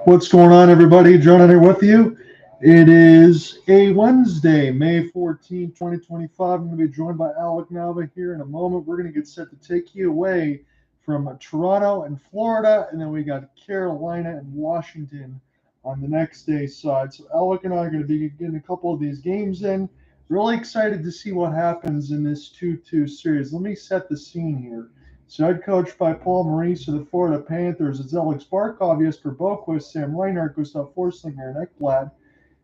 What's going on, everybody? John here with you. It is a Wednesday, May 14, 2025. I'm going to be joined by Alec Nava here in a moment. We're going to get set to take you away from Toronto and Florida, and then we got Carolina and Washington on the next day's side. So Alec and I are going to be getting a couple of these games in. Really excited to see what happens in this 2-2 series. Let me set the scene here. So head coach by Paul Maurice of the Florida Panthers. It's Alex Barkov, Jesper Boquist, Sam Reinhart, Gustav Forslinger, and Ekblad.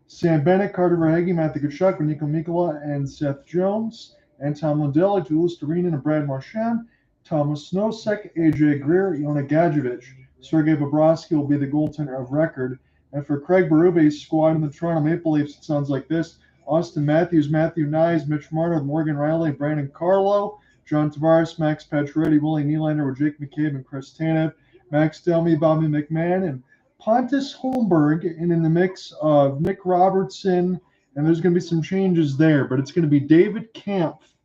Sam Bennett, Carter Verhaeghe, Matthew Tkachuk, Nico Mikkola, and Seth Jones. And Tom Lundell, Julius Storinen, and Brad Marchand. Thomas Nosek, AJ Greer, Yona Gadjevich. Sergei Bobrovsky will be the goaltender of record. And for Craig Berube's squad in the Toronto Maple Leafs, it sounds like this. Auston Matthews, Matthew Knies, Mitch Marner, Morgan Rielly, Brandon Carlo, John Tavares, Max Pacioretty, Willie Nylander with Jake McCabe and Chris Tanev, Max Domi, Bobby McMann, and Pontus Holmberg, and in the mix of Nick Robertson, and there's going to be some changes there, but it's going to be David Kampf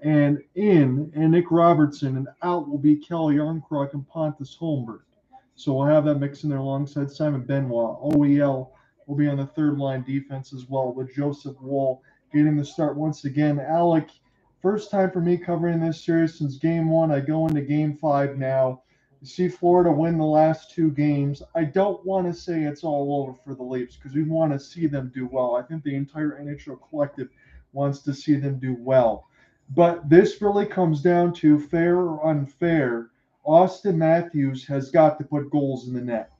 and Nick Robertson, and out will be Kelly Yarncroc and Pontus Holmberg. So we'll have that mix in there alongside Simon Benoit. OEL will be on the third line defense as well, with Joseph Woll getting the start once again. Alec, first time for me covering this series since game one. I go into game 5 now. You see Florida win the last 2 games. I don't want to say it's all over for the Leafs because we want to see them do well. I think the entire NHL collective wants to see them do well. But this really comes down to fair or unfair. Auston Matthews has got to put goals in the net.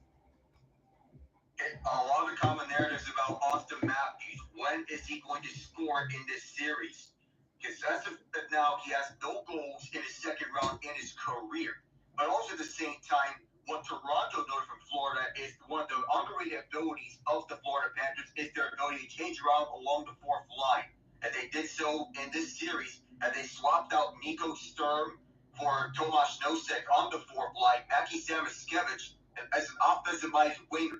A lot of the common narratives about Auston Matthews. When is he going to score in this series? Because as of now, he has no goals in his second round in his career. But also at the same time, what Toronto noted from Florida is one of the underrated abilities of the Florida Panthers is their ability to change around along the fourth line. And they did so in this series, and they swapped out Nico Sturm for Tomas Nosek on the fourth line, Mackie Samoskevich as an offensive-minded winger.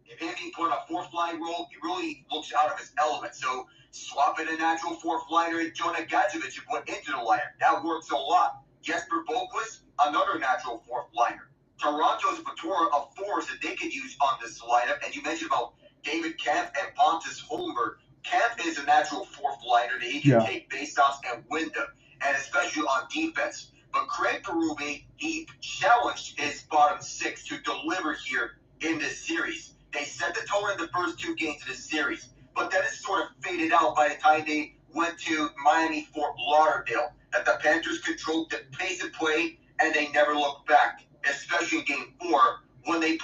If anything put on a fourth line role, he really looks out of his element. So swapping a natural fourth liner and Yona Gadjevich and put into the lineup. That works a lot. Jesper Boquist, another natural fourth liner. Toronto's plethora of fours that they could use on this lineup. And you mentioned about David Kampf and Pontus Holmberg. Kampf is a natural fourth liner that he can take faceoffs and win them, and especially on defense. But Craig Berube, he challenged his bottom 6 to deliver here in this series. They set the tone in the first 2 games of this series, but then it sort of faded out by the time they went to Miami, Fort Lauderdale. That the Panthers controlled the pace of play, and they never looked back, especially in Game 4 when they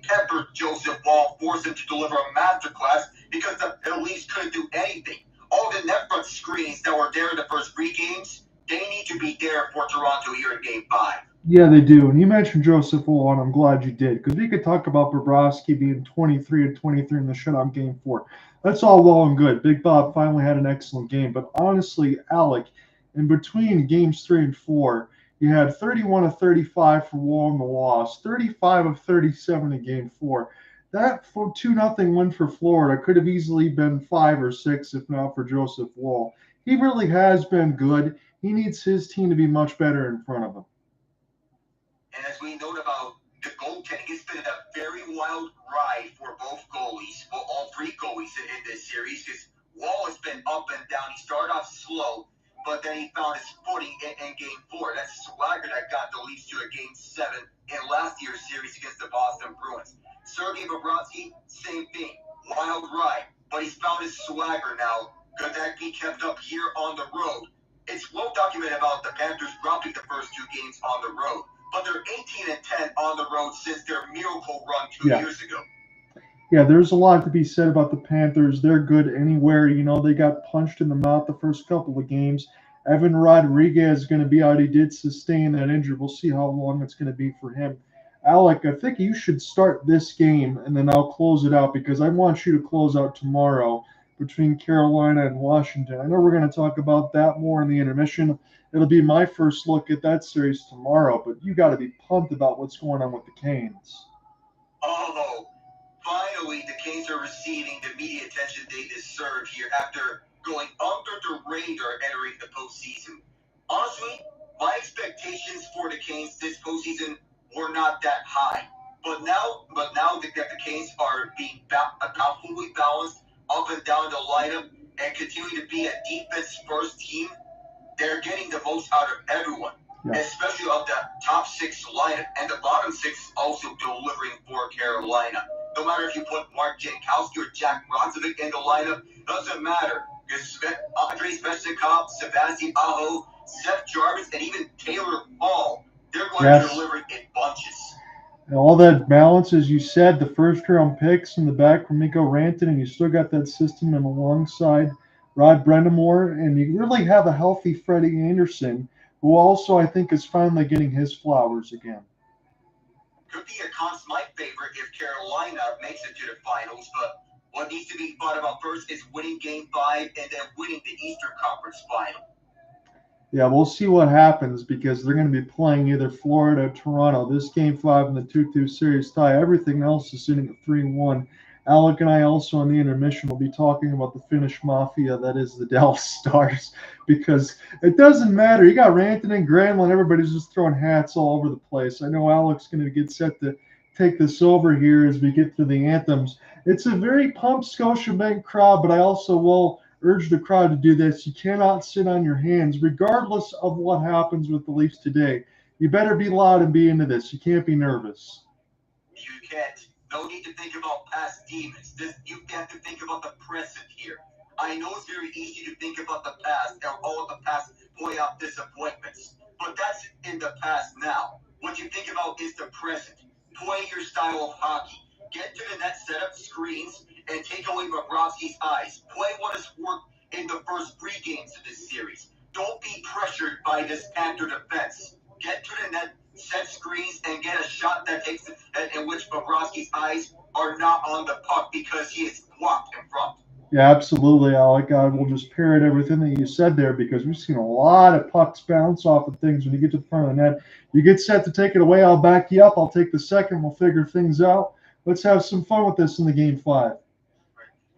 peppered Joseph Woll, forced him to deliver a masterclass because the Leafs couldn't do anything. All the net front screens that were there in the first 3 games, they need to be there for Toronto here in Game 5. Yeah, they do. And you mentioned Joseph Woll, and I'm glad you did, because we could talk about Bobrovsky being 23 and 23 in the shutout Game 4. That's all well and good. Big Bob finally had an excellent game. But honestly, Alec, in between Games 3 and 4, you had 31 of 35 for Woll in the loss, 35 of 37 in Game 4. That 2-0 win for Florida could have easily been 5 or 6 if not for Joseph Woll. He really has been good. He needs his team to be much better in front of him. And as we note about the goaltending, it's been a very wild ride for both goalies, well, all 3 goalies in this series, because Woll has been up and down. He started off slow, but then he found his footing in Game 4. That's swagger that got the Leafs to a Game 7 in last year's series against the Boston Bruins. Sergei Bobrovsky, same thing. Wild ride, but he's found his swagger now. Could that be kept up here on the road? It's well documented about the Panthers dropping the first 2 games on the road, but they're 18 and 10 on the road since their miracle run 2 years ago. Yeah, there's a lot to be said about the Panthers. They're good anywhere. You know, they got punched in the mouth the first couple of games. Evan Rodriguez is going to be out. He did sustain that injury. We'll see how long it's going to be for him. Alec, I think you should start this game, and then I'll close it out because I want you to close out tomorrow between Carolina and Washington. I know we're going to talk about that more in the intermission. It'll be my first look at that series tomorrow, but you got to be pumped about what's going on with the Canes. Although, finally, the Canes are receiving the media attention they deserve here after going under the radar entering the postseason. Honestly, my expectations for the Canes this postseason were not that high. But now that the Canes are being fully balanced up and down the lineup and continue to be a defense-first team, they're getting the most out of everyone, especially of the top six lineup, and the bottom six also delivering for Carolina. No matter if you put Mark Jankowski or Jack Bronzovic in the lineup, doesn't matter. Because Andrei Svechnikov, Sebastian Aho, Seth Jarvis, and even Taylor Hall, they're going to deliver in bunches. And all that balance, as you said, the first-round picks in the back from Mikko Rantanen, and you still got that system and alongside Rod Brind'Amour, and you really have a healthy Freddie Anderson, who also, I think, is finally getting his flowers again. Could be a Conn Smythe favorite if Carolina makes it to the finals, but what needs to be thought about first is winning Game 5 and then winning the Eastern Conference Final. Yeah, we'll see what happens because they're going to be playing either Florida or Toronto. This Game 5 in the 2-2 series tie. Everything else is sitting at 3-1. Alec and I also on the intermission will be talking about the Finnish mafia that is the Dallas Stars, because it doesn't matter. You got Rantanen, Granlund, everybody's just throwing hats all over the place. I know Alec's going to get set to take this over here as we get through the anthems. It's a very pumped Scotiabank crowd, but I also will urge the crowd to do this. You cannot sit on your hands, regardless of what happens with the Leafs today. You better be loud and be into this. You can't be nervous. You can't. No need to think about past demons. You have to think about the present here. I know it's very easy to think about the past and all of the past playoff disappointments, but that's in the past now. What you think about is the present. Play your style of hockey. Get to the net, set up screens, and take away Bobrovsky's eyes. Play what has worked in the first 3 games of this series. Don't be pressured by this Panther defense. Get to the net, set screens, and get a shot that takes in which Bobrovsky's eyes are not on the puck because he is blocked in front. Yeah, absolutely, Alec. I will just parrot everything that you said there because we've seen a lot of pucks bounce off of things when you get to the front of the net. You get set to take it away, I'll back you up. I'll take the second. We'll figure things out. Let's have some fun with this in the Game 5.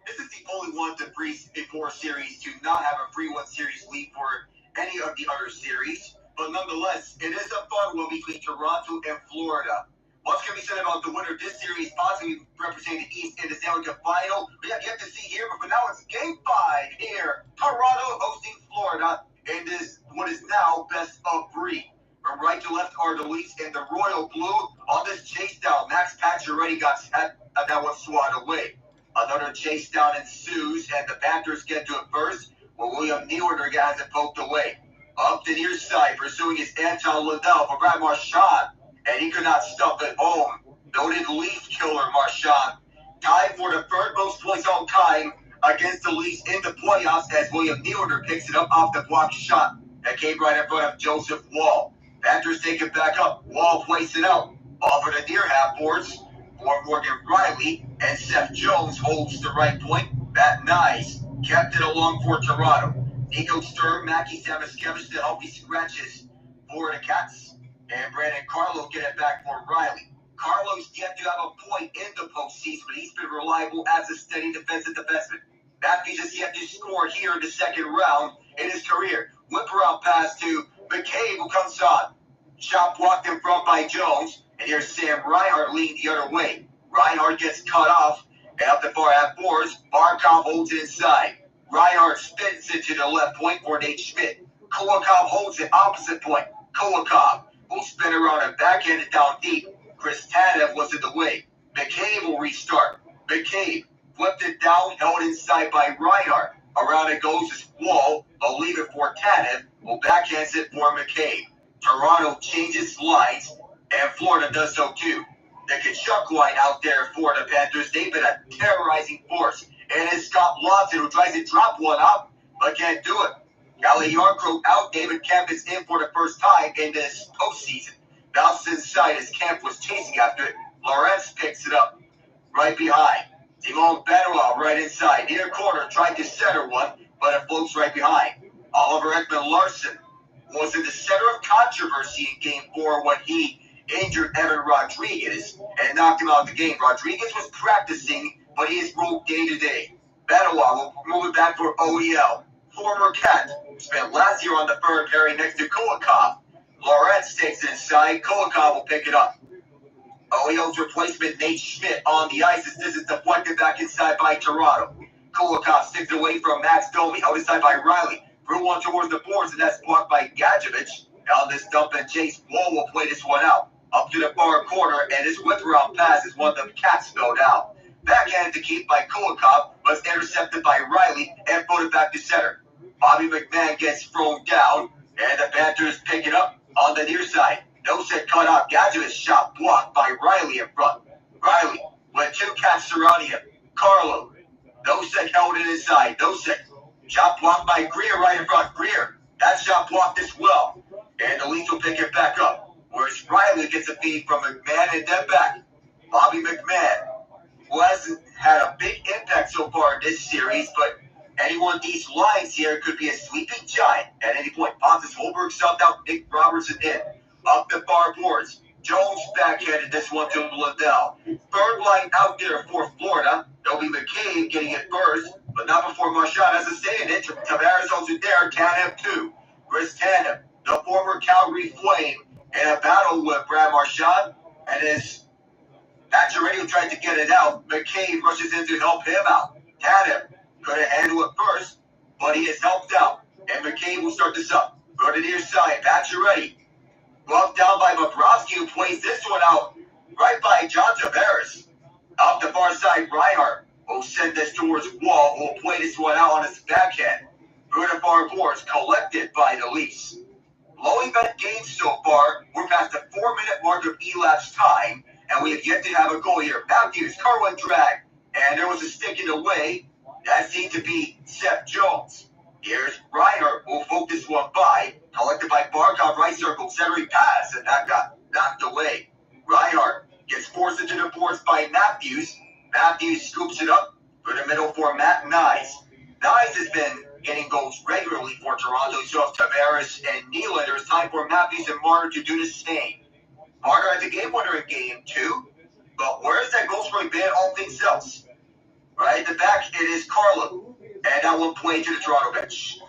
This is the only one of the 3-4 series to not have a 3-1 series lead for any of the other series. But nonetheless, it is a fun one between Toronto and Florida. What's going to be said about the winner of this series, possibly representing the East in the Stanley Cup final? We have yet to see here, but for now it's Game 5 here. Toronto hosting Florida in this what is now best of 3. From right to left are the Leafs in the royal blue. On this chase down, Max Pacioretty got that one swatted away. Another chase down ensues, and the Panthers get to it first, where William Nylander has it poked away. Up the near side, pursuing his Anton Lundell for Brad Marchand, and he could not stuff it home. Noted Leaf killer Marchand tied for the third most points all time against the Leafs in the playoffs as William Nylander picks it up off the blocked shot that came right in front of Joseph Woll. Panthers take it back up. Woll plays it out. Over the near half boards for Morgan Rielly, and Seth Jones holds the right point. Matt Knies kept it along for Toronto. Nico Sturm, Mackie Samoskevich, the healthy scratches for the Cats. And Brandon Carlo get it back for Rielly. Carlo's yet to have a point in the postseason, but he's been reliable as a steady defensive defenseman. Matthews has yet to score here in the second round in his career. Whip around pass to McCabe, who comes on. Shot blocked in front by Jones, and here's Sam Reinhart leading the other way. Reinhart gets cut off, and up the far half boards, Barkov holds it inside. Reinhart spins it to the left point for Nate Schmidt. Kulikov holds it opposite point. Kulikov will spin around and backhand it down deep. Chris Tanev was in the way. McCabe will restart. McCabe flipped it down, held inside by Reinhart. Around it goes his Woll. They'll leave it for Tanev, who backhands it for McCabe. Toronto changes lines, and Florida does so too. The Kachuk line out there for the Panthers, they've been a terrorizing force. And it's Scott Lawson who tries to drop one up, but can't do it. Calle Yarncroke out, David Kemp is in for the first time in this postseason. Bounces inside as Kemp was chasing after it. Lawrence picks it up right behind. Timon Benoit right inside. Near corner, tried to center one, but it floats right behind. Oliver Ekman-Larsson was in the center of controversy in Game 4 when he injured Evan Rodriguez and knocked him out of the game. Rodriguez was practicing, but he is broke day to day. Benoit will move it back for OEL. former Cat, spent last year on the third pairing next to Kulikov. Lawrence takes it inside. Kulikov will pick it up. OEO's replacement, Nate Schmidt, on the ice. This is deflected back inside by Toronto. Kulikov sticks away from Max Domi, out inside by Rielly. Through one towards the boards, and that's blocked by Gadjevich. Now this dump and chase. Wall will play this one out. Up to the far corner, and his whip around pass is one the Cats spelled out. Backhand to keep by Kulikov, was intercepted by Rielly and floated back to center. Bobby McMann gets thrown down, and the Panthers pick it up on the near side. Nosek cut off Gadjevich, shot blocked by Rielly in front. Rielly with two Cats surrounding him. Carlo. Nosek held it inside. Nosek. Shot blocked by Greer right in front. Greer. That shot blocked as well. And the Leafs will pick it back up. Whereas Rielly gets a feed from McMann and then back. Bobby McMann, who hasn't had a big impact so far in this series, but any one of these lines here could be a sleeping giant at any point. Pontus Holberg subbed out, Nick Robertson in. Up the far boards. Jones backhanded this one to Liddell. Third line out there for Florida. Domi McCabe getting it first, but not before Marchand has a say in it. Tavares also there. Tanev too. Chris Tanev, the former Calgary Flame, in a battle with Brad Marchand, and his Pacioretty who tried to get it out. McCabe rushes in to help him out. Tanev could have handled it first, but he is helped out. And McCabe will start this up. Go to the near side. Pacioretty. Brought down by Bobrovsky, who plays this one out right by John Tavares. Up the far side, Reinhardt will send this towards Wall, who will play this one out on his backhand. Through the far boards, collected by the Leafs. Low event games so far. We're past the 4-minute mark of elapsed time, and we have yet to have a goal here. Matthews, Carwin drag, and there was a stick in the way. That seemed to be Seth Jones. Here's Reinhardt, who will focus one by, collected by Barkov, right circle, centering pass, and that got knocked away. Reinhardt gets forced into the boards by Matthews. Matthews scoops it up for the middle for Matt Knies. Knies has been getting goals regularly for Toronto, so if Tavares and Nylander, it's time for Matthews and Marner to do the same. Marner had the game winner in game 2, but where's that goal scoring been all things else? Right at the back, it is Carlo. And that one played to the Toronto bench.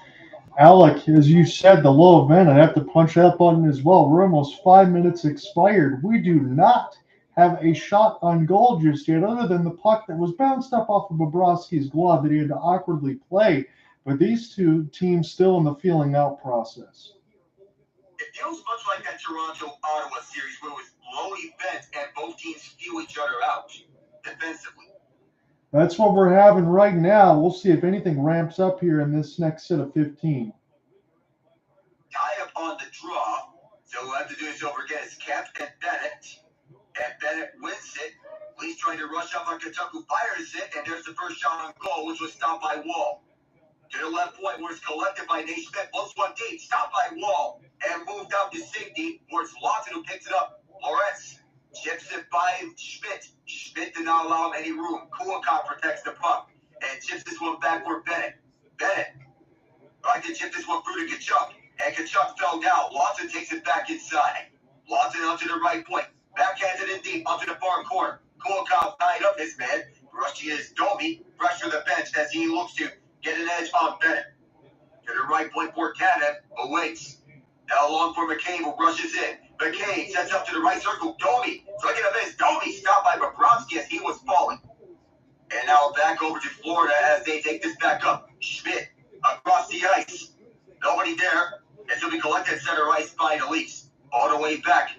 Alec, as you said, the low event, I'd have to punch that button as well. We're almost 5 minutes expired. We do not have a shot on goal just yet, other than the puck that was bounced up off of Bobrovsky's glove that he had to awkwardly play. But these two teams still in the feeling out process. It feels much like that Toronto-Ottawa series where it was low event and both teams feel each other out defensively. That's what we're having right now. We'll see if anything ramps up here in this next set of 15. Tie up on the draw. So we'll have to do this over again. It's Kemp and Bennett. And Bennett wins it. Leafs trying to rush up on Kachuk, who fires it. And there's the first shot on goal, which was stopped by Wall. To the left point, where it's collected by Nate Schmidt. Blows one deep. Stopped by Wall. And moved out to safety, where it's Lawson who picks it up. Lawrence chips it by Schmidt. Schmidt did not allow him any room. Kulikov protects the puck and chips this one back for Bennett. Bennett tried to chip this one through to Kachuk, and Kachuk fell down. Lawson takes it back inside. Lawson onto the right point. Backhanded in deep onto the far corner. Kulikov tied up his man. Rushing is Domi. Fresh for the bench as he looks to get an edge on Bennett. To the right point for Tanev. Awaits. Now long for McCabe, who rushes in. McCabe sets up to the right circle. Domi. Looking at this. Domi stopped by Bobrovsky as he was falling. And now back over to Florida as they take this back up. Schmidt across the ice. Nobody there. This will be collected center ice by the Leafs. All the way back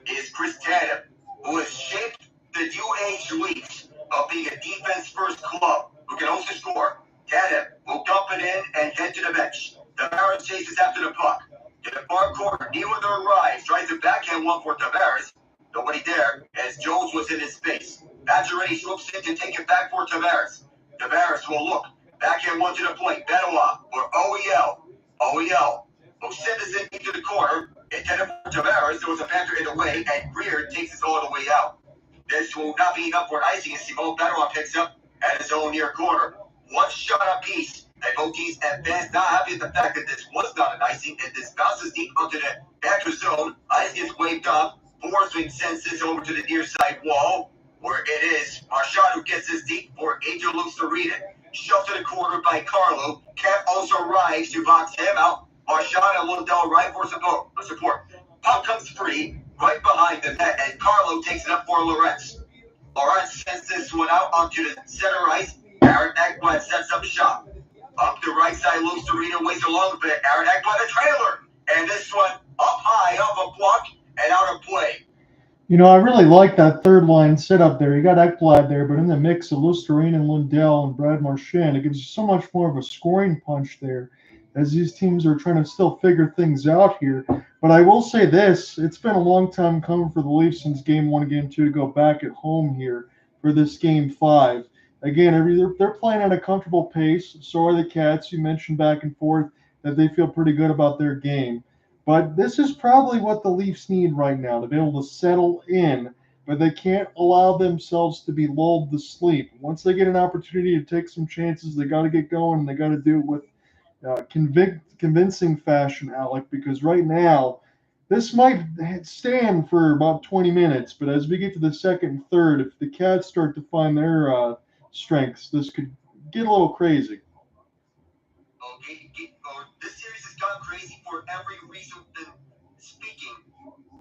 is Chris Tanev, who has shaped the UH Leafs of being a defense-first club who can also score. Tanev will dump it in and head to the bench. Tavares chases after the puck. To the far corner, Nylander arrives, tries to backhand one for Tavares. Nobody there, as Jones was in his space. Pacioretty swoops in to take it back for Tavares. Tavares will look. Backhand one to the point. Benoit or OEL. OEL will send this in into the corner. Intended for Tavares. There was a Panther in the way, and Greer takes this all the way out. This will not be enough for an icing as Simone Benoit picks up at his own near corner. One shot apiece. And both teams advance, not happy with the fact that this was not an icing, and this bounces deep onto the Panther zone. Ice gets waved off. Forsman sends this over to the near side wall, where it is Marchand who gets this deep for Angel looks to read it. Shoved to the corner by Carlo. Kev also arrives to box him out. Marchand and Lundell right for support. Puck comes free right behind the net, and Carlo takes it up for Lawrence. Lawrence sends this one out onto the center ice. Aaron Ekblad sets up shop. Up the right side, Luke Serena waits along a bit. Aaron Ekblad, the trailer. And this one up high off a block and out of play. You know, I really like that third line setup there. You got Ekblad there, but in the mix of Lusterine and Lundell and Brad Marchand, it gives you so much more of a scoring punch there as these teams are trying to still figure things out here. But I will say this, it's been a long time coming for the Leafs since Game 1 and Game 2 to go back at home here for this Game 5. Again, they're playing at a comfortable pace. So are the Cats. You mentioned back and forth that they feel pretty good about their game. But this is probably what the Leafs need right now to be able to settle in, but they can't allow themselves to be lulled to sleep. Once they get an opportunity to take some chances, they got to get going, and they got to do it with convincing fashion, Alec, because right now this might stand for about 20 minutes, but as we get to the second and third, if the Cats start to find their strengths, this could get a little crazy. This series has gone crazy for every reason speaking.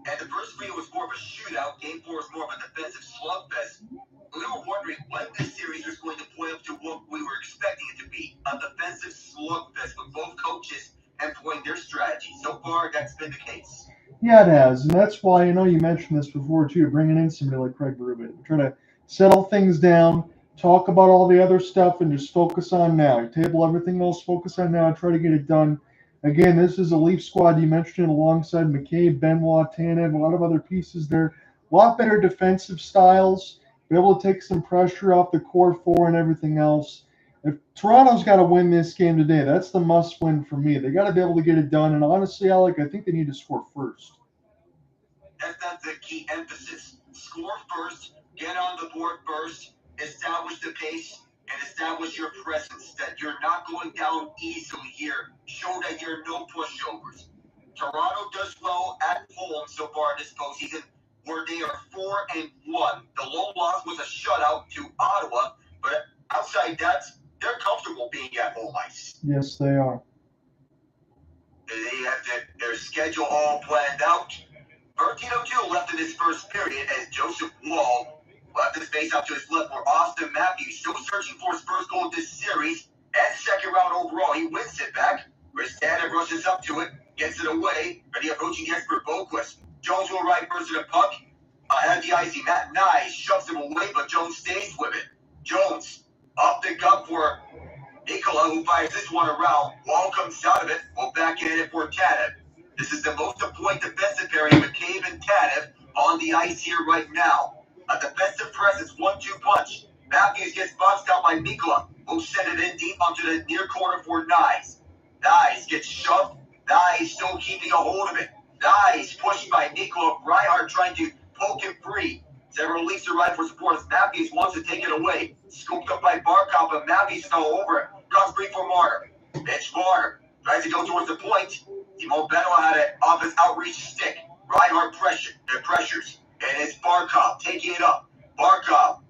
And the first three was more of a shootout. Game 4 was more of a defensive slugfest. We were wondering when this series was going to play up to what we were expecting it to be. A defensive slugfest with both coaches employing their strategy. So far, that's been the case. Yeah, it has. And that's why, you mentioned this before, too, bringing in somebody like Craig Berube. Trying to settle things down, talk about all the other stuff, and just focus on now. You table everything else, focus on now, and try to get it done. Again, this is a Leaf squad. You mentioned it alongside McCabe, Benoit, Tanev, a lot of other pieces there. A lot better defensive styles. Be able to take some pressure off the core four and everything else. If Toronto's got to win this game today, that's the must-win for me. They got to be able to get it done. And honestly, Alec, I think they need to score first. That's the key emphasis. Score first, get on the board first, establish the pace, and establish your presence, that you're not going down easily here. Show that you're no pushovers. Toronto does well at home so far this postseason, where they are 4-1. The lone loss was a shutout to Ottawa, but outside that, they're comfortable being at home ice. Yes, they are. They have their schedule all planned out. 13:02 left in this first period as Joseph Wall left his face out to his left for Auston Matthews, still searching for his first goal of this series and second round overall. He wins it back. Ristanov rushes up to it, gets it away, ready approaching Jesper Boquist. Jones will right first to the puck. Ahead of the icy Matt Knies shoves him away, but Jones stays with it. Jones up the gut for Nicola, who fires this one around. Wall comes out of it. Will backhand it for Tanev. This is the most deployed defensive pairing with Cave and Tanev on the ice here right now. A defensive presence, 1-2 punch. Matthews gets boxed out by Nicola, who sent it in deep onto the near corner for Knies. Knies gets shoved. Knies still keeping a hold of it. Knies pushed by Nicola. Reinhardt trying to poke him free. Several Leafs arrive for support as Matthews wants to take it away. Scooped up by Barkov, but Matthews fell over it. Cross free for Marner. Mitch Marner tries to go towards the point. Timo Benoit had it off his outreach stick. Reinhardt pressures. And it's Barkov taking it up. Barkov.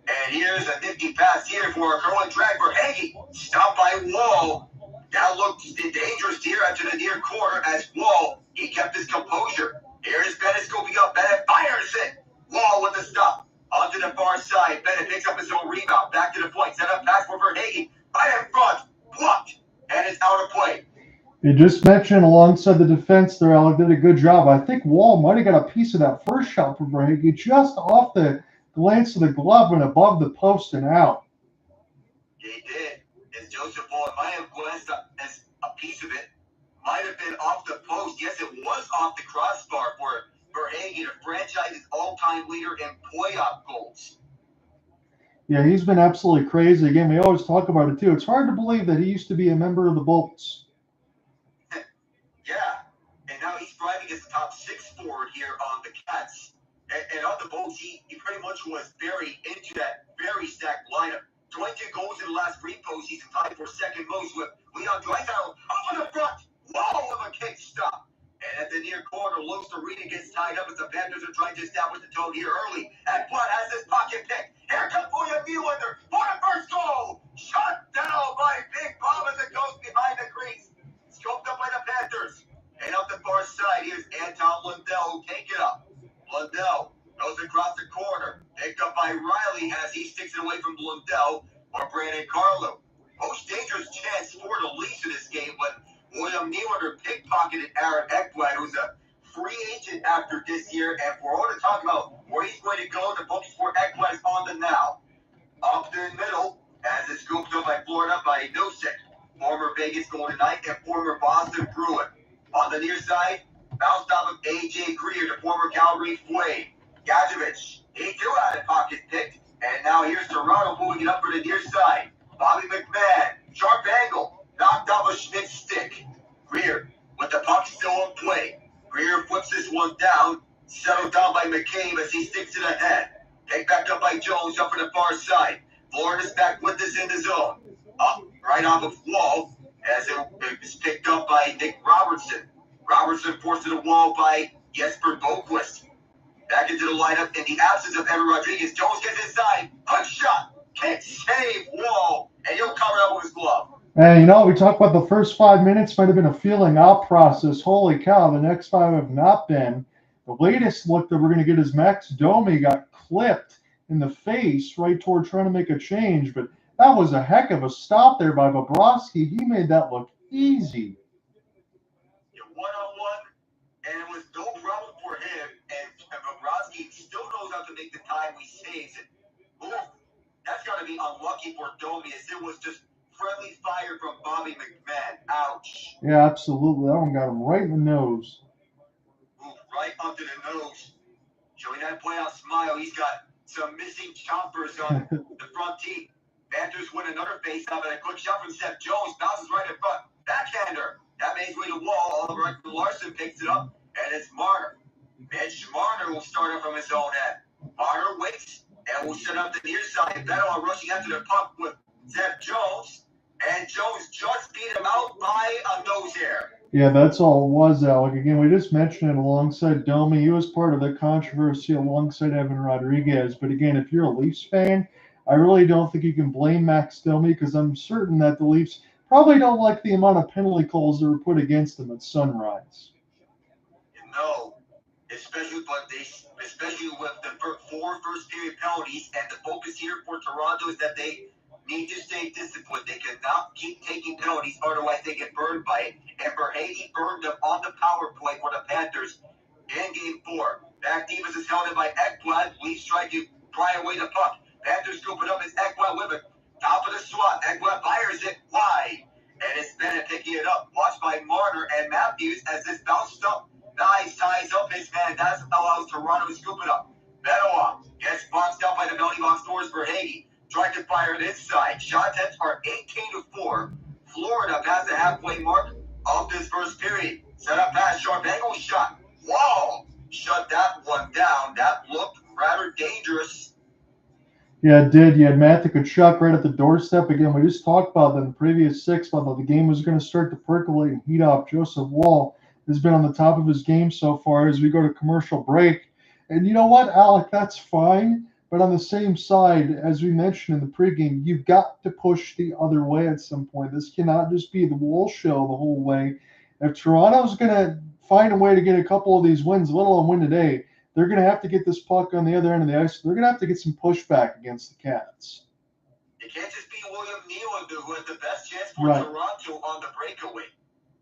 And here's a nifty pass here for a curling drag for Hagee. Stopped by Wall. Now looks dangerous here after the near corner as Wall, he kept his composure. Here's Bennett scoping up. Bennett fires it. Wall with the stop. Onto the far side. Bennett picks up his own rebound. Back to the point. Set up pass for Verhaeghe. Right in front. Blocked. And it's out of play. You just mentioned alongside the defense there, Alec did a good job. I think Wall might have got a piece of that first shot from Verhaeghe just off the glance of the glove and above the post and out. He did. As Joseph Wall might have glanced up as a piece of it. Might have been off the post. Yes, it was off the crossbar for Verhaeghe, the franchise's all-time leader in playoff goals. Yeah, he's been absolutely crazy. Again, we always talk about it, too. It's hard to believe that he used to be a member of the Bolts. Yeah, and now he's driving as the top six forward here on the Cats. And on the Bolts, he pretty much was buried into that very stacked lineup. 22 goals in the last three postseason, tied for second most with Leon Draisaitl up in the front. Whoa, with a kick stop. And at the near corner, Lusterine gets tied up as the Panthers are trying to establish the tone here early. And Blood has his pocket pick. Here comes William Nylander for the first goal. Shut release in this game, but William Nylander pickpocketed Aaron Ekblad, who's a free agent after this year, and for all to talk about where he's going to go, the focus for Ekblad is on the now. Up the middle, as it's scooped up by Florida by Nosek, former Vegas Golden Knight and former Boston Bruin. On the near side, bounced off of A.J. Greer, the former Calgary Flame. Gadjevich, he too had a pocket picked, and now here's Toronto moving it up for the near side. Bobby McMann, sharp angle, knocked off a Schmidt stick. Greer, with the puck still in play. Greer flips this one down, settled down by McCabe as he sticks it ahead. Take back up by Jones up for the far side. Florida's back with this in the zone. Up right on the wall as it is picked up by Nick Robertson. Robertson forced to the wall by Jesper Boquist. Back into the lineup in the absence of Evan Rodriguez. Jones gets inside. Hook shot. Can't save Wall. And he'll cover up with his glove. And, we talk about the first 5 minutes might have been a feeling out process. Holy cow, the next 5 have not been. The latest look that we're going to get is Max Domi got clipped in the face right toward trying to make a change, but that was a heck of a stop there by Bobrovsky. He made that look easy. One-on-one, and it was no problem for him, and Bobrovsky still knows how to make the timely saves. And, that's got to be unlucky for Domi, as it was just friendly fire from Bobby McMann. Ouch. Yeah, absolutely. That one got him right in the nose. Right under the nose. Showing that playoff smile. He's got some missing chompers on the front teeth. Panthers win another faceoff, and a quick shot from Seth Jones bounces right in front. Backhander. That makes way to Wall. All the right from Larson picks it up, and it's Marner. Mitch Marner will start up from his own end. Marner waits and will set up the near side. Beto rushing after the puck with Seth Jones, and Jones just beat him out by a nose hair. Yeah, that's all it was, Alec. Again, we just mentioned it alongside Domi. He was part of the controversy alongside Evan Rodriguez. But again, if you're a Leafs fan, I really don't think you can blame Max Domi, because I'm certain that the Leafs probably don't like the amount of penalty calls that were put against them at Sunrise. No, especially with the 4 first-period penalties, and the focus here for Toronto is that they need to stay disciplined. They cannot keep taking penalties, otherwise they get burned by it. And Berube burned them on the power play for the Panthers in Game 4. Back defense is held in by Ekblad. Leafs try to pry away the puck. Panthers scoop it up as Ekblad with it. Top of the slot. Ekblad fires it wide. And it's Bennett picking it up. Watched by Marner and Matthews as this bounced up. Knies ties up his man. That allows Toronto to scoop it up. Beto gets boxed out by the penalty box doors for Hague. Tried to fire it inside. Shot attempts are 18-4. Florida past the halfway mark of this first period. Set up pass, sharp angle shot. Whoa! Shut that one down. That looked rather dangerous. Yeah, it did. You had Matthew Tkachuk right at the doorstep. Again, we just talked about that in the previous 6, about the game was going to start to percolate and heat up. Joseph Wall has been on the top of his game so far as we go to commercial break. And you know what, Alec? That's fine. But on the same side, as we mentioned in the pregame, you've got to push the other way at some point. This cannot just be the Wall show the whole way. If Toronto's going to find a way to get a couple of these wins, let alone win today, they're going to have to get this puck on the other end of the ice. They're going to have to get some pushback against the Cats. It can't just be William Nylander who had the best chance for Toronto on the breakaway.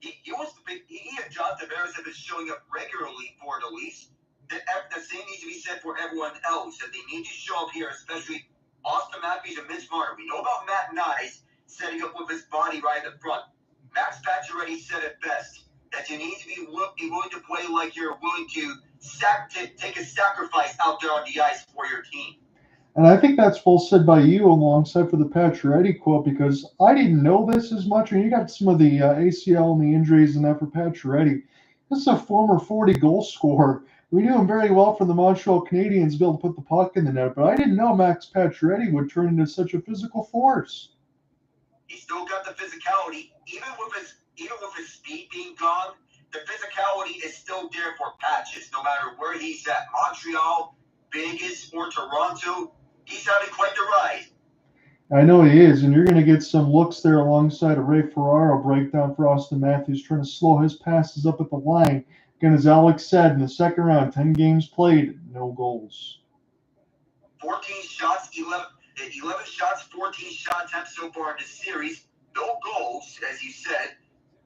He and John Tavares have been showing up regularly for the Leafs. The same needs to be said for everyone else, that they need to show up here, especially Auston Matthews and Mitch Marner. We know about Matt Knies setting up with his body right in the front. Max Pacioretty said it best, that you need to be willing to play like you're willing to take a sacrifice out there on the ice for your team. And I think that's well said by you alongside for the Pacioretty quote, because I didn't know this as much. And you got some of the ACL and the injuries and that for Pacioretty. This is a former 40-goal scorer. We knew him very well from the Montreal Canadiens to be able to put the puck in the net, but I didn't know Max Pacioretty would turn into such a physical force. He's still got the physicality, even with his speed being gone. The physicality is still there for Patches, no matter where he's at. Montreal, Vegas, or Toronto, he's having quite the ride. I know he is, and you're going to get some looks there alongside a Ray Ferraro breakdown for Auston Matthews, trying to slow his passes up at the line. Again, as Alex said, in the second round, 10 games played, no goals. 14 shots, 11 shots, 14 shot attempts so far in this series. no goals, as you said,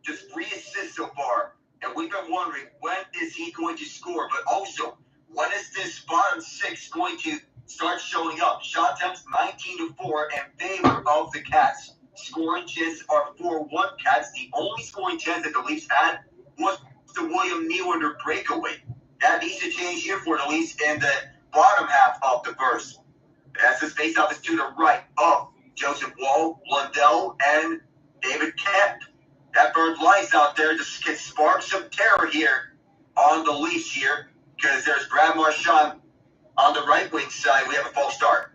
just 3 assists so far. And we've been wondering, when is he going to score? But also, when is this bottom 6 going to start showing up? Shot attempts 19-4 in favor of the Cats. Scoring chances are 4-1 Cats. The only scoring chance that the Leafs had was the William Nylander breakaway. That needs to change here for the Leafs in the bottom half of the first. As this faceoff is to the right of Joseph Woll, Lundell, and David Kemp. That bird lies out there just can spark some terror here on the Leafs here, because there's Brad Marchand on the right wing side. We have a false start.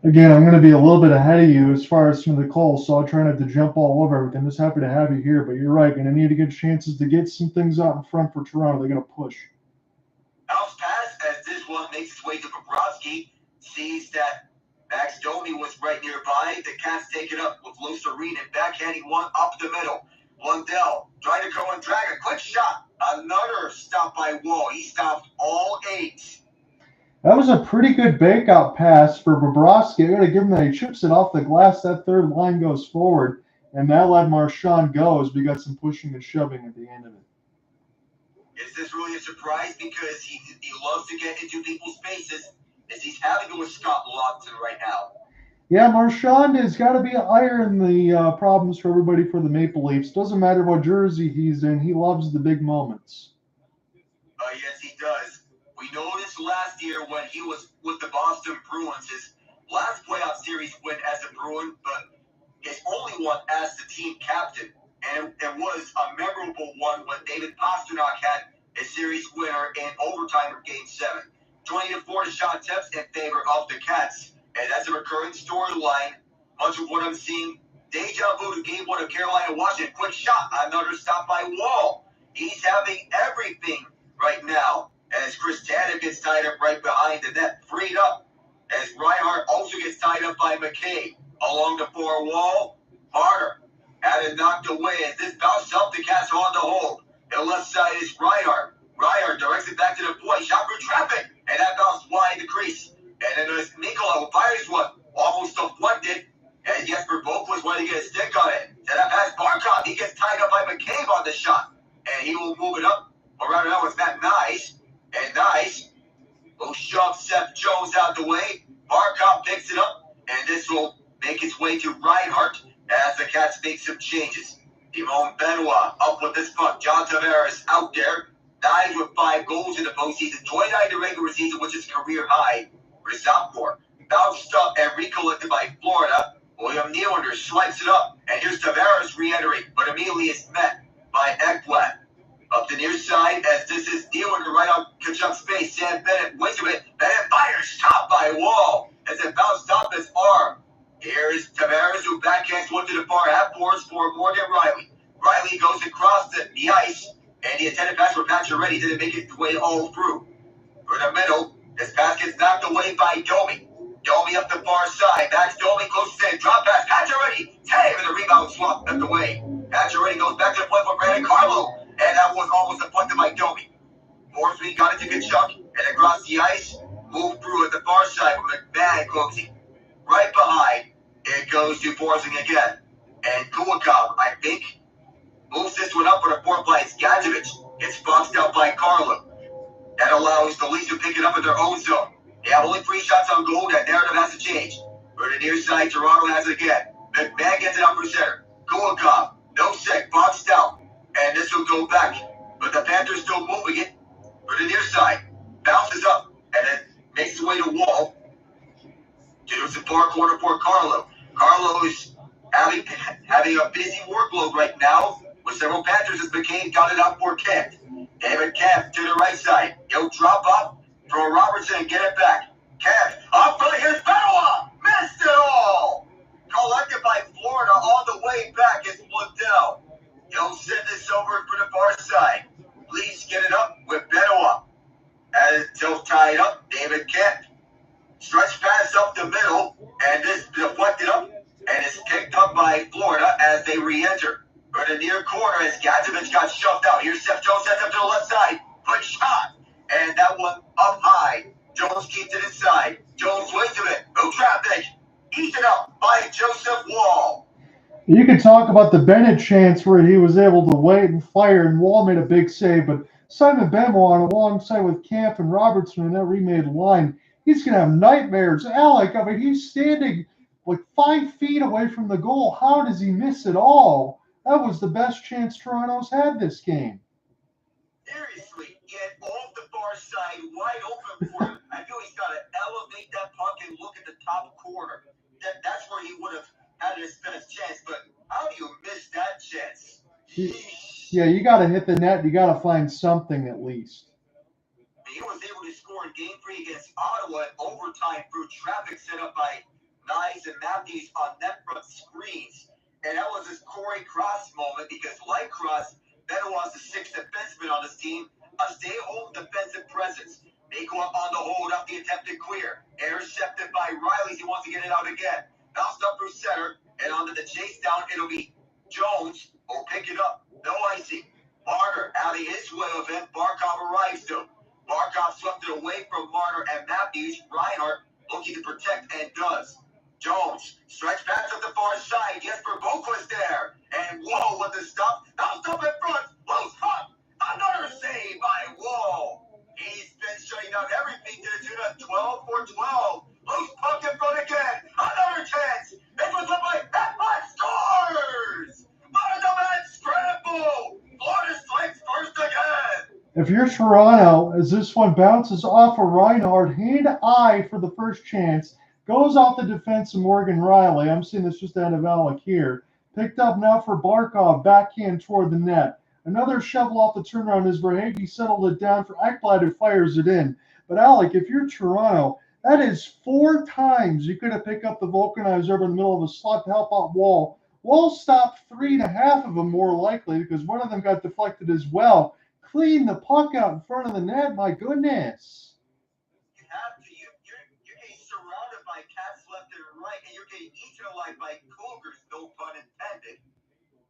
Again, I'm going to be a little bit ahead of you as far as some of the calls, so I'll try not to jump all over everything. Just happy to have you here, but you're right. Going to need to get chances to get some things out in front for Toronto. They're going to push. Al's pass, as this one makes its way to Bobrovsky, sees that Max Domi was right nearby. The Cats take it up with Lucerine and backhanding one up the middle. Lundell trying to go and drag a quick shot. Another stop by Woll. He stopped all 8. That was a pretty good bake-out pass for Bobrovsky. I got to give him that. He chips it off the glass. That third line goes forward, and that let Marchand go as we got some pushing and shoving at the end of it. Is this really a surprise? Because he loves to get into people's faces, as he's having to with Scott Laughton right now. Yeah, Marchand has got to be iron the problems for everybody for the Maple Leafs. Doesn't matter what jersey he's in. He loves the big moments. Yes, he does. We noticed last year when he was with the Boston Bruins, his last playoff series win as a Bruin, but his only one as the team captain. And it was a memorable one when David Pastrnak had a series winner in overtime of Game 7. 20-4 to shot attempts in favor of the Cats. And that's a recurring storyline. Much of what I'm seeing, deja vu to Game 1 of Carolina, Washington. Quick shot, another stop by Woll. He's having everything right now as Chris Tanev gets tied up right behind the net, freed up. As Reinhart also gets tied up by McKay along the far wall. Marner had it knocked away as this bounced up the Cats on the hold. The left side is Reinhart. Reinhart directs it back to the point. Shot through traffic. And that bounced wide the crease. And then there's Nicola who fires one. Almost deflected. And Jesper Boak was wanting to get a stick on it. Then that pass Barkov. He gets tied up by McCabe on the shot. And he will move it up. Or rather, that was Matt Knies. And Knies will shove Seth Jones out the way. Barkov picks it up. And this will make its way to Reinhart as the Cats make some changes. Simon Benoit up with this puck. John Tavares out there. Knies with 5 goals in the postseason. 29 in the regular season, which is career high for sophomore. Bounced up and recollected by Florida. William Nylander swipes it up. And here's Tavares re-entering, but immediately is met by Ekblad. Up the near side, as this is Nylander right on Kachuk's face. Sam Bennett wins of it. Bennett fires, top by Woll as it bounced off his arm. Here is Tavares, who backhands one to the far half boards for Morgan Rielly. Rielly goes across the ice, and the intended pass for Pacioretty didn't make its way all through. For the middle, this pass gets knocked away by Domi. Domi up the far side. Max Domi closes in. Drop pass. Pacioretty. Tave, and the rebound swap left away. Pacioretty goes back to the point for Brandon Carlo. And that was almost deflected by Domi. Forsby got it to Kachuk. And across the ice. Moved through at the far side with McMann closing. Right behind. It goes to Forsby again. And Kulikov, I think, moves this one up for the fourth line. Gadjevich gets boxed out by Carlo. That allows the Leafs to pick it up in their own zone. They have only 3 shots on goal. That narrative has to change. For the near side, Toronto has it again. McMann gets it up for center. Kulikov, no sec, boxed out. And this will go back. But the Panthers still moving it. For the near side, bounces up. And then makes its way to Woll. To the far corner for Carlo. Carlo is having a busy workload right now with several Panthers as McCain got it up for Kemp. David Kemp to the right side. He'll drop up, throw Robertson and get it back. Kemp up for here's Benoit. Missed it all. Collected by Florida on the way back is Lundell. He'll send this over for the far side. Leafs get it up with Benoit. As he'll tie it up, David Kemp. Stretch pass up the middle, and this deflected up, and is picked up by Florida as they re-enter. For the near corner, as Gadjevich got shoved out. Here's Seth Jones, sets up to the left side. Quick shot, and that one up high. Jones keeps it inside. Jones waits a bit. No traffic. Eaten up by Joseph Wall. You could talk about the Bennett chance where he was able to wait and fire, and Wall made a big save, but Simon Benoit alongside with Camp and Robertson in that remade line, he's going to have nightmares. Alec, I mean, he's standing like 5 feet away from the goal. How does he miss it all? That was the best chance Toronto's had this game. Seriously, he had all the far side wide open for him. I feel he's got to elevate that puck and look at the top corner. That's where he would have had his best chance, but how do you miss that chance? Yeah, you got to hit the net. You got to find something at least. He was able to score in Game 3 against Ottawa in overtime through traffic set up by Knies and Matthews on net front screens. And that was his Corey Cross moment because, like Cross, Benoit's the sixth defenseman on this team, a stay-home defensive presence. They go up on the hold up the attempted clear. Intercepted by Rielly. He wants to get it out again. Bounced up through center, and onto the chase down. It'll be Jones will pick it up. No icing. Marner out of his way of it. Barkov arrives to him. Barkov swept it away from Marner and Matthews. Reinhardt looking to protect and does. Jones stretch back to the far side. Jesper Boquist there. And Wall with the stop. Bounced up in front. Loose puck. Another save by Wall. He's been shutting down everything to the tune of 12 for 12. Loose puck in front again. Another chance. It was up by Ekman scores. On a double-head scramble. Florida strikes first again. If you're Toronto, as this one bounces off of Reinhardt, hand-eye for the first chance, goes off the defense of Morgan Rielly. I'm seeing this just out of Alec here. Picked up now for Barkov, backhand toward the net. Another shovel off the turnaround as Verhaeghe settled it down for Ekblad, who fires it in. But Alec, if you're Toronto, that is 4 times you could have picked up the vulcanizer over in the middle of a slot to help out Wall. Wall stopped 3.5 of them more likely because one of them got deflected as well. Clean the puck out in front of the net, my goodness. You have to. You're getting surrounded by cats left and right, and you're getting eaten alive by cougars, no pun intended.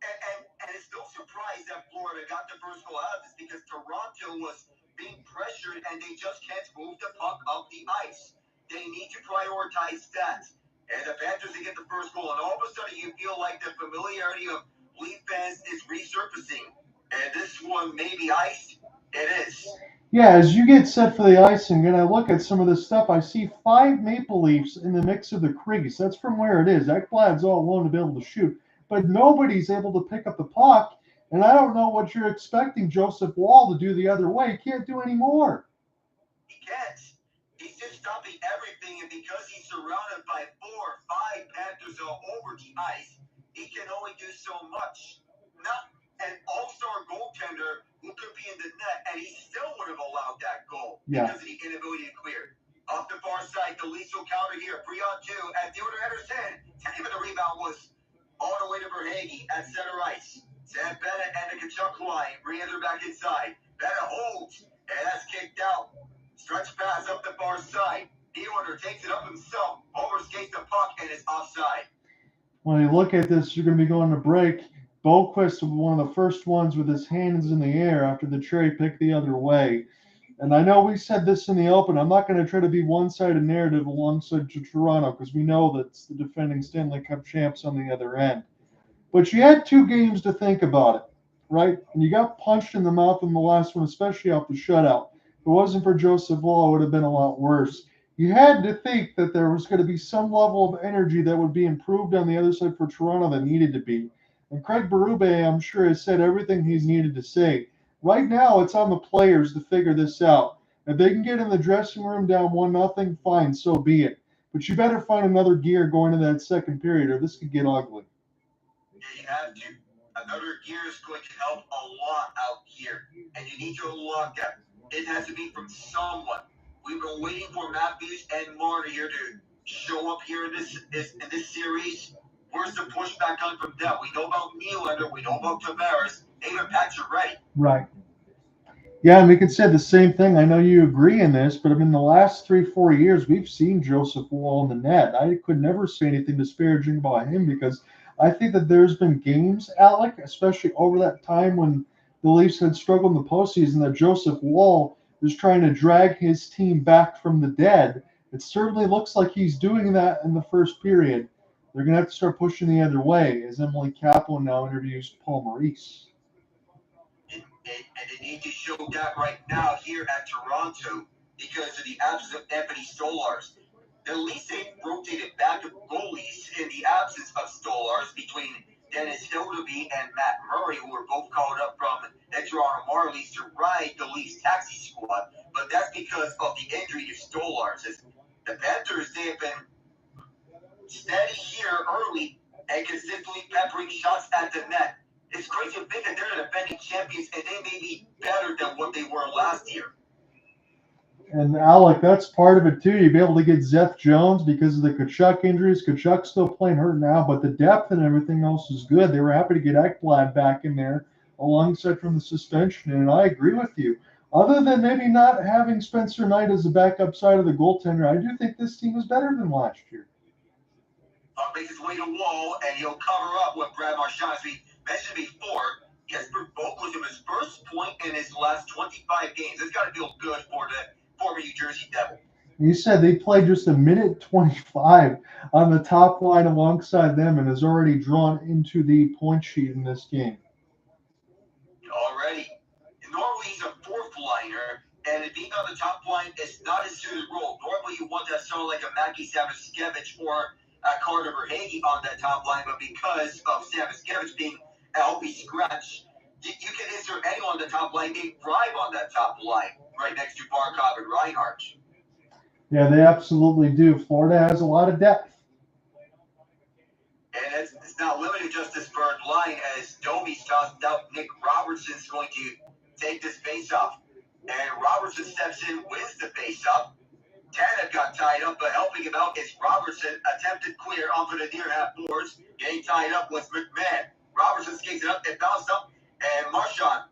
And it's no surprise that Florida got the first goal out of this because Toronto was being pressured and they just can't move the puck up the ice. They need to prioritize that. And the Panthers, they get the first goal, and all of a sudden you feel like the familiarity of Leaf fans is resurfacing. And this one may be iced. It is. Yeah, as you get set for the icing, and I look at some of this stuff, I see 5 Maple Leafs in the mix of the crease. That's from where it is. Ekblad's all alone to be able to shoot. But nobody's able to pick up the puck, and I don't know what you're expecting Joseph Wall to do the other way. He can't do any more. He can't. He's just stopping everything, and because he's surrounded by 4 or 5 Panthers all over the ice, he can only do so much. Not an all-star goaltender who could be in the net, and he still would have allowed that goal because of the inability to clear. Up the far side, the lethal counter here, 3-on-2, and Theodore Henderson. Taking the rebound was all the way to Verhaeghe at center ice. Sam Bennett and the Kachuk line re-enter back inside. Bennett holds, and that's kicked out. Stretch pass up the far side. Nylander takes it up himself, overskates the puck, and is offside. When you look at this, you're going to be going to break. Boquist was one of the first ones with his hands in the air after the cherry picked the other way. And I know we said this in the open. I'm not going to try to be one-sided narrative alongside Toronto because we know that's the defending Stanley Cup champs on the other end. But you had 2 games to think about it, right? And you got punched in the mouth in the last one, especially off the shutout. If it wasn't for Joseph Wall, it would have been a lot worse. You had to think that there was going to be some level of energy that would be improved on the other side for Toronto that needed to be. And Craig Berube, I'm sure, has said everything he's needed to say. Right now, it's on the players to figure this out. If they can get in the dressing room down 1-0, fine, so be it. But you better find another gear going into that second period, or this could get ugly. Yeah, you have to. Another gear is going to help a lot out here, and you need to unlock that. It has to be from someone. We've been waiting for Matthews and Marner here to show up here in this series. Where's the pushback coming from them? We know about Nylander. We know about Tavares. Even Pacioretty. Right. Yeah, and we could say the same thing. I know you agree in this, but I mean, the last 3-4 years, we've seen Joseph Wall in the net. I could never say anything disparaging about him because I think that there's been games, Alec, especially over that time when the Leafs had struggled in the postseason, that Joseph Wall was trying to drag his team back from the dead. It certainly looks like he's doing that in the first period. They're going to have to start pushing the other way as Emily Kaplan now interviews Paul Maurice. And they need to show that right now here at Toronto because of the absence of Anthony Stolarz. At least they rotated back to goalies in the absence of Stolarz between Dennis Hildeby and Matt Murray, who were both called up from the Toronto Marlies to ride the Leafs taxi squad. But that's because of the injury to Stolarz. As the Panthers, they have been steady here early and consistently peppering shots at the net. It's crazy to think that they're the defending champions and they may be better than what they were last year. And Alec, that's part of it too. You'd be able to get Zeth Jones because of the Tkachuk injuries. Tkachuk's still playing hurt now, but the depth and everything else is good. They were happy to get Ekblad back in there alongside from the suspension, and I agree with you. Other than maybe not having Spencer Knight as the backup side of the goaltender, I do think this team is better than last year. Makes his way to wall, and he'll cover up what Brad Marchand, as we mentioned before, Jesper Vogt was his first point in his last 25 games. It's got to feel good for the former New Jersey Devil. You said they played just a minute 25 on the top line alongside them and is already drawn into the point sheet in this game. Already. Normally he's a fourth liner, and being on the top line is not his suited role. Normally you want that someone like a Mackie Samoskevich or Carter Verhaeghe on that top line, but because of Samoskevich being a healthy scratch, you can insert anyone on the top line named Bribe on that top line, right next to Barkov and Reinhart. Yeah, they absolutely do. Florida has a lot of depth. And it's not limited just this third line, as Domi's tossed out. Nick Robertson's going to take this face-off. And Robertson steps in, wins the face-off. Tanev got tied up, but helping him out is Robertson. Attempted clear onto the near half boards. Getting tied up with McMann. Robertson skates it up and bounced up. And Marchand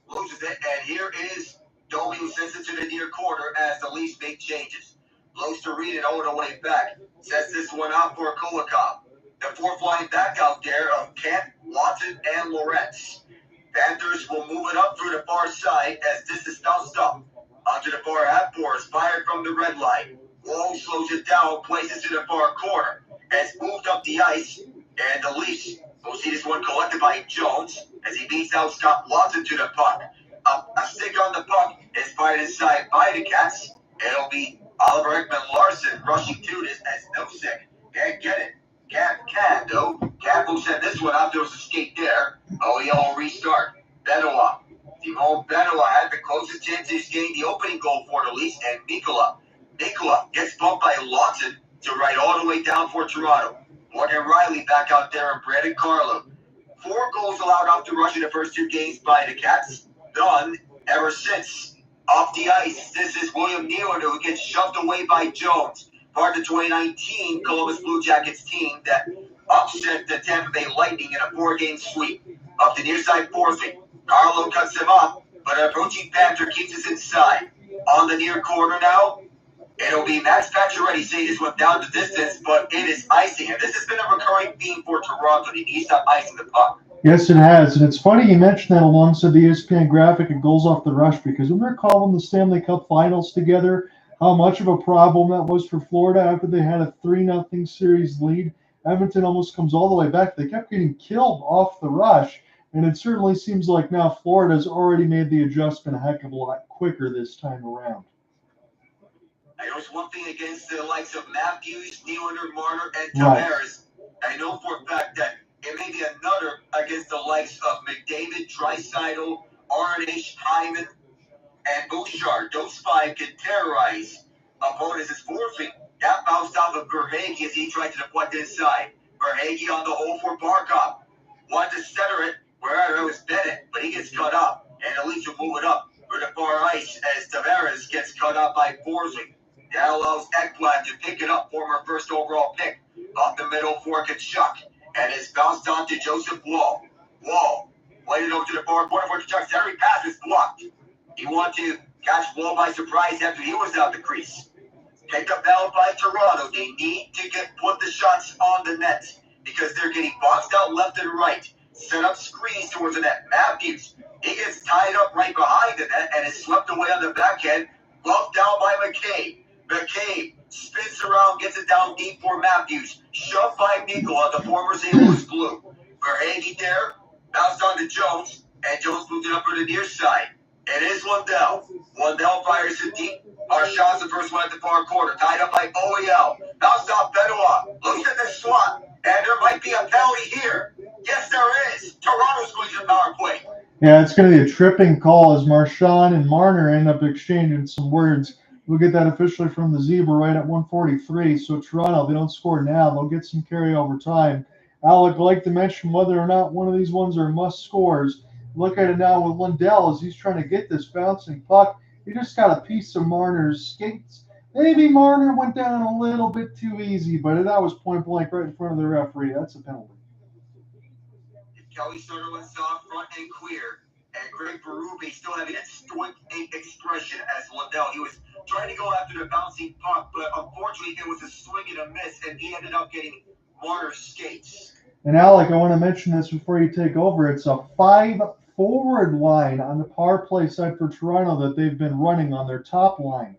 loses it. And here is Domi, who sends it to the near corner as the Leafs make changes. Blows to read it all the way back. Sets this one out for Kulikov. The fourth line back out there of Kent, Watson, and Lorentz. Panthers will move it up through the far side as this is bounced up. Onto the far half boards, fired from the red line. Wall slows it down, places to the far corner. Has moved up the ice, and the Leafs will see this one collected by Jones as he beats out Scott Watson to the puck. A stick on the puck is fired inside by the Cats. It'll be Oliver Ekman-Larsson rushing to this as Nosek can't get it. Can though. Cat will send this one out. There was a skate there. Yellow restart. Benoit. Simone Benoit had the closest chance to gain the opening goal for the Leafs, and Nikola gets bumped by Lawson to right all the way down for Toronto. Morgan Rielly back out there and Brandon Carlo. 4 goals allowed off the rush in the first 2 games by the Cats. None ever since. Off the ice, this is William Nylander, who gets shoved away by Jones. Part of the 2019 Columbus Blue Jackets team that upset the Tampa Bay Lightning in a 4-game sweep. Up the near side forcing. Carlo cuts him off, but an approaching Panther keeps us inside. On the near corner now, it'll be Max Pacioretty saying this one down the distance, but it is icing. And this has been a recurring theme for Toronto. They need to stop icing the puck. Yes, it has. And it's funny you mentioned that alongside the ESPN graphic and goals off the rush, because when they're calling the Stanley Cup Finals together, how much of a problem that was for Florida after they had a 3-0 series lead. Edmonton almost comes all the way back. They kept getting killed off the rush, and it certainly seems like now Florida's already made the adjustment a heck of a lot quicker this time around. I know it's one thing against the likes of Matthews, Nylander, Marner, and Tavares. Right. I know for a fact that it may be another against the likes of McDavid, Draisaitl, RNH, Hyman, and Bouchard. Those 5 can terrorize opponents. It's forcing. That bounced off of Verhaeghe as he tried to deflect inside. Verhaeghe on the hole for Barkov. Wanted to center it wherever it was Bennett, but he gets cut up. And the Leafs will move it up for the far ice as Tavares gets cut up by Forsling. That allows Ekblad to pick it up, former first overall pick, off the middle for Tkachuk. And it's bounced on to Joseph Wall. Wall waited over to the far corner for Tkachuk. Every pass is blocked. He wanted to catch Wall by surprise after he was out the crease. Pick up now by Toronto. They need to put the shots on the net because they're getting boxed out left and right. Set up screens towards the net. Matthews, he gets tied up right behind the net and is swept away on the backhand. Bumped down by McCabe. McCabe spins around, gets it down deep for Matthews. Shoved by Nicola, the former St. Louis Blue. Verhage there, bounced on to Jones, and Jones moved it up to the near side. It is Lundell. Lundell fires it deep. Marchand's the first one at the far corner, tied up by OEL. Bounced off Benoit, looks at the slot, and there might be a penalty here. Yes, there is. Toronto's going to the power play. Yeah, it's going to be a tripping call as Marchand and Marner end up exchanging some words. We'll get that officially from the Zebra right at 1:43. So Toronto, they don't score now. They'll get some carryover time. Alec, I'd like to mention whether or not one of these ones are must scores. Look at it now with Lundell as he's trying to get this bouncing puck. He just got a piece of Marner's skates. Maybe Marner went down a little bit too easy, but that was point blank right in front of the referee. That's a penalty. Kelly Sutter went soft, front and clear. And Greg Berube still having that stoic expression as Lundell. He was trying to go after the bouncing puck, but unfortunately it was a swing and a miss, and he ended up getting Marner's skates. And Alec, I want to mention this before you take over. It's a 5-forward line on the power play side for Toronto that they've been running on their top line.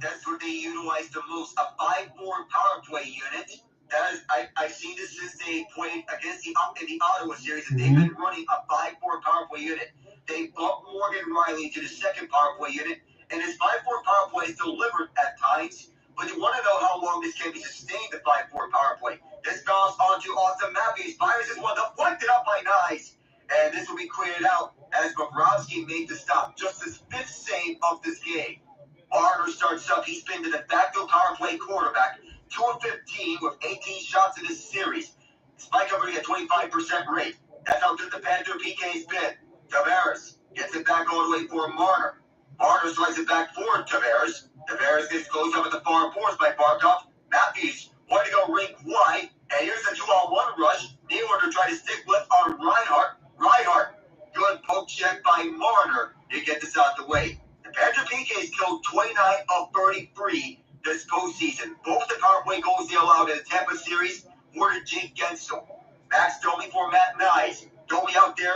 That's what they utilize the most, a 5-forward power play unit. That is, I've seen this since they played against in the Ottawa series, and they've been running a 5-forward power play unit. They bumped Morgan Rielly to the second power play unit, and his 5-forward power play is delivered at times. But you want to know how long this can be sustained, the 5-forward power play. This bounce onto Auston Matthews, fires this one, deflected up by Knies. And this will be cleared out as Bobrovsky made the stop. Just his 5th save of this game. Marner starts up. He's been the de facto power play quarterback. 2 of 15 with 18 shots in this series. Spike over at 25% rate. That's how good the Panther PK's been. Tavares gets it back all the way for Marner. Marner slides it back for Tavares. Tavares gets closed up at the far boards by Barkov. Matthews wanted to go rink wide. And here's a 2-on-1 rush. Nylander tried to stick left on Reinhart. Reinhart, good poke check by Marner to get this out the way. The Panther PK's killed 29 of 33 this postseason. Both the power play goals they allowed in the Tampa series were to Jake Gensel. Max Domi for Matt Knies. Domi out there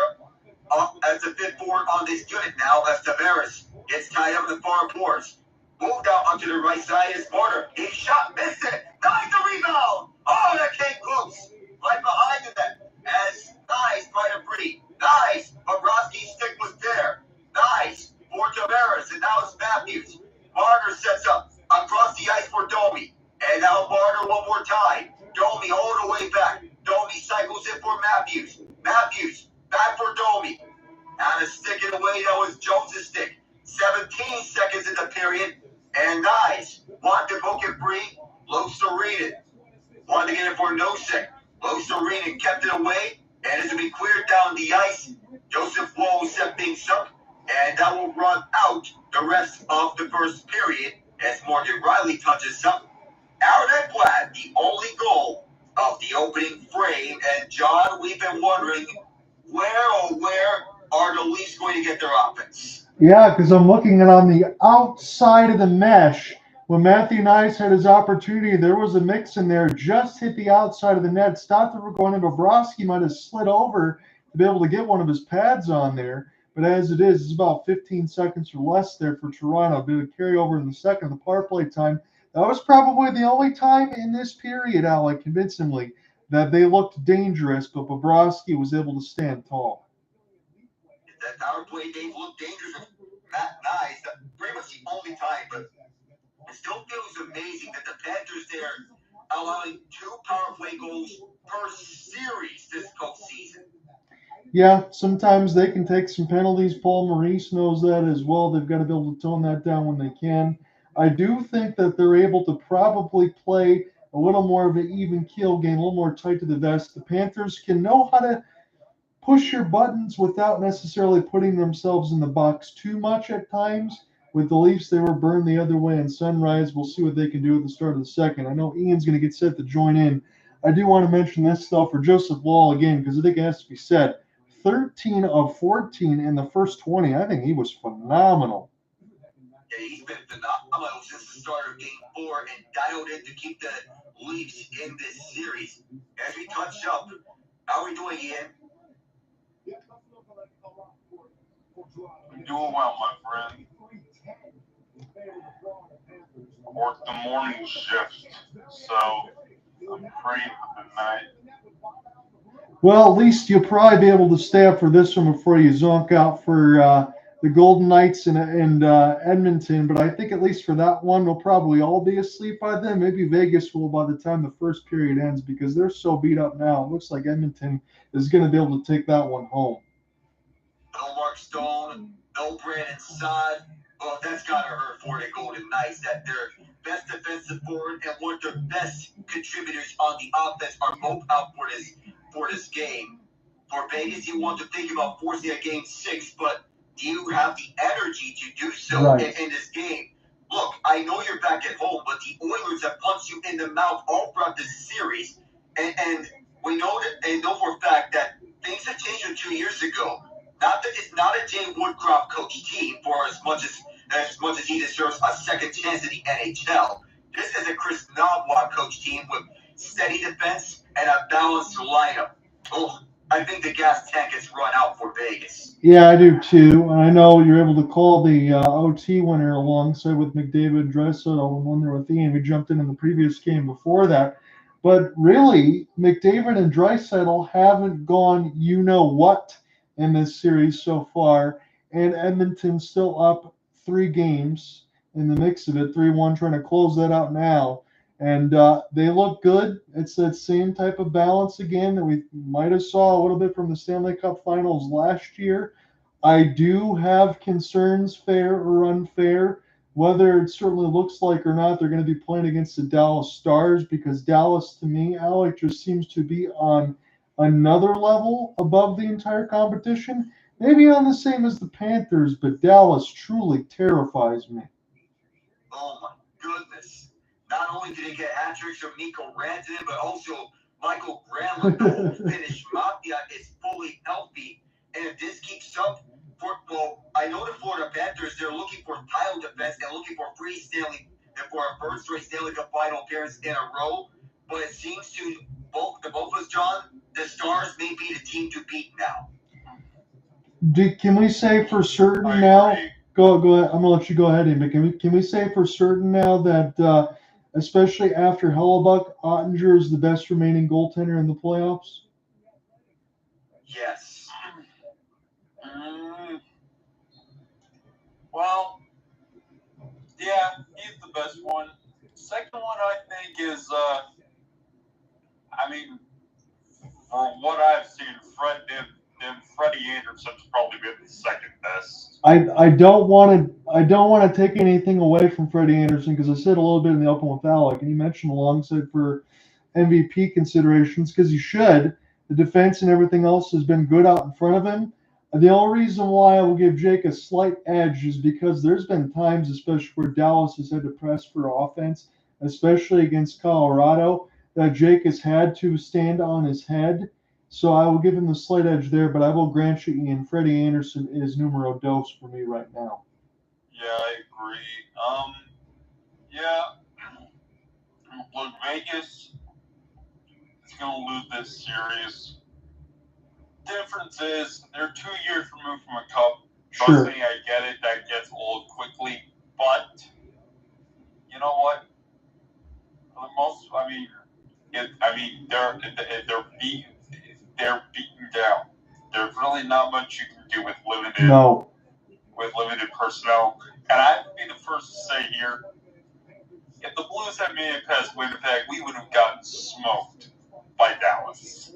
as the 5th forward on this unit now as Tavares gets tied up in the far boards. Moved out onto the right side is Marner. He shot, missed it. Knies the rebound. Oh, that came close. Right behind the net as Knies tried to breathe. Knies, Bobrovsky's stick was there. Knies for Tavares, and now it's Matthews. Marner sets up across the ice for Domi. And now Marner one more time. Domi all the way back. Domi cycles in for Matthews. Matthews back for Domi. And a stick in the way, that was Jones' stick. 17 seconds in the period. And Knies wanted to book it free. Loserinen wanted to get it for Nosek. Loserinen kept it away. And this will be cleared down the ice. Joseph Lowe set things up. And that will run out the rest of the first period as Morgan Rielly touches up. Aaron Ekblad, the only goal of the opening frame. And John, we've been wondering where are the Leafs going to get their offense? Yeah, because I'm looking at on the outside of the mesh. When Matthew Knies had his opportunity, there was a mix in there, just hit the outside of the net. Stopped it from going in. Bobrovsky might have slid over to be able to get one of his pads on there. But as it is, it's about 15 seconds or less there for Toronto. Did a carryover in the second, the power play time. That was probably the only time in this period, Alec, convincingly, that they looked dangerous, but Bobrovsky was able to stand tall. That power play, Dave, looked dangerous with Matt Knies. Pretty much the only time, but it still feels amazing that the Panthers there allowing 2 power play goals per series this postseason. Yeah, sometimes they can take some penalties. Paul Maurice knows that as well. They've got to be able to tone that down when they can. I do think that they're able to probably play a little more of an even keel game, a little more tight to the vest. The Panthers can know how to push your buttons without necessarily putting themselves in the box too much at times. With the Leafs, they were burned the other way in Sunrise. We'll see what they can do at the start of the second. I know Ian's going to get set to join in. I do want to mention this, though, for Joseph Woll again, because I think it has to be said. 13 of 14 in the first 20. I think he was phenomenal. Yeah, he's been phenomenal since the start of Game 4 and dialed in to keep the Leafs in this series. As we touch up, how are we doing, Ian? I'm doing well, my friend. work the morning shift, so I'm free for the night. Well, at least you'll probably be able to stay up for this one before you zonk out for the Golden Knights and Edmonton. But I think at least for that one, we'll probably all be asleep by then. Maybe Vegas will by the time the first period ends because they're so beat up now. It looks like Edmonton is going to be able to take that one home. No Mark Stone, no Brandon Saad. Well, that's got to hurt for the Golden Knights that their best defensive forward and one of their best contributors on the offense are both out for this game. For Vegas, you want to think about forcing a game 6, but do you have the energy to do so in this game? Look, I know you're back at home, but the Oilers have punched you in the mouth all throughout this series, and we know for a fact that things have changed from 2 years ago. Not that it's not a Jay Woodcroft coach team for as much as he deserves a second chance in the NHL. This is a Chris Nava coach team with steady defense and a balanced lineup. Oh, I think the gas tank has run out for Vegas. Yeah, I do too. And I know you're able to call the OT winner alongside with McDavid and Draisaitl, and one there with Ian. We jumped in the previous game before that. But really, McDavid and Draisaitl haven't gone you-know-what in this series so far. And Edmonton's still up 3 games in the mix of it, 3-1, trying to close that out now. And they look good. It's that same type of balance again that we might have saw a little bit from the Stanley Cup Finals last year. I do have concerns, fair or unfair, whether it certainly looks like or not they're going to be playing against the Dallas Stars, because Dallas, to me, Alec, just seems to be on another level above the entire competition. Maybe on the same as the Panthers, but Dallas truly terrifies me. Oh, my goodness. Not only did he get hat tricks from Mikko Rantanen, but also Michael Granlund, the whole Finnish mafia, is fully healthy. And if this keeps up, I know the Florida Panthers, they're looking for title defense and looking for a first straight Stanley Cup final appearance in a row. But it seems to both of us, John, the Stars may be the team to beat now. Can we say for certain now? Go ahead. I'm gonna let you go ahead, Ian. But can we say for certain now that especially after Hellebuck, Ottinger is the best remaining goaltender in the playoffs? Yes. Well, yeah, he's the best one. Second one, I think, is, for what I've seen, Freddie Anderson's probably been the second best. I don't want to take anything away from Freddie Anderson, because I said a little bit in the open with Alec, and he mentioned alongside for MVP considerations, because he should. The defense and everything else has been good out in front of him. The only reason why I will give Jake a slight edge is because there's been times, especially where Dallas has had to press for offense, especially against Colorado, that Jake has had to stand on his head. So I will give him the slight edge there, but I will grant you, Ian, Freddie Anderson is numero dos for me right now. Yeah, I agree. Look, Vegas is going to lose this series. Difference is they're 2 years removed from a cup. Sure. Trust me, I get it. That gets old quickly. But you know what? They're beaten down. There's really not much you can do with limited personnel. And I have to be the first to say here, if the Blues had made it past Winnipeg, we would have gotten smoked by Dallas.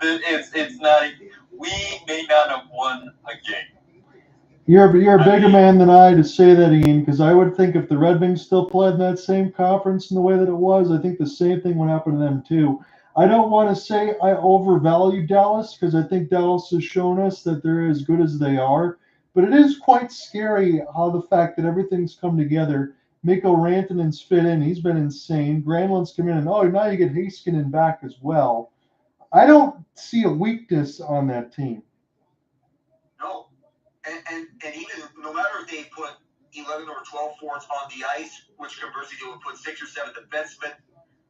It's not. We may not have won a game. You're a bigger man than I to say that, Ian, because I would think if the Red Wings still played in that same conference in the way that it was, I think the same thing would happen to them too. I don't want to say I overvalue Dallas, because I think Dallas has shown us that they're as good as they are. But it is quite scary how the fact that everything's come together. Mikko Rantanen's fit in. He's been insane. Granlund's come in, and now you get Heiskanen back as well. I don't see a weakness on that team. No. And even no matter if they put 11 or 12 forwards on the ice, which conversely they would put 6 or 7 defensemen,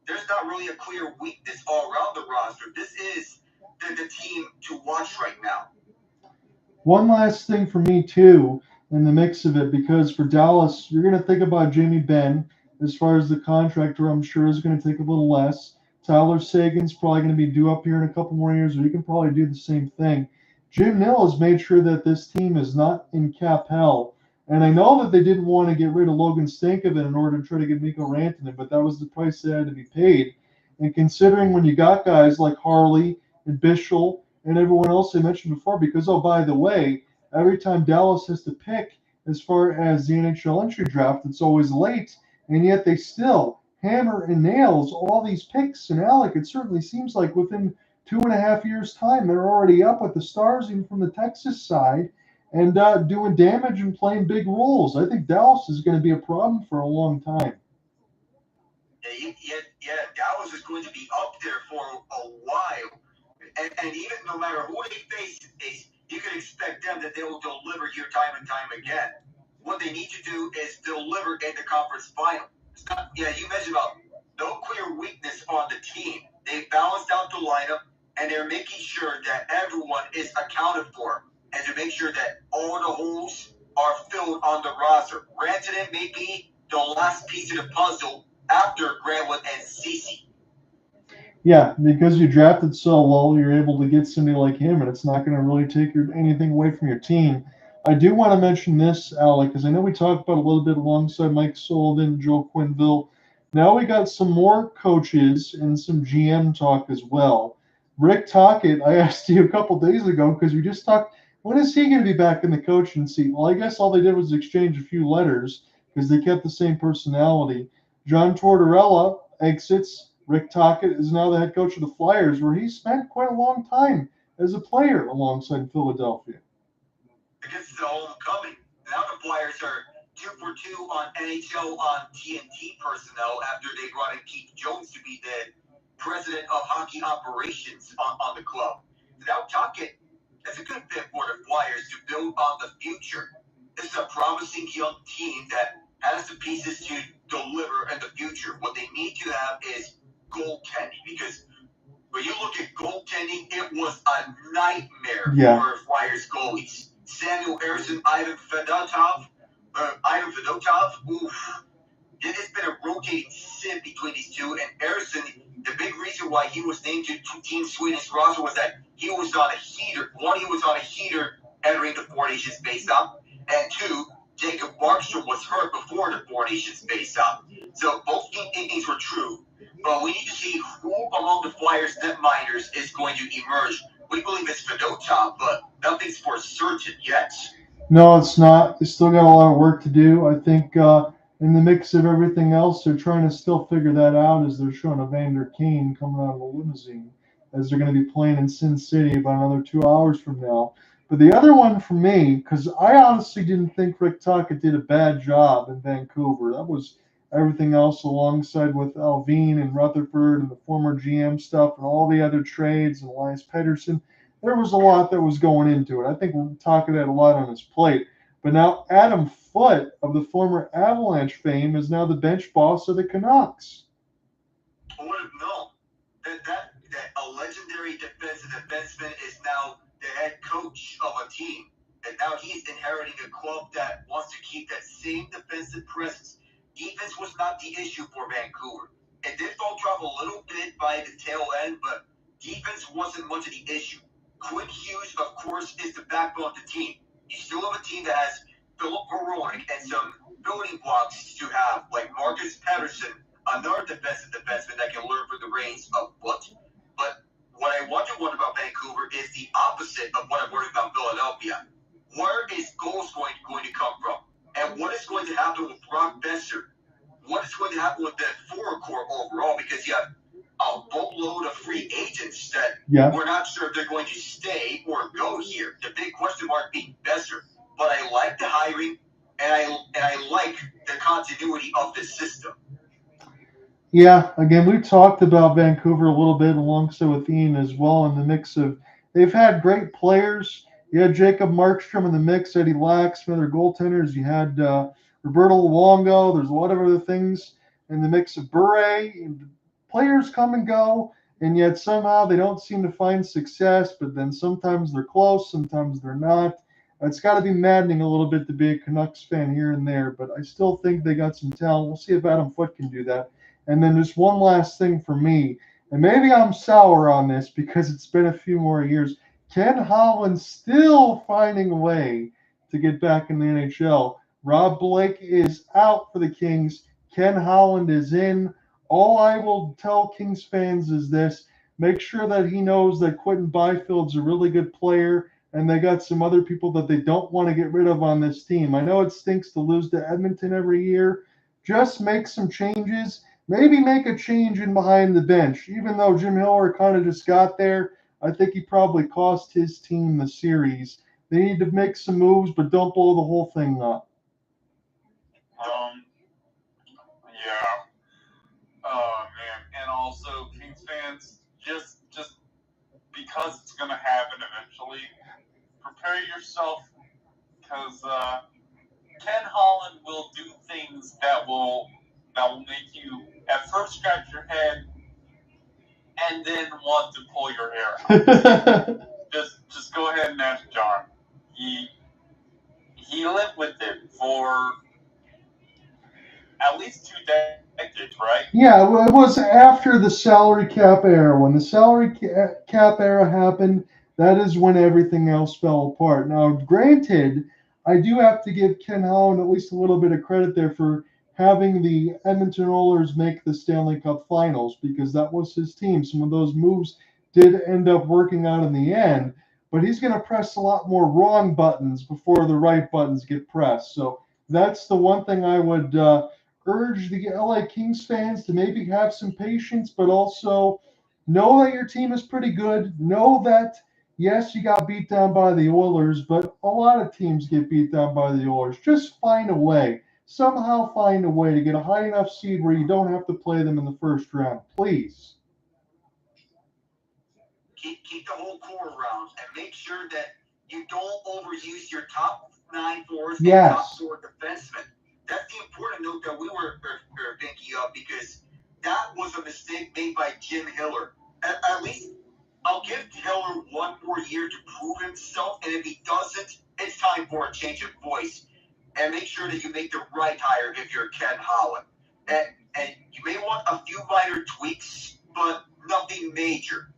there's not really a clear weakness all around the roster. This is the team to watch right now. One last thing for me, too, in the mix of it, because for Dallas, you're going to think about Jamie Benn as far as the contractor. I'm sure is going to take a little less. Tyler Sagan's probably going to be due up here in a couple more years, or he can probably do the same thing. Jim Nill has made sure that this team is not in cap hell. And I know that they didn't want to get rid of Logan Stankoven in order to try to get Mikko Rantanen, but that was the price that had to be paid. And considering when you got guys like Harley and Bischel and everyone else I mentioned before, because, oh, by the way, every time Dallas has to pick as far as the NHL entry draft, it's always late, and yet they still hammer and nails all these picks. And Alec, it certainly seems like within 2.5 years' time, they're already up with the Stars, even from the Texas side, and doing damage and playing big roles. I think Dallas is going to be a problem for a long time. Yeah, Dallas is going to be up there for a while. And even no matter who they face, you can expect them that they will deliver here time and time again. What they need to do is deliver in the conference final. You mentioned about no clear weakness on the team. They balanced out the lineup, and they're making sure that everyone is accounted for, and to make sure that all the holes are filled on the roster. Rantanen may be the last piece of the puzzle after Granlund and Ceci. Yeah, because you drafted so low, you're able to get somebody like him, and it's not going to really take anything away from your team. I do want to mention this, Alec, because I know we talked about a little bit alongside Mike Sullivan, Joe Quenneville. Now we got some more coaches and some GM talk as well. Rick Tocchet, I asked you a couple days ago because we just talked, when is he going to be back in the coaching seat? Well, I guess all they did was exchange a few letters because they kept the same personality. John Tortorella exits. Rick Tocchet is now the head coach of the Flyers, where he spent quite a long time as a player alongside Philadelphia. Because it's the homecoming. Now the Flyers are 2 for 2 on NHL on TNT personnel after they brought in Keith Jones to be the president of hockey operations on the club. Now Tocchet, that's a good fit for the Flyers to build on the future. This is a promising young team that has the pieces to deliver in the future. What they need to have is goaltending, because when you look at goaltending, it was a nightmare for Flyers goalies. Samuel Ersson, Ivan Fedotov. Oof. It's been a rotating sin between these two. And Ersson, the big reason why he was named to Team Sweden's roster was that he was on a heater. One, he was on a heater entering the Four Nations face-off, and two, Jacob Markstrom was hurt before the Four Nations face-off. So both things were true. But we need to see who among the Flyers netminders is going to emerge. We believe it's Fedotov, but nothing's for certain yet. No, it's not. They still got a lot of work to do. I think in the mix of everything else, they're trying to still figure that out as they're showing Evander Kane coming out of a limousine as they're going to be playing in Sin City about another 2 hours from now. But the other one for me, because I honestly didn't think Rick Tocchet did a bad job in Vancouver. That was everything else alongside with Alvin and Rutherford and the former GM stuff and all the other trades and Elias Pettersson. There was a lot that was going into it. I think Tocchet had a lot on his plate. But now Adam Foote of the former Avalanche fame is now the bench boss of the Canucks. I would have known that a legendary defenseman is now the head coach of a team. And now he's inheriting a club that wants to keep that same defensive presence. Defense was not the issue for Vancouver. It did fall drop a little bit by the tail end, but defense wasn't much of the issue. Quinn Hughes, of course, is the backbone of the team. You still have a team that has Philip Veronic and some building blocks to have, like Marcus Pettersson, another defensive defenseman that can learn from the reins of Foote. But what I wonder about Vancouver is the opposite of what I'm worried about Philadelphia. Where is goals going to come from? And what is going to happen with Brock Besser? What is going to happen with that forward core overall? Because you have a boatload of free agents that we're not sure if they're going to stay or go here. The big question mark being Besser. But I like the hiring, and I like the continuity of the system. Yeah, again, we talked about Vancouver a little bit alongside with Ian as well in the mix of they've had great players. You had Jacob Markstrom in the mix, Eddie Lack, some other goaltenders. You had Roberto Luongo. There's a lot of other things in the mix of Berube. Players come and go, and yet somehow they don't seem to find success, but then sometimes they're close, sometimes they're not. It's got to be maddening a little bit to be a Canucks fan here and there, but I still think they got some talent. We'll see if Adam Foote can do that. And then just one last thing for me, and maybe I'm sour on this because it's been a few more years. Ken Holland still finding a way to get back in the NHL. Rob Blake is out for the Kings. Ken Holland is in. All I will tell Kings fans is this. Make sure that he knows that Quentin Byfield's a really good player, and they got some other people that they don't want to get rid of on this team. I know it stinks to lose to Edmonton every year. Just make some changes. Maybe make a change in behind the bench. Even though Jim Hiller kind of just got there, I think he probably cost his team the series. They need to make some moves, but don't blow the whole thing up. Yeah. Oh man, and also Kings fans, just because it's gonna happen eventually, prepare yourself because Ken Holland will do things that will make you at first scratch your head and then want to pull your hair out. just go ahead and ask John. He lived with it for at least 2 decades, right? Yeah, it was after the salary cap era. When the salary cap era happened, that is when everything else fell apart. Now, granted, I do have to give Ken Holland at least a little bit of credit there for having the Edmonton Oilers make the Stanley Cup Finals because that was his team. Some of those moves did end up working out in the end, but he's going to press a lot more wrong buttons before the right buttons get pressed. So that's the one thing I would urge the LA Kings fans to maybe have some patience, but also know that your team is pretty good. Know that, yes, you got beat down by the Oilers, but a lot of teams get beat down by the Oilers. Just find a way. Somehow find a way to get a high enough seed where you don't have to play them in the first round. Please. Keep the whole core around and make sure that you don't overuse your top 9 forwards and top 4 defensemen. That's the important note that we were thinking of because that was a mistake made by Jim Hiller. At least I'll give Hiller 1 more year to prove himself, and if he doesn't, it's time for a change of voice. And make sure that you make the right hire if you're Ken Holland. And you may want a few minor tweaks, but nothing major.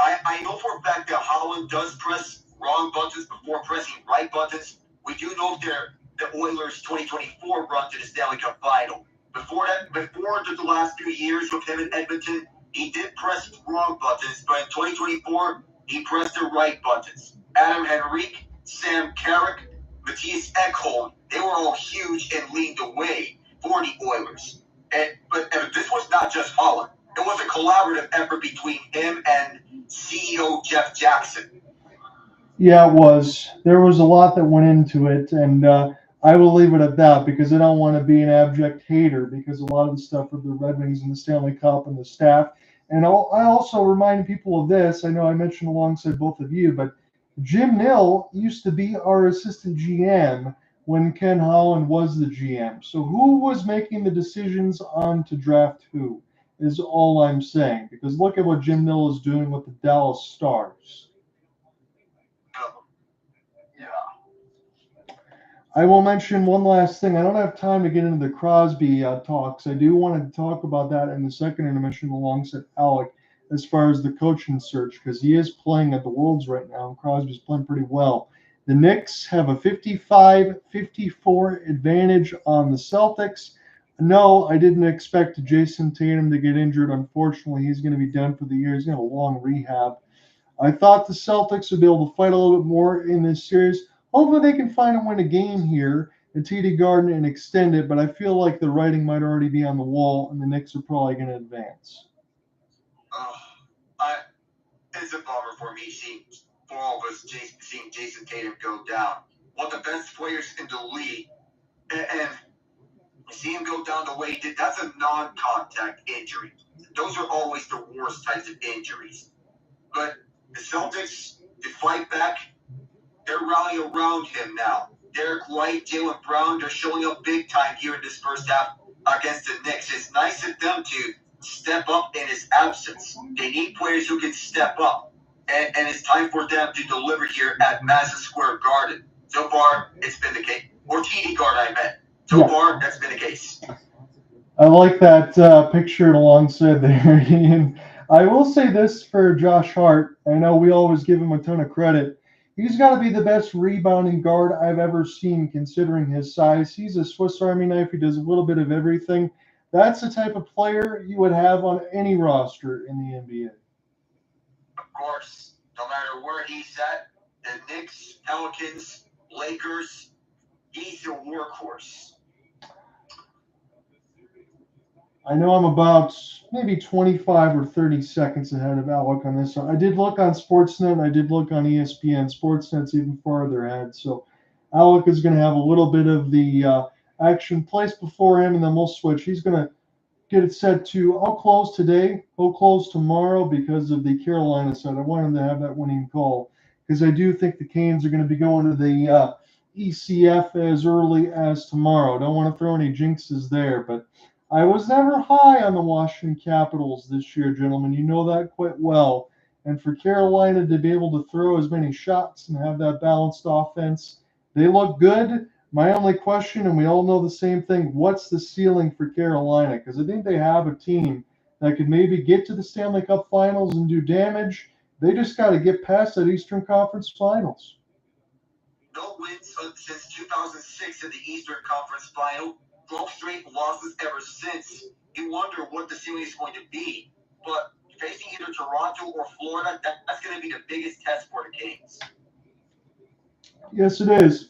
I know for a fact that Holland does press wrong buttons before pressing right buttons. We do know the Oilers' 2024 run to the Stanley Cup Final. Before the last few years with him in Edmonton, he did press wrong buttons, but in 2024, he pressed the right buttons. Adam Henrique, Sam Carrick, Matthias Ekholm, they were all huge and leaned the way for the Oilers. But this was not just Holland. It was a collaborative effort between him and CEO Jeff Jackson. Yeah, it was. There was a lot that went into it, and I will leave it at that because I don't want to be an abject hater because a lot of the stuff with the Red Wings and the Stanley Cup and the staff. And I also remind people of this. I know I mentioned alongside both of you, but Jim Nill used to be our assistant GM when Ken Holland was the GM. So who was making the decisions on to draft who is all I'm saying. Because look at what Jim Nill is doing with the Dallas Stars. I will mention one last thing. I don't have time to get into the Crosby talks. I do want to talk about that in the second intermission alongside Alec as far as the coaching search because he is playing at the Worlds right now, and Crosby's playing pretty well. The Knicks have a 55-54 advantage on the Celtics. No, I didn't expect Jason Tatum to get injured. Unfortunately, he's going to be done for the year. He's going to have a long rehab. I thought the Celtics would be able to fight a little bit more in this series. Hopefully they can find and win a game here at TD Garden and extend it, but I feel like the writing might already be on the wall, and the Knicks are probably going to advance. It's a bummer for me for all of us seeing Jason Tatum go down. One of the best players in the league, and see him go down the way he did, that's a non-contact injury. Those are always the worst types of injuries. But the Celtics, to fight back, they're rallying around him now. Derek White, Jaylen Brown, they're showing up big time here in this first half against the Knicks. It's nice of them to step up in his absence. They need players who can step up. and it's time for them to deliver here at Madison Square Garden. So far, it's been the case. Or TD Garden, I meant. So far, that's been the case. I like that picture alongside there. And I will say this for Josh Hart. I know we always give him a ton of credit. He's got to be the best rebounding guard I've ever seen considering his size. He's a Swiss Army knife. He does a little bit of everything. That's the type of player you would have on any roster in the NBA. Of course, no matter where he's at, the Knicks, Pelicans, Lakers, he's a workhorse. I know I'm about maybe 25 or 30 seconds ahead of Alec on this one. I did look on Sportsnet, and I did look on ESPN. Sportsnet's even farther ahead. So Alec is going to have a little bit of the action placed before him, and then we'll switch. He's going to get it set to, I'll close today, he'll close tomorrow because of the Carolina side. I want him to have that winning call because I do think the Canes are going to be going to the ECF as early as tomorrow. Don't want to throw any jinxes there, but I was never high on the Washington Capitals this year, gentlemen. You know that quite well. And for Carolina to be able to throw as many shots and have that balanced offense, they look good. My only question, and we all know the same thing, what's the ceiling for Carolina? Because I think they have a team that could maybe get to the Stanley Cup Finals and do damage. They just got to get past that Eastern Conference Finals. No wins since 2006 in the Eastern Conference Final. 12 straight losses ever since. You wonder what the ceiling is going to be. But facing either Toronto or Florida, that's going to be the biggest test for the Kings. Yes, it is.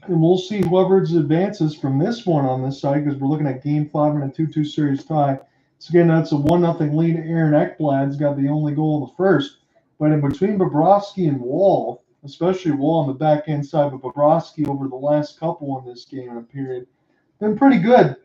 And we'll see whoever advances from this one on this side because we're looking at Game 5 in a 2-2 series tie. So again, that's a 1-0 lead. Aaron Ekblad's got the only goal in the first. But in between Bobrovsky and Wall, especially Wall on the back end side, but Bobrovsky over the last couple in this game in a period, been pretty good.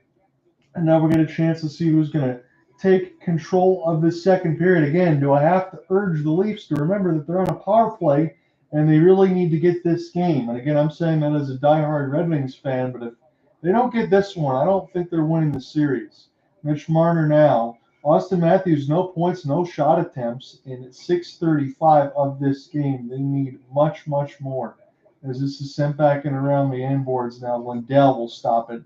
And now we're going to get a chance to see who's going to take control of this second period. Again, do I have to urge the Leafs to remember that they're on a power play and they really need to get this game? And again, I'm saying that as a diehard Red Wings fan, but if they don't get this one, I don't think they're winning the series. Mitch Marner now. Auston Matthews, no points, no shot attempts in 6:35 of this game. They need much, much more. As this is sent back and around the end boards now, Lindell will stop it.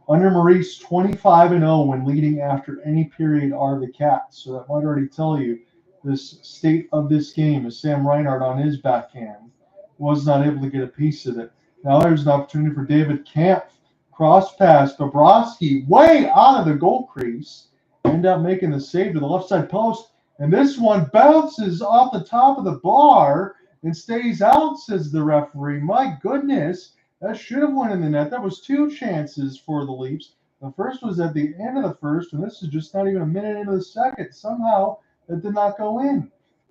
Under Maurice, 25-0 when leading after any period are the Cats. So that might already tell you this state of this game as Sam Reinhart on his backhand was not able to get a piece of it. Now there's an opportunity for David Kampf. Cross pass, Bobrovsky way out of the goal crease. End up making the save to the left side post. And this one bounces off the top of the bar and stays out, says the referee. My goodness. That should have went in the net. That was two chances for the Leafs. The first was at the end of the first, and this is just not even a minute into the second. Somehow, that did not go in.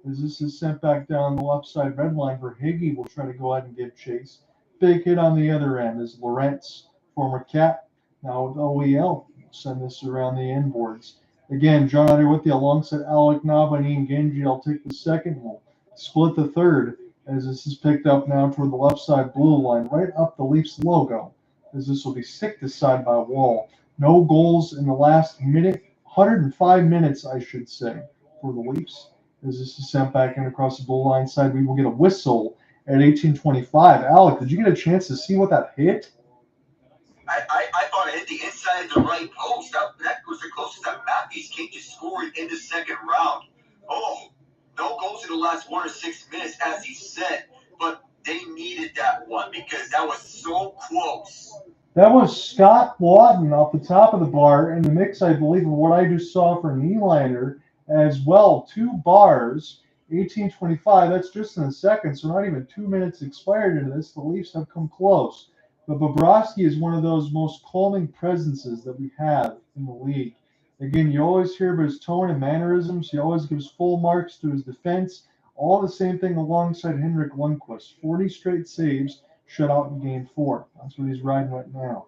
As this is sent back down the left side red line for Higgy, will try to go ahead and give chase. Big hit on the other end as Lorentz, former Cat, now with OEL, send this around the end boards. Again, John Utter with you alongside Alec Nava and Ian Genji. I'll take the second. We'll split the third. As this is picked up now toward the left side blue line, right up the Leafs logo, as this will be stick to side by Wall. No goals in the last minute, 105 minutes, I should say, for the Leafs. As this is sent back in across the blue line side, we will get a whistle at 18:25. Alec, did you get a chance to see what that hit? I thought it hit the inside of the right post. That was the closest that Matthews came to scoring in the second round. Oh, no goals in the last 1 or 6 minutes, as he said, but they needed that one because that was so close. That was Scott Lawton off the top of the bar in the mix, I believe, of what I just saw for Nylander as well. 2 bars, 18:25. That's just in a second, so not even 2 minutes expired into this. The Leafs have come close. But Bobrovsky is one of those most calming presences that we have in the league. Again, you always hear about his tone and mannerisms. He always gives full marks to his defense. All the same thing alongside Henrik Lundqvist. 40 straight saves, shut out in Game 4. That's what he's riding right now.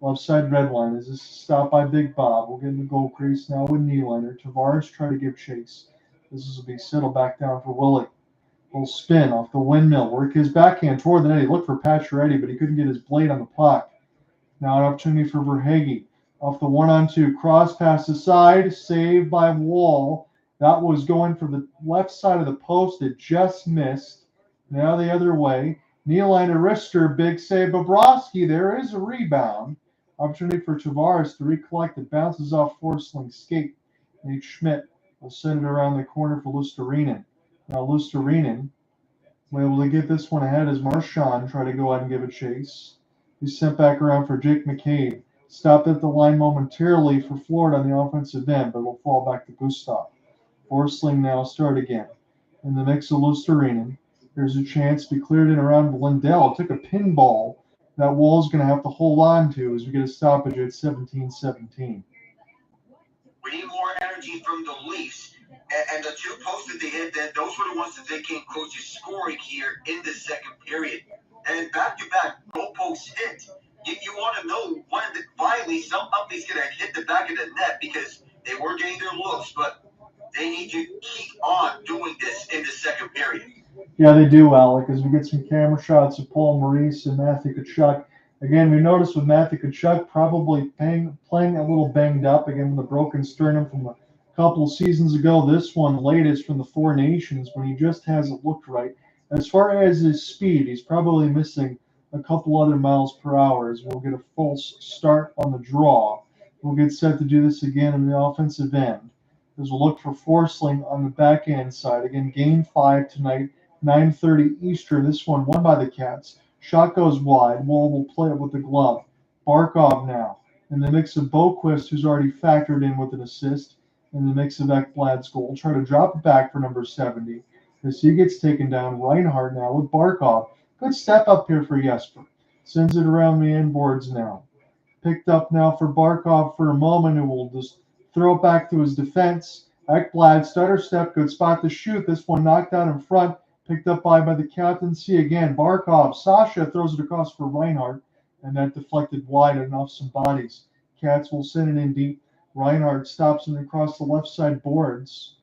Left side red line. Is this stopped by Big Bob? We'll get in the goal crease now with Nylander. Tavares try to give chase. This will be settled back down for Willie. Full spin off the windmill. Work his backhand toward the net. He looked for Pacioretty, but he couldn't get his blade on the puck. Now an opportunity for Verhaeghe. Off the 1-on-2, cross pass aside, saved by Wall, That was going for the left side of the post. It just missed. Now the other way. Nylander wrister, big save. Bobrovsky, there is a rebound. Opportunity for Tavares to recollect. It bounces off Forsling skate. Nate Schmidt will send it around the corner for Luostarinen. Now Luostarinen will able to get this one ahead as Marchand try to go out and give a chase. He's sent back around for Jake McCabe. Stopped at the line momentarily for Florida on the offensive end, but will fall back to Gustav. Forsling now start again. In the mix of Luostarinen. There's a chance to be cleared in around Lindell. Took a pinball that Wall's going to have to hold on to as we get a stoppage at 17-17. We need more energy from the Leafs. And the two posts that they hit, those were the ones that they came close to scoring here in the second period. And back-to-back goalposts hit. You want to know when finally something's going to hit the back of the net because they were getting their looks, but they need to keep on doing this in the second period. Yeah, they do, Alec, as we get some camera shots of Paul Maurice and Matthew Tkachuk. Again, we noticed with Matthew Tkachuk probably playing a little banged up, again, with a broken sternum from a couple of seasons ago. This one, latest from the Four Nations, when he just hasn't looked right. As far as his speed, he's probably missing a couple other miles per hour as we'll get a false start on the draw. We'll get set to do this again in the offensive end. As we'll look for Forsling on the back end side. Again, game 5 tonight, 9:30 Eastern. This one won by the Cats. Shot goes wide. Wall will play it with the glove. Barkov now in the mix of Boquist, who's already factored in with an assist, in the mix of Ekblad's goal. Try to drop it back for number 70 as he gets taken down. Reinhardt now with Barkov. Good step up here for Jesper. Sends it around the end boards now. Picked up now for Barkov for a moment, who will just throw it back to his defense. Ekblad, stutter step, good spot to shoot. This one knocked out in front. Picked up by the captaincy again. Barkov, Sasha throws it across for Reinhardt, and that deflected wide and off some bodies. Cats will send it in deep. Reinhardt stops it across the left side boards.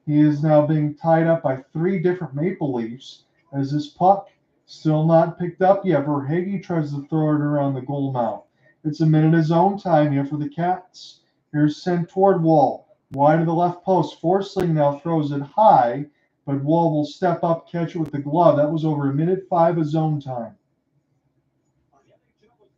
He is now being tied up by 3 different Maple Leafs as this puck still not picked up yet. Verhaeghe tries to throw it around the goal mouth. It's a minute of zone time here for the Cats. Here's sent toward Wall. Wide of the left post. Forsling now throws it high, but Wall will step up, catch it with the glove. That was over a minute 5 of zone time.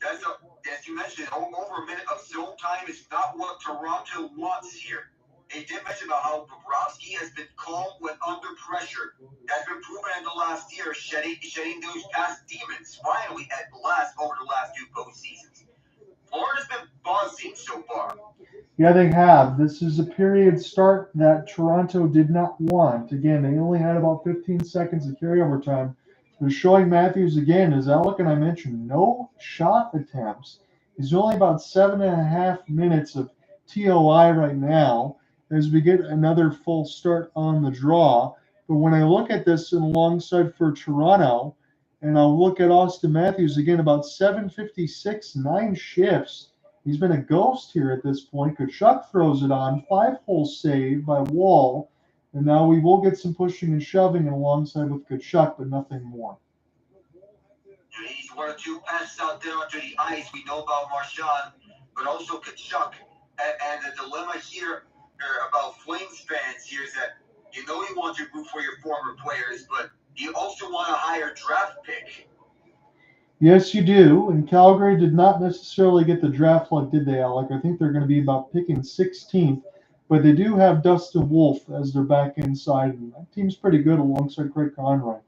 As you mentioned, over a minute of zone time is not what Toronto wants here. They did mention about how Bobrovsky has been calm when under pressure. That's been proven in the last year, shedding those past demons finally at last over the last 2 postseasons. Florida's been buzzing so far. Yeah, they have. This is a period start that Toronto did not want. Again, they only had about 15 seconds of carryover time. They're showing Matthews again, as Alec and I mentioned, no shot attempts. He's only about 7.5 minutes of TOI right now as we get another full start on the draw. But when I look at this alongside for Toronto, and I'll look at Auston Matthews again, about 7:56, 9 shifts. He's been a ghost here at this point. Tkachuk throws it on. 5-hole save by Wall. And now we will get some pushing and shoving alongside with Tkachuk, but nothing more. He's 1 or 2 passes out there onto the ice. We know about Marchand, but also Tkachuk. And the dilemma here about Flames fans here is that you know you want to root for your former players, but you also want a higher draft pick. Yes, you do. And Calgary did not necessarily get the draft luck, did they, Alec? I think they're going to be about picking 16th. But they do have Dustin Wolf as their back inside. And that team's pretty good alongside Craig Conroy.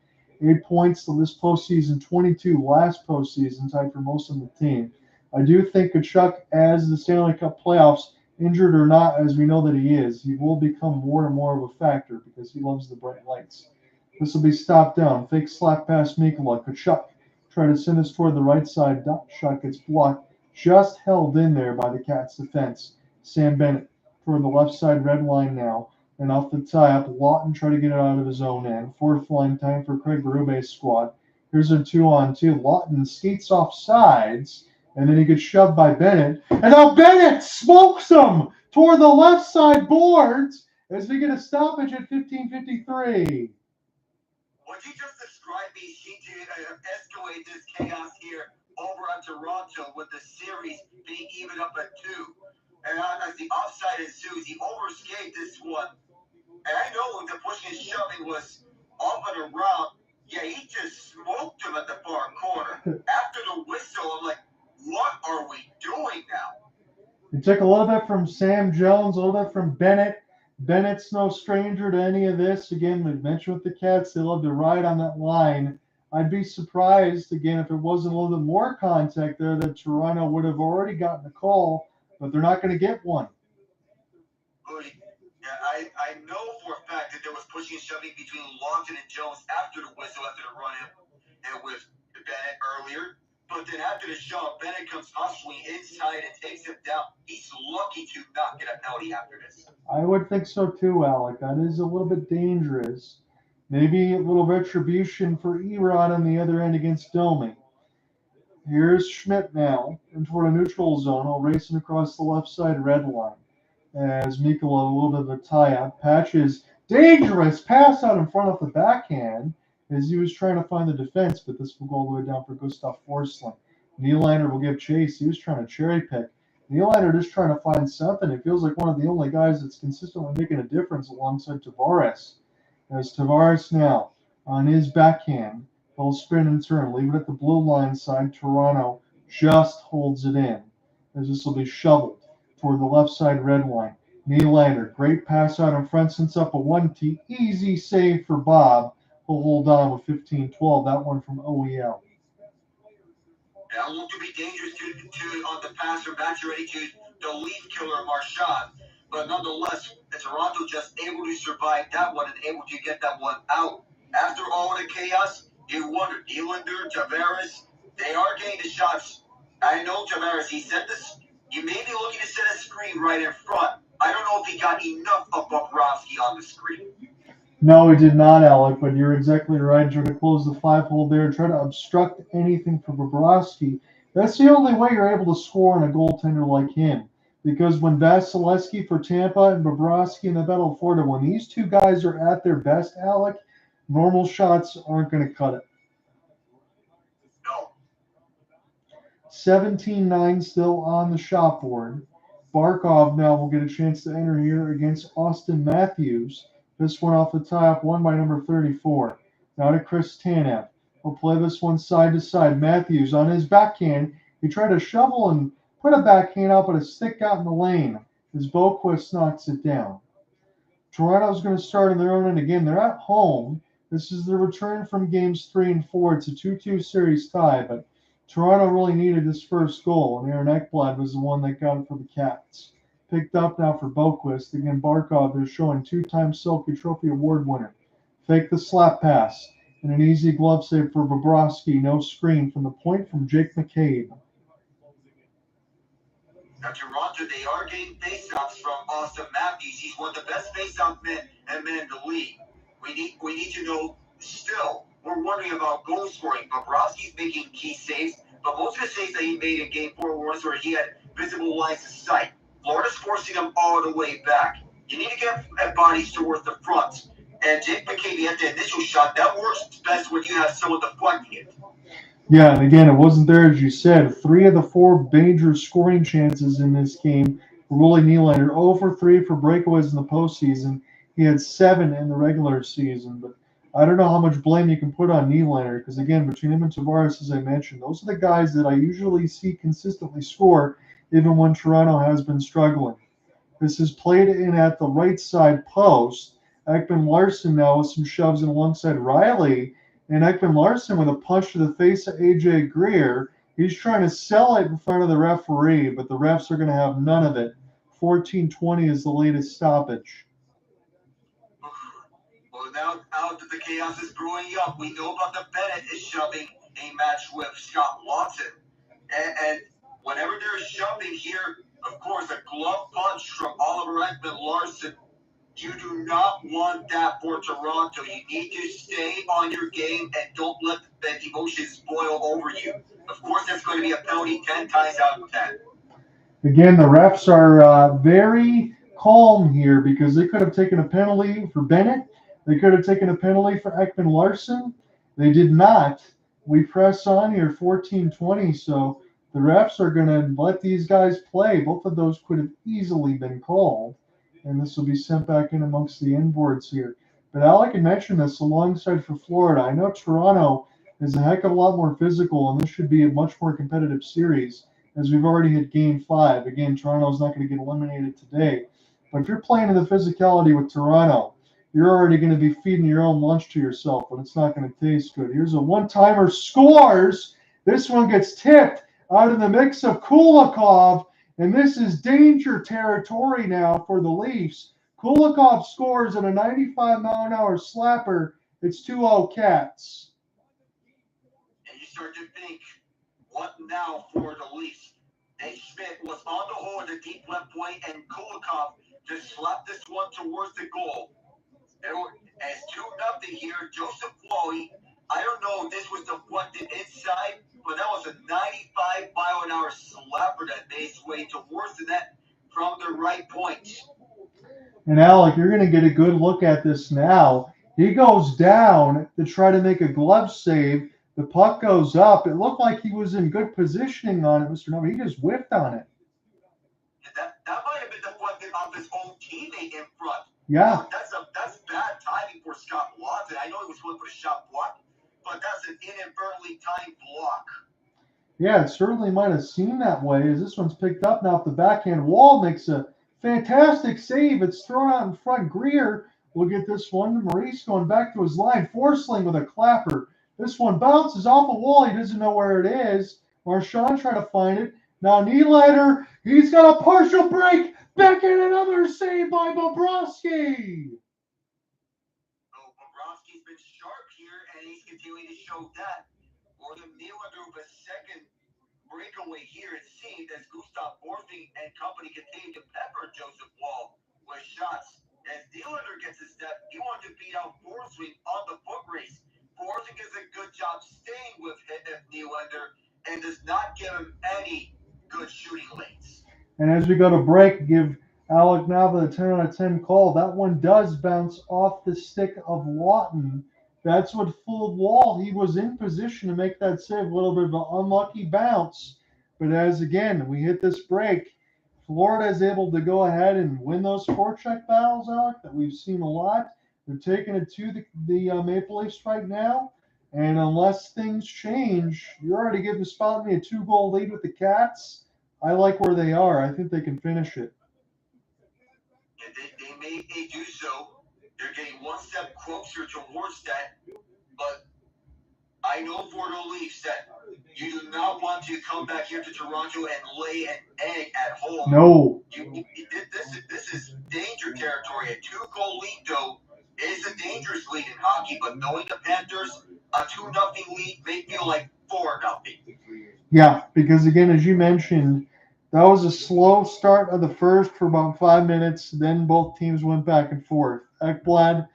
8 points to this postseason, 22 last postseason, tied for most on the team. I do think Tkachuk, as the Stanley Cup playoffs, injured or not, as we know that he is, he will become more and more of a factor because he loves the bright lights. This will be stopped down. Fake slap past Mikkola. Tkachuk try to send us toward the right side. Shot gets blocked. Just held in there by the Cats' defense. Sam Bennett toward the left side red line now. And off the tie-up, Lawton try to get it out of his own end. 4th line time for Craig Berube's squad. Here's a 2-on-2. Lawton skates off sides, and then he gets shoved by Bennett. And now Bennett smokes him toward the left side boards as we get a stoppage at 15:53. What you just described me seemed to escalate this chaos here over on Toronto with the series being even up at 2. And as the offside ensues, he overskated this one. And I know when the pushing and shoving was up and around, yeah, he just smoked him at the far corner. After the whistle, I'm like, what are we doing now? You took a little bit from Sam Jones, a little bit from Bennett. Bennett's no stranger to any of this. Again, we mentioned with the Cats, they love to ride on that line. I'd be surprised, again, if it wasn't a little bit more contact there, that Toronto would have already gotten a call, but they're not going to get one. Yeah, I know for a fact that there was pushing and shoving between Longton and Jones after the whistle, after the run-in, and with Bennett earlier. But then after the shove, Bennett comes hustling inside and takes him down. He's lucky to not get a penalty after this. I would think so too, Alec. That is a little bit dangerous. Maybe a little retribution for Erod on the other end against Domi. Here's Schmidt now in toward a neutral zone, all racing across the left side red line. As Mikula, a little bit of a tie-up. Patches, dangerous pass out in front of the backhand as he was trying to find the defense, but this will go all the way down for Gustav Forsling. Nylander will give chase. He was trying to cherry pick. Nylander just trying to find something. It feels like one of the only guys that's consistently making a difference alongside Tavares. As Tavares now on his backhand, he'll spin and turn, leave it at the blue line side. Toronto just holds it in as this will be shoveled toward the left side red line. Nylander, great pass out in front, sends up a 1-T. Easy save for Bob. He'll hold on with 15-12. That one from OEL. That looked to be dangerous to on the pass from Pacioretty to the leaf killer Marchand. But nonetheless, Toronto just able to survive that one and able to get that one out. After all the chaos, you wonder, Nylander, Tavares, they are getting the shots. I know Tavares, he said this. You may be looking to set a screen right in front. I don't know if he got enough of Bobrovsky on the screen. No, he did not, Alec, but you're exactly right. Trying to close the 5-hole there, try to obstruct anything for Bobrovsky. That's the only way you're able to score on a goaltender like him. Because when Vasilevsky for Tampa and Bobrovsky in the Battle of Florida, when these two guys are at their best, Alec, normal shots aren't going to cut it. No. 17-9 still on the shot board. Barkov now will get a chance to enter here against Auston Matthews. This one off the top, won by number 34. Now to Chris Tanev. He'll play this one side to side. Matthews on his backhand. He tried to shovel and put a backhand out, but a stick got in the lane as Boquist knocks it down. Toronto's going to start on their own end again. They're at home. This is the return from games 3 and 4. It's a 2-2 series tie, but Toronto really needed this first goal, and Aaron Ekblad was the one that got it for the Cats. Picked up now for Boquist. Again, Barkov, they're showing 2-time Selke Trophy Award winner. Fake the slap pass, and an easy glove save for Bobrovsky. No screen from the point from Jake McCabe. Now, Toronto, they are getting faceoffs from Auston Matthews. He's one of the best faceoff men in the league. We need to know still. We're wondering about goal scoring. Bobrovsky's making key saves, but most of the saves that he made in Game 4 were ones where he had visible lines of sight. Florida's forcing him all the way back. You need to get bodies towards the front. And Jake McCabe at the initial shot, that works best when you have someone deflecting it. Yeah, and again, it wasn't there, as you said. 3 of the 4 major scoring chances in this game for Willie Nylander. 0 for 3 for breakaways in the postseason. He had 7 in the regular season. But I don't know how much blame you can put on Nylander because, again, between him and Tavares, as I mentioned, those are the guys that I usually see consistently score even when Toronto has been struggling. This is played in at the right side post. Ekman-Larsson now with some shoves in alongside Rielly. And Ekman-Larsson with a punch to the face of A.J. Greer. He's trying to sell it in front of the referee, but the refs are going to have none of it. 14-20 is the latest stoppage. Well, now out that the chaos is brewing up, we know about the Bennett is shoving a match with Scott Watson. And whenever there's shoving here, of course, a glove punch from Oliver Ekman-Larsson. You do not want that for Toronto. You need to stay on your game and don't let the emotions boil over you. Of course, that's going to be a penalty 10 times out of 10. Again, the refs are very calm here because they could have taken a penalty for Bennett. They could have taken a penalty for Ekman-Larsson. They did not. We press on here, 14-20, so the refs are going to let these guys play. Both of those could have easily been called. and this will be sent back in amongst the inboards here. But Alec had mentioned this alongside for Florida. I know Toronto is a heck of a lot more physical, and this should be a much more competitive series, as we've already hit Game 5. Again, Toronto's not going to get eliminated today. But if you're playing in the physicality with Toronto, you're already going to be feeding your own lunch to yourself, but it's not going to taste good. Here's a one-timer, scores! This one gets tipped out of the mix of Kulikov, and this is danger territory now for the Leafs. Kulikov scores in a 95-mile-an-hour slapper. It's 2-0 Cats. And you start to think, what now for the Leafs? Nate Schmidt was on the hole at the deep left point, and Kulikov just slapped this one towards the goal. And it's 2-0 here. Joseph Flowey, I don't know if this was deflected inside, but that was a 95-mile-an-hour slapper that made its way towards the net from the right point. And Alec, you're going to get a good look at this now. He goes down to try to make a glove save. The puck goes up. It looked like he was in good positioning on it, Mr. Nova. He just whiffed on it. That might have been deflected off his own teammate in front. Yeah. That's bad timing for Scott Watson. I know he was going for a shot block, but that's an inadvertently timed block. Yeah, it certainly might have seemed that way, as this one's picked up now off the backhand wall. Makes a fantastic save. It's thrown out in front. Greer will get this one. Maurice going back to his line. Forsling with a clapper. This one bounces off the wall. He doesn't know where it is. Marchand trying to find it. Now Nylander, he's got a partial break. Back in another save by Bobrovsky. Oh, Bobrovsky's been sharp here, and he's continuing to show that. Or the Nylander with a second breakaway here, it seemed, as Gustav Forsling and company continued to pepper Joseph Wall with shots. As Nylander gets a step, he wanted to beat out Forsling on the foot race. Forsling does a good job staying with Nylander and does not give him any good shooting lanes. And as we go to break, give Alec Nava the 10 out of 10 call. That one does bounce off the stick of Lawton. That's what fooled Wall. He was in position to make that save. A little bit of an unlucky bounce. But as again, we hit this break, Florida is able to go ahead and win those forecheck battles, Alec, that we've seen a lot. They're taking it to the Maple Leafs right now. And unless things change, you're already giving Spotney a 2-goal lead with the Cats. I like where they are. I think they can finish it. Yeah, they may do so. They're getting one step closer towards that. But I know for the Leafs that you do not want to come back here to Toronto and lay an egg at home. No. This is danger territory. A 2-goal lead, though, is a dangerous lead in hockey. But knowing the Panthers, a 2-0 lead may feel like 4-0. Yeah, because again, as you mentioned, that was a slow start of the first for about 5 minutes. Then both teams went back and forth. Ekblad,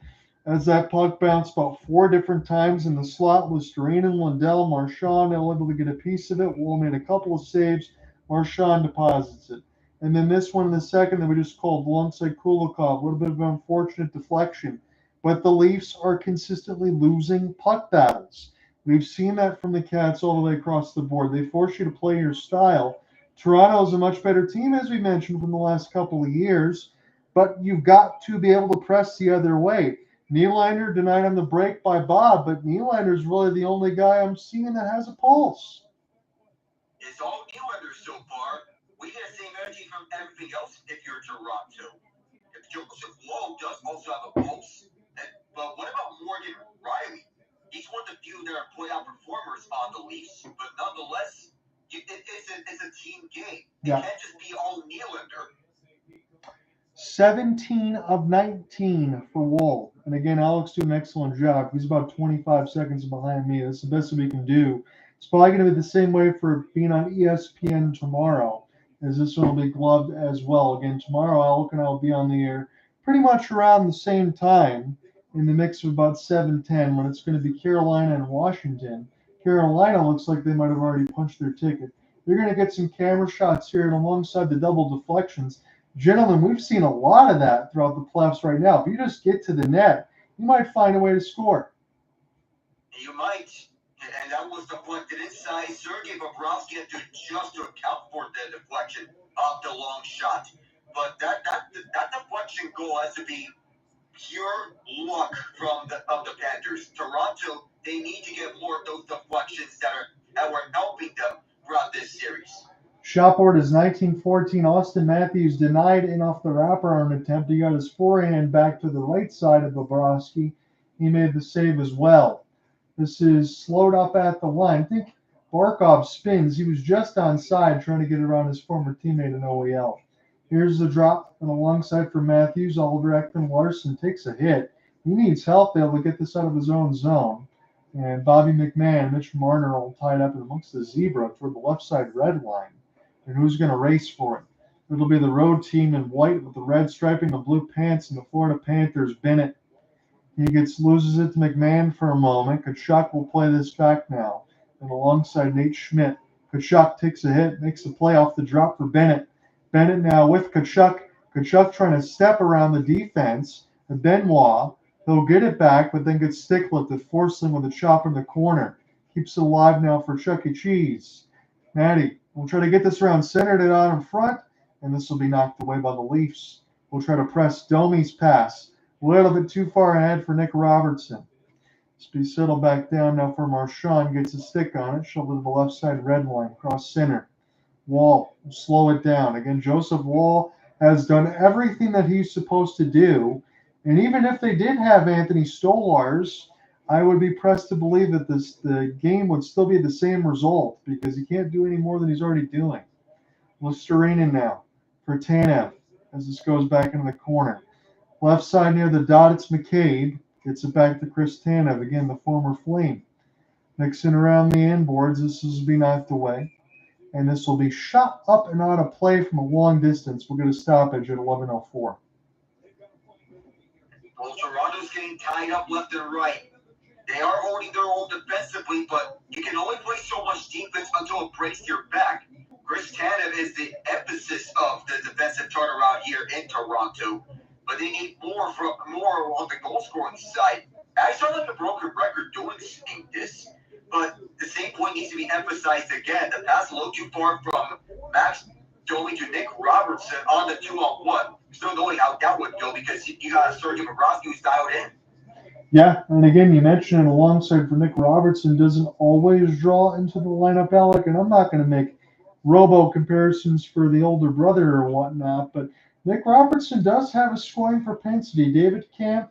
as that puck bounced about 4 different times in the slot, was Storeen and Lundell. Marchand able to get a piece of it. Wall made a couple of saves. Marchand deposits it. And then this one in the second that we just called alongside Kulikov. A little bit of an unfortunate deflection. But the Leafs are consistently losing puck battles. We've seen that from the Cats all the way across the board. They force you to play your style. Toronto is a much better team, as we mentioned, from the last couple of years. But you've got to be able to press the other way. Nylander denied on the break by Bob, but Nylander is really the only guy I'm seeing that has a pulse. It's all Nylander so far. We get the same energy from everything else if you're Toronto. If Joseph Lowe does also have a pulse, but what about Morgan Rielly? He's one of the few that are playoff performers on the Leafs, but nonetheless, it's a team game. It can't just be all Nylander. 17 of 19 for Wall. And again, Alex doing an excellent job. He's about 25 seconds behind me. That's the best that we can do. It's probably going to be the same way for being on ESPN tomorrow, as this one will be gloved as well. Again, tomorrow, Alec and I will be on the air pretty much around the same time, in the mix of about 7:10, when it's going to be Carolina and Washington. Carolina looks like they might have already punched their ticket. You're going to get some camera shots here and alongside the double deflections. Gentlemen, we've seen a lot of that throughout the playoffs right now. If you just get to the net, you might find a way to score. You might. And that was deflected inside. Sergei Bobrovsky had to just to account for the deflection of the long shot. But that deflection goal has to be pure luck from the Panthers. Toronto, they need to get more of those deflections that were helping them throughout this series. Shot board is 1914. Auston Matthews denied in off the wraparound attempt. He got his forehand back to the right side of Bobrovsky. He made the save as well. This is slowed up at the line. I think Barkov spins. He was just onside trying to get around his former teammate in OEL. Here's the drop and alongside for Matthews. Oliver Ekman-Larsson takes a hit. He needs help there to get this out of his own zone. And Bobby McMann, Mitch Marner all tied up amongst the zebra toward the left side red line. And who's going to race for it? It'll be the road team in white with the red striping, the blue pants, and the Florida Panthers. Bennett. He loses it to McMann for a moment. Tkachuk will play this back now. And alongside Nate Schmidt. Tkachuk takes a hit, makes the play off the drop for Bennett. Bennett now with Tkachuk. Tkachuk trying to step around the defense. And Benoit, he'll get it back, but then gets stick-lifted, forcing with a chop in the corner. Keeps it alive now for Chuck E. Cheese. Natty will try to get this around centered it out in front, and this will be knocked away by the Leafs. We'll try to press Domi's pass. A little bit too far ahead for Nick Robertson. It's be settled back down now for Marchand. Gets a stick on it. Shoulder to the left side red line. Cross center. Wall will slow it down. Again, Joseph Wall has done everything that he's supposed to do. And even if they did have Anthony Stolarz, I would be pressed to believe that the game would still be the same result because he can't do any more than he's already doing. Listerinen now for Tanev as this goes back into the corner. Left side near the dot, it's McCabe. Gets it back to Chris Tanev, again, the former Flame. Mixing around the inboards, this will be knocked away. And this will be shot up and out of play from a long distance. We'll get a stoppage at 11:04. Well, Toronto's getting tied up left and right. They are holding their own defensively, but you can only play so much defense until it breaks your back. Chris Tanev is the emphasis of the defensive turnaround here in Toronto, but they need more on the goal scoring side. I sound like a broken record doing this, but the same point needs to be emphasized again. The pass a little too far from Max Domi to Nick Robertson on the 2-on-1. Still knowing how that would go because you got Sergei Bobrovsky who's dialed in. Yeah, and again, you mentioned it alongside for Nick Robertson doesn't always draw into the lineup, Alec, and I'm not going to make robo comparisons for the older brother or whatnot, but Nick Robertson does have a scoring propensity. David Kampf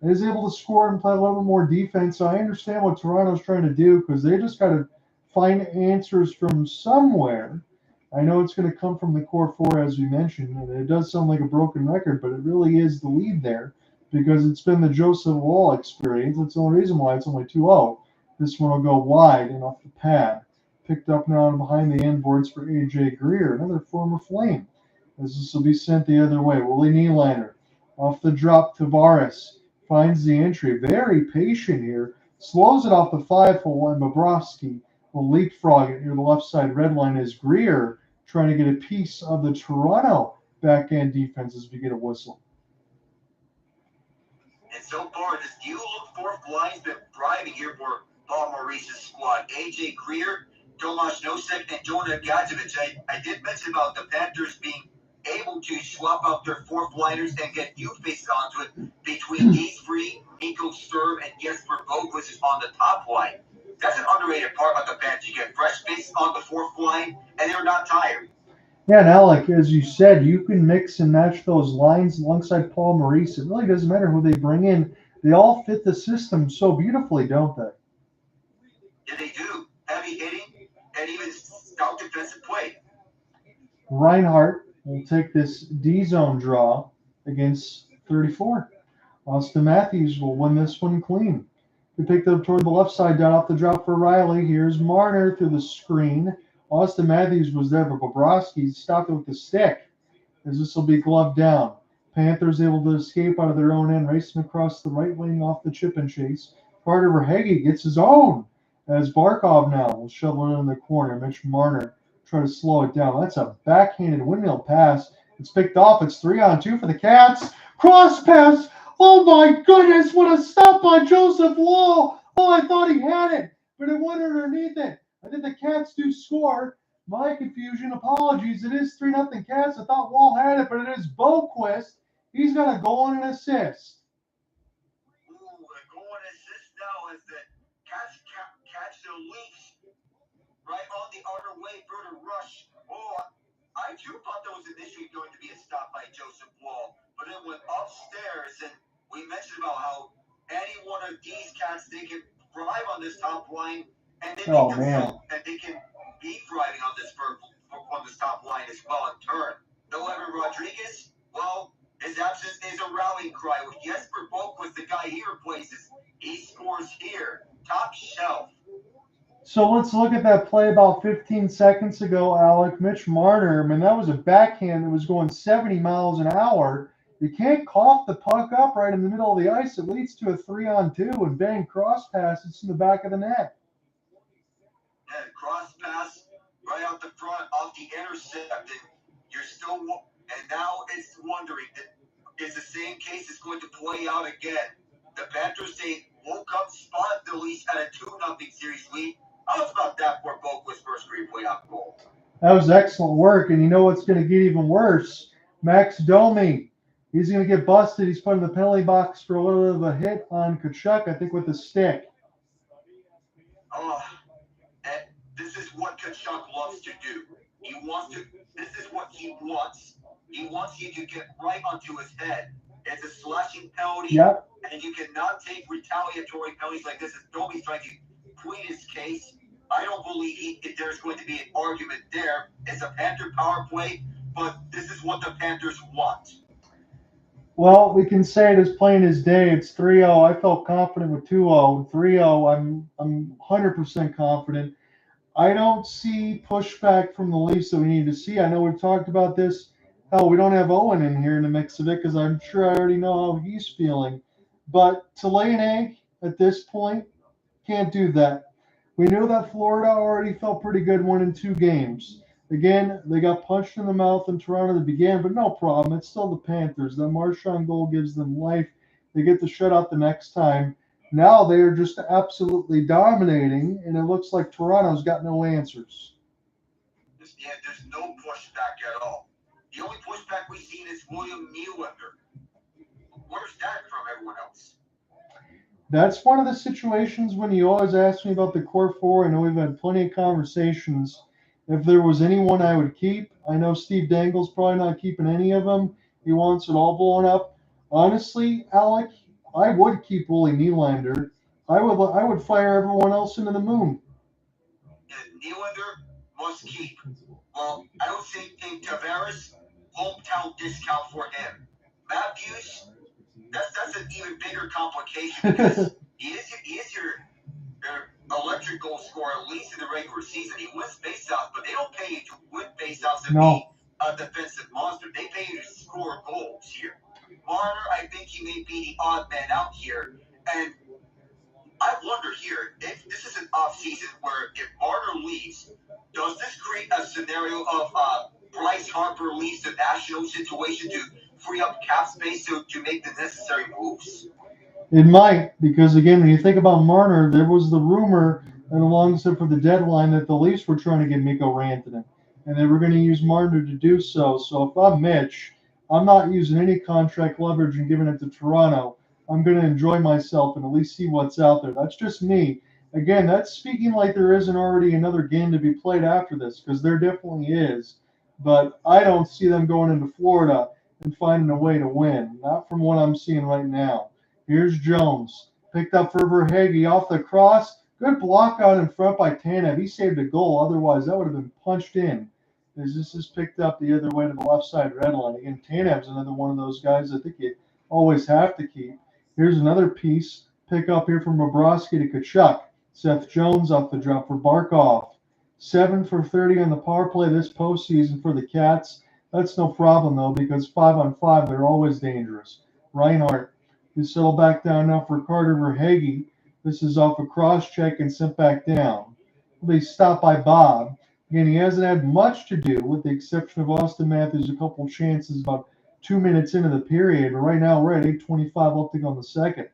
is able to score and play a little bit more defense, so I understand what Toronto's trying to do because they just got to find answers from somewhere. I know it's going to come from the core four, as we mentioned, and it does sound like a broken record, but it really is the lead there. Because it's been the Joseph Wall experience. That's the only reason why it's only 2-0. This one will go wide and off the pad. Picked up now and behind the inboards for A.J. Greer, another former Flame. As this will be sent the other way. Willie Nylander off the drop. Tavares finds the entry. Very patient here. Slows it off the 5-hole, and Bobrovsky will leapfrog it near the left side red line as Greer trying to get a piece of the Toronto backhand defense as we get a whistle. And so far, this new look fourth line's been thriving here for Paul Maurice's squad. A.J. Greer, Tomas Nosek, and Jonah Gadjevich. I did mention about the Panthers being able to swap out their fourth liners and get new faces onto it between these three, Nico Sturm and Jesper Boquist is on the top line. That's an underrated part of the Panthers. You get fresh faces on the fourth line, and they're not tired. Yeah, and Alec, as you said, you can mix and match those lines alongside Paul Maurice. It really doesn't matter who they bring in. They all fit the system so beautifully, don't they? Yeah, they do. Heavy hitting and even stout defensive play. Reinhart will take this D-zone draw against 34. Auston Matthews will win this one clean. We picked it up toward the left side, down off the drop for Rielly. Here's Marner through the screen. Auston Matthews was there, but Bobrovsky stopped it with the stick as this will be gloved down. Panthers able to escape out of their own end, racing across the right lane off the chip and chase. Carter Verhaeghe gets his own as Barkov now will shovel it in the corner. Mitch Marner try to slow it down. That's a backhanded windmill pass. It's picked off. It's 3-on-2 for the Cats. Cross pass. Oh my goodness, what a stop by Joseph Wall. Oh, I thought he had it, but it went underneath it. I think the Cats do score. My confusion. Apologies. It is 3-0 Cats. I thought Wall had it, but it is Boquist. He's got a goal and an assist. Ooh, a goal and assist now as the catch the Leafs right on the outer way for the rush. Oh, I too thought that was initially going to be a stop by Joseph Wall, but it went upstairs, and we mentioned about how any one of these cats, they can thrive on this top line, and they can be thriving on this top line as well in turn. No Evan Rodriguez, well, his absence is a rallying cry. With Jesper Boquist, the guy he replaces, he scores here, top shelf. So let's look at that play about 15 seconds ago, Alec. Mitch Marner, I mean, that was a backhand that was going 70 miles an hour. You can't cough the puck up right in the middle of the ice. It leads to a 3-on-2 and bang cross pass. It's in the back of the net. Yeah, cross pass right out the front, off the intercept, and you're still, and now it's wondering, is the same case is going to play out again? The Panthers, they woke up, spotted the Leafs at a 2-0 series lead. How about that for Boquist's first playoff goal? That was excellent work, and you know what's going to get even worse? Max Domi. He's going to get busted. He's put in the penalty box for a little bit of a hit on Tkachuk, I think, with a stick. Oh, and this is what Tkachuk loves to do. This is what he wants. He wants you to get right onto his head. It's a slashing penalty, Yep. And you cannot take retaliatory penalties like this. As Domi's trying to plead his case, I don't believe there's going to be an argument there. It's a Panther power play, but this is what the Panthers want. Well, we can say it is plain as day. It's 3-0. I felt confident with 2-0. 3-0, I'm 100% confident. I don't see pushback from the Leafs that we need to see. I know we've talked about this. Hell, we don't have Owen in here in the mix of it because I'm sure I already know how he's feeling. But to lay an egg at this point, can't do that. We knew that Florida already felt pretty good winning 2 games. Again, they got punched in the mouth in Toronto at the beginning, but no problem. It's still the Panthers. The Marchand goal gives them life. They get the shutout the next time. Now they are just absolutely dominating, and it looks like Toronto's got no answers. Yeah, there's no pushback at all. The only pushback we've seen is William Nylander. Where's that from everyone else? That's one of the situations when you always ask me about the core 4. I know we've had plenty of conversations. If there was anyone I would keep, I know Steve Dangle's probably not keeping any of them. He wants it all blown up. Honestly, Alec, I would keep Willie Nylander. I would fire everyone else into the moon. Yeah, Nylander must keep. Well, I would say Tavares, hometown discount for him. Matthews, that's an even bigger complication because he is your electric goal scorer, at least in the regular season. He wins faceoffs, but they don't pay you to win faceoffs and be a defensive monster. They pay you to score goals here. Marner, I think he may be the odd man out here. And I wonder here, if this is an off-season where if Marner leaves, does this create a scenario of Bryce Harper leaves the National situation to free up cap space to make the necessary moves? It might, because again, when you think about Marner, there was the rumor and alongside for the deadline that the Leafs were trying to get Mikko Rantanen, and they were going to use Marner to do so. So if I'm Mitch, I'm not using any contract leverage and giving it to Toronto. I'm going to enjoy myself and at least see what's out there. That's just me. Again, that's speaking like there isn't already another game to be played after this, because there definitely is. But I don't see them going into Florida and finding a way to win. Not from what I'm seeing right now. Here's Jones. Picked up for Berube off the cross. Good block out in front by Tanev. He saved a goal. Otherwise, that would have been punched in. As this is picked up the other way to the left side red line. Again, Tanev's another one of those guys I think you always have to keep. Here's another piece. Pick up here from Bobrovsky to Tkachuk. Seth Jones off the drop for Barkov. 7 for 30 on the power play this postseason for the Cats. That's no problem, though, because 5-on-5, they're always dangerous. Reinhart. You settle back down now for Carter Verhaeghe. This is off a cross-check and sent back down. He'll be stopped by Bob. Again, he hasn't had much to do, with the exception of Auston Matthews, a couple chances about 2 minutes into the period. But right now, we're at 8:25 left to go in the second.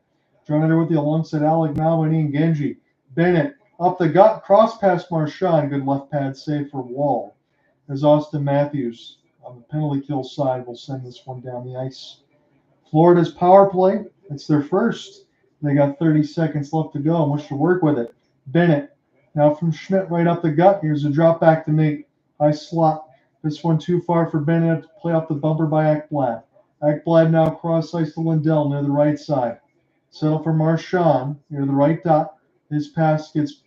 Joining there with you alongside Alec Nava and Ian Genji. Bennett Up the gut, cross past Marchand. Good left pad save for Wall. As Auston Matthews on the penalty kill side will send this one down the ice. Florida's power play. It's their first. They got 30 seconds left to go and wish to work with it. Bennett. Now from Schmidt right up the gut. Here's a drop back to Nate. High slot. This one too far for Bennett to play off the bumper by Ekblad. Ekblad now cross ice to Lindell near the right side. Settle for Marchand near the right dot. His pass gets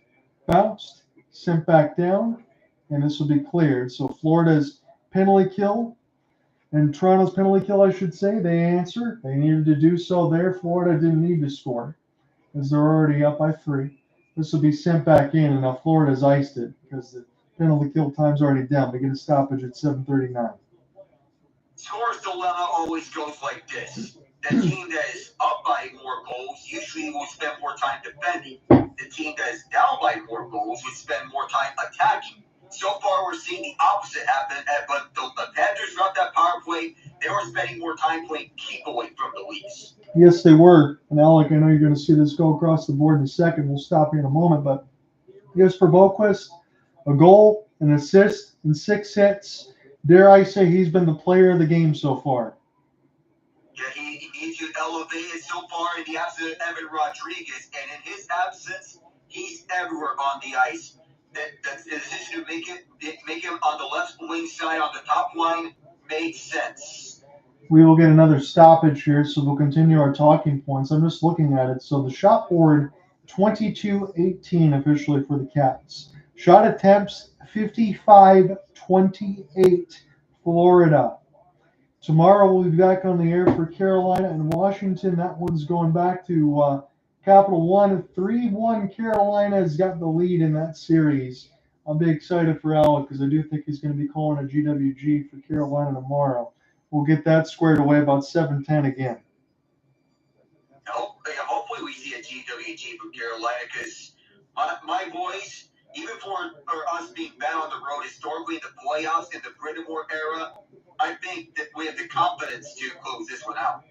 bounced, sent back down, and this will be cleared. So Florida's penalty kill and Toronto's penalty kill, I should say, they answer. They needed to do so there. Florida didn't need to score as they're already up by 3. This will be sent back in, and now Florida's iced it because the penalty kill time's already down. They get a stoppage at 7:39. Scorer's dilemma always goes like this. The team that is up by more goals usually will spend more time defending. The team that is down by more goals would spend more time attacking. So far, we're seeing the opposite happen, but the Panthers throughout that power play, they were spending more time playing keep away from the Leafs. Yes, they were. And Alec, I know you're going to see this go across the board in a second. We'll stop here in a moment. But yes, for Boquist, a goal, an assist, and 6 hits. Dare I say he's been the player of the game so far. Yeah, he's elevated so far in the absence of Evan Rodriguez. And in his absence, he's everywhere on the ice. The decision to make him on the left wing side on the top line made sense. We will get another stoppage here, so we'll continue our talking points. I'm just looking at it. So the shot board, 22-18 officially for the Cats. Shot attempts, 55-28 Florida. Tomorrow we'll be back on the air for Carolina and Washington. That one's going back to Capital One. 3-1 Carolina has got the lead in that series. I'll be excited for Alec because I do think he's going to be calling a GWG for Carolina tomorrow. We'll get that squared away about 7:10 again. Hopefully we see a GWG from Carolina because my boys, even for us being bad on the road historically in the playoffs in the Brindamore era, I think that we have the confidence to close this one out.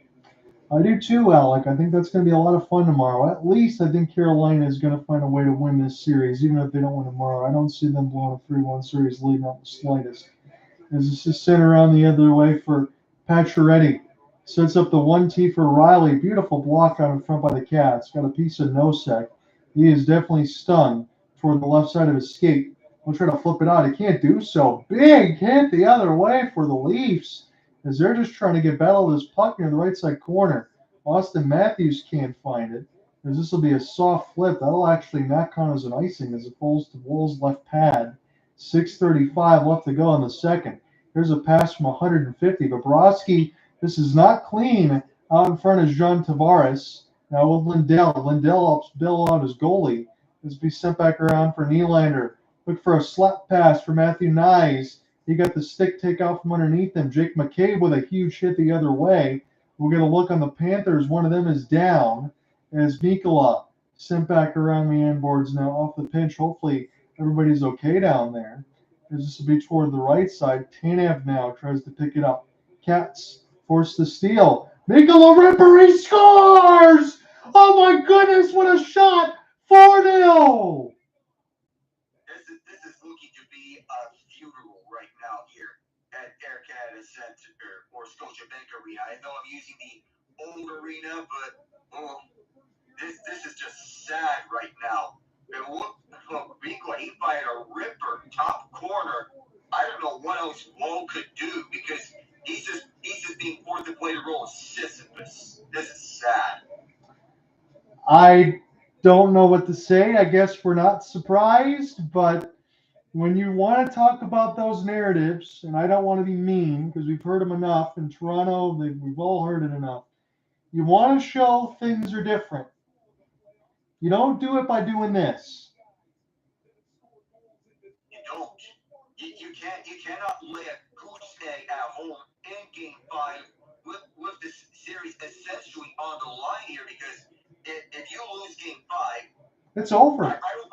I do too, Alec. I think that's going to be a lot of fun tomorrow. At least I think Carolina is going to find a way to win this series, even if they don't win tomorrow. I don't see them blowing a 3-1 series lead, not the slightest. As this is sent around the other way for Pacioretty. Sets up the 1T for Rielly. Beautiful block out in front by the Cats. Got a piece of Nosek. He is definitely stunned toward the left side of his skate. We'll try to flip it out. He can't do so. Big hit the other way for the Leafs as they're just trying to get battle of this puck near the right side corner. Auston Matthews can't find it. As this will be a soft flip. That'll actually not count as an icing as opposed to Wool's left pad. 6:35 left to go in the second. Here's a pass from 150. Bobrovsky, this is not clean. Out in front is John Tavares. Now with Lindell. Lindell helps Bill out his goalie. This will be sent back around for Nylander. Look for a slap pass for Matthew Knies. He got the stick take out from underneath him. Jake McCabe with a huge hit the other way. We'll get a look on the Panthers. One of them is down as Mikkola sent back around the end boards now off the pinch. Hopefully everybody's okay down there. As this will be toward the right side. Tanev now tries to pick it up. Cats force the steal. Mikkola Ripper, he scores! Oh my goodness, what a shot! 4-0! This is looking to be a funeral right now here at Air Canada Center or Scotiabank Arena. I know I'm using the old arena, but this is just sad right now. And look, Mikkola, he fired a ripper top corner. I don't know what else Woe could do because he's just being forced to play the role of Sisyphus. This is sad. I don't know what to say. I guess we're not surprised, but when you want to talk about those narratives, and I don't want to be mean because we've heard them enough in Toronto, we've all heard it enough. You want to show things are different. You don't do it by doing this. You don't. You cannot lay a goose egg at home in Game 5 with this series essentially on the line here because if you lose Game 5, it's over. I don't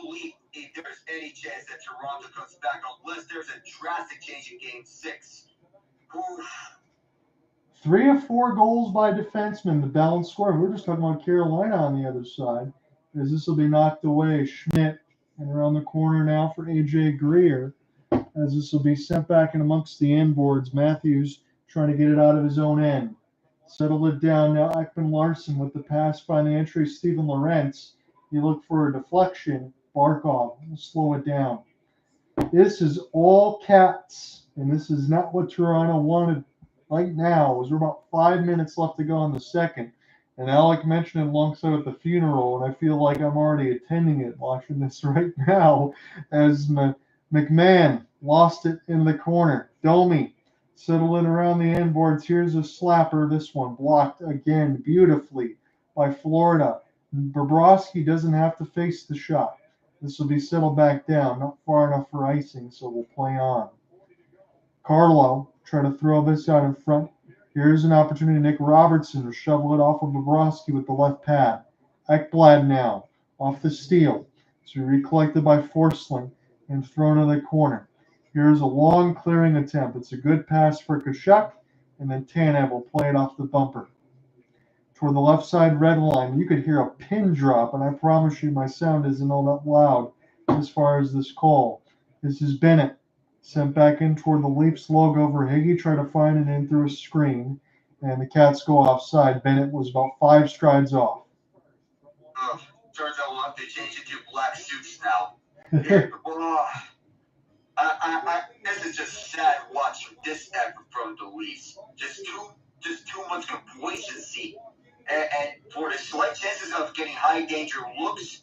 believe there's any chance that Toronto comes back unless there's a drastic change in Game 6. Oof. 3 of 4 goals by defensemen, the balanced score. We're just talking about Carolina on the other side. as this will be knocked away. Schmidt, and around the corner now for A.J. Greer, as this will be sent back in amongst the inboards. Matthews trying to get it out of his own end. Settle it down now. Ekman Larson with the pass by the entry. Steven Lorentz. You look for a deflection. Barkov will slow it down. This is all Cats, and this is not what Toronto wanted right now. There's about 5 minutes left to go in the second. And Alec mentioned it alongside at the funeral, and I feel like I'm already attending it, watching this right now, as McMann lost it in the corner. Domi settling around the end boards. Here's a slapper. This one blocked again beautifully by Florida. Bobrovsky doesn't have to face the shot. This will be settled back down, not far enough for icing, so we'll play on. Carlo trying to throw this out in front. Here's an opportunity. Nick Robertson to shovel it off of Bobrovsky with the left pad. Ekblad now off the steal. So recollected by Forsling and thrown in the corner. Here's a long clearing attempt. It's a good pass for Tkachuk, and then Tanev will play it off the bumper. Toward the left side red line, you could hear a pin drop, and I promise you my sound isn't all that loud as far as this call. This is Bennett. Sent back in toward the Leafs logo. Verhaeghe tried to find it in through a screen, and the Cats go offside. Bennett was about 5 strides off. Turns out we'll have to change it to black suits now. This is just sad watching this effort from the Leafs. Just too much complacency, and for the slight chances of getting high danger looks,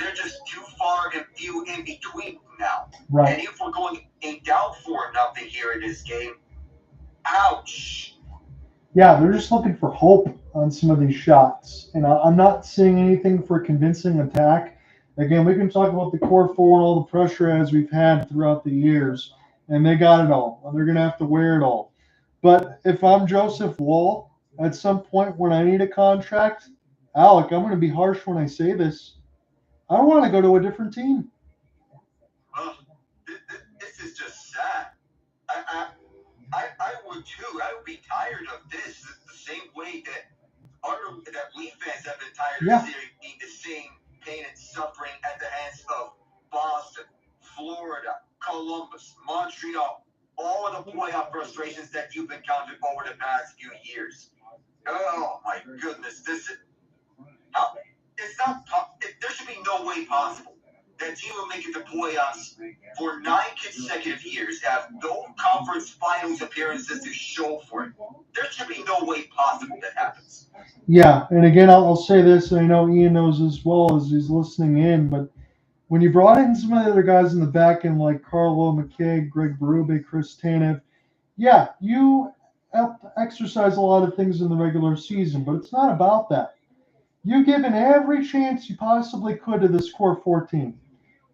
they're just too far and few in between now. Right. And if we're going down 4-0 here in this game, ouch. Yeah, they're just looking for hope on some of these shots. And I'm not seeing anything for convincing attack. Again, we can talk about the core four and all the pressure as we've had throughout the years, and they got it all. And they're going to have to wear it all. But if I'm Joseph Woll, at some point when I need a contract, Alec, I'm going to be harsh when I say this. I want to go to a different team. This is just sad. I would too. I would be tired of this the same way that Leaf fans have been tired of seeing the same pain and suffering at the hands of Boston, Florida, Columbus, Montreal, all of the playoff frustrations that you've encountered over the past few years. Oh my goodness, there should be no way possible that team will make it to playoffs for 9 consecutive years, have no conference finals appearances to show for it. There should be no way possible that happens. Yeah, and again, I'll say this, and I know Ian knows as well as he's listening in, but when you brought in some of the other guys in the back end like Carlo McKay, Greg Berube, Chris Tanev, yeah, you have to exercise a lot of things in the regular season, but it's not about that. You've given every chance you possibly could to this core 14.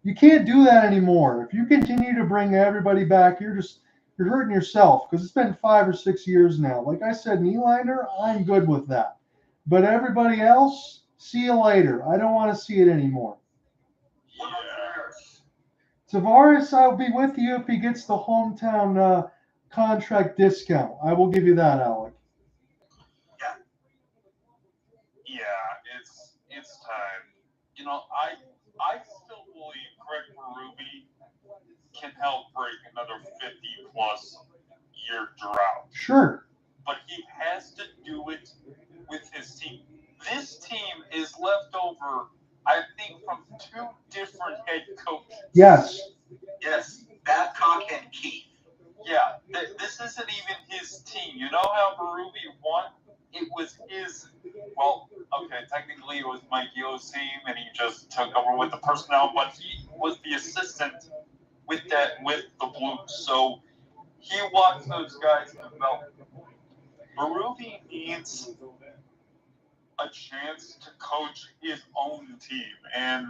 You can't do that anymore. If you continue to bring everybody back, you're hurting yourself because it's been 5 or 6 years now. Like I said, Nylander, I'm good with that. But everybody else, see you later. I don't want to see it anymore. Tavares, I'll be with you if he gets the hometown contract discount. I will give you that, Alec. Yeah, it's time. You know, I still believe Greg Berube can help break another 50-plus year drought. Sure. But he has to do it with his team. This team is left over, I think, from 2 different head coaches. Yes, Babcock and Keith. Yeah, this isn't even his team. You know how Berube won? It was his, technically it was Mike Yo's team, and he just took over with the personnel, but he was the assistant with the Blues. So he watched those guys develop. Berube needs a chance to coach his own team, and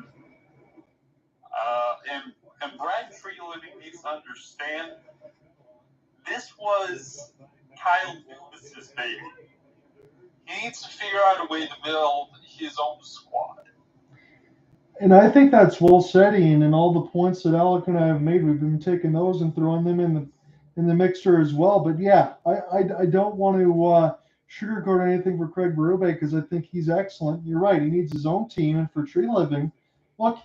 Brad Rielly needs to understand this was Kyle Dubas' baby. He needs to figure out a way to build his own squad. And I think that's well said, Ian, and all the points that Alec and I have made, we've been taking those and throwing them in the mixer as well. But yeah, I don't want to sugarcoat anything for Craig Berube because I think he's excellent. You're right. He needs his own team. And for Tree Living, look,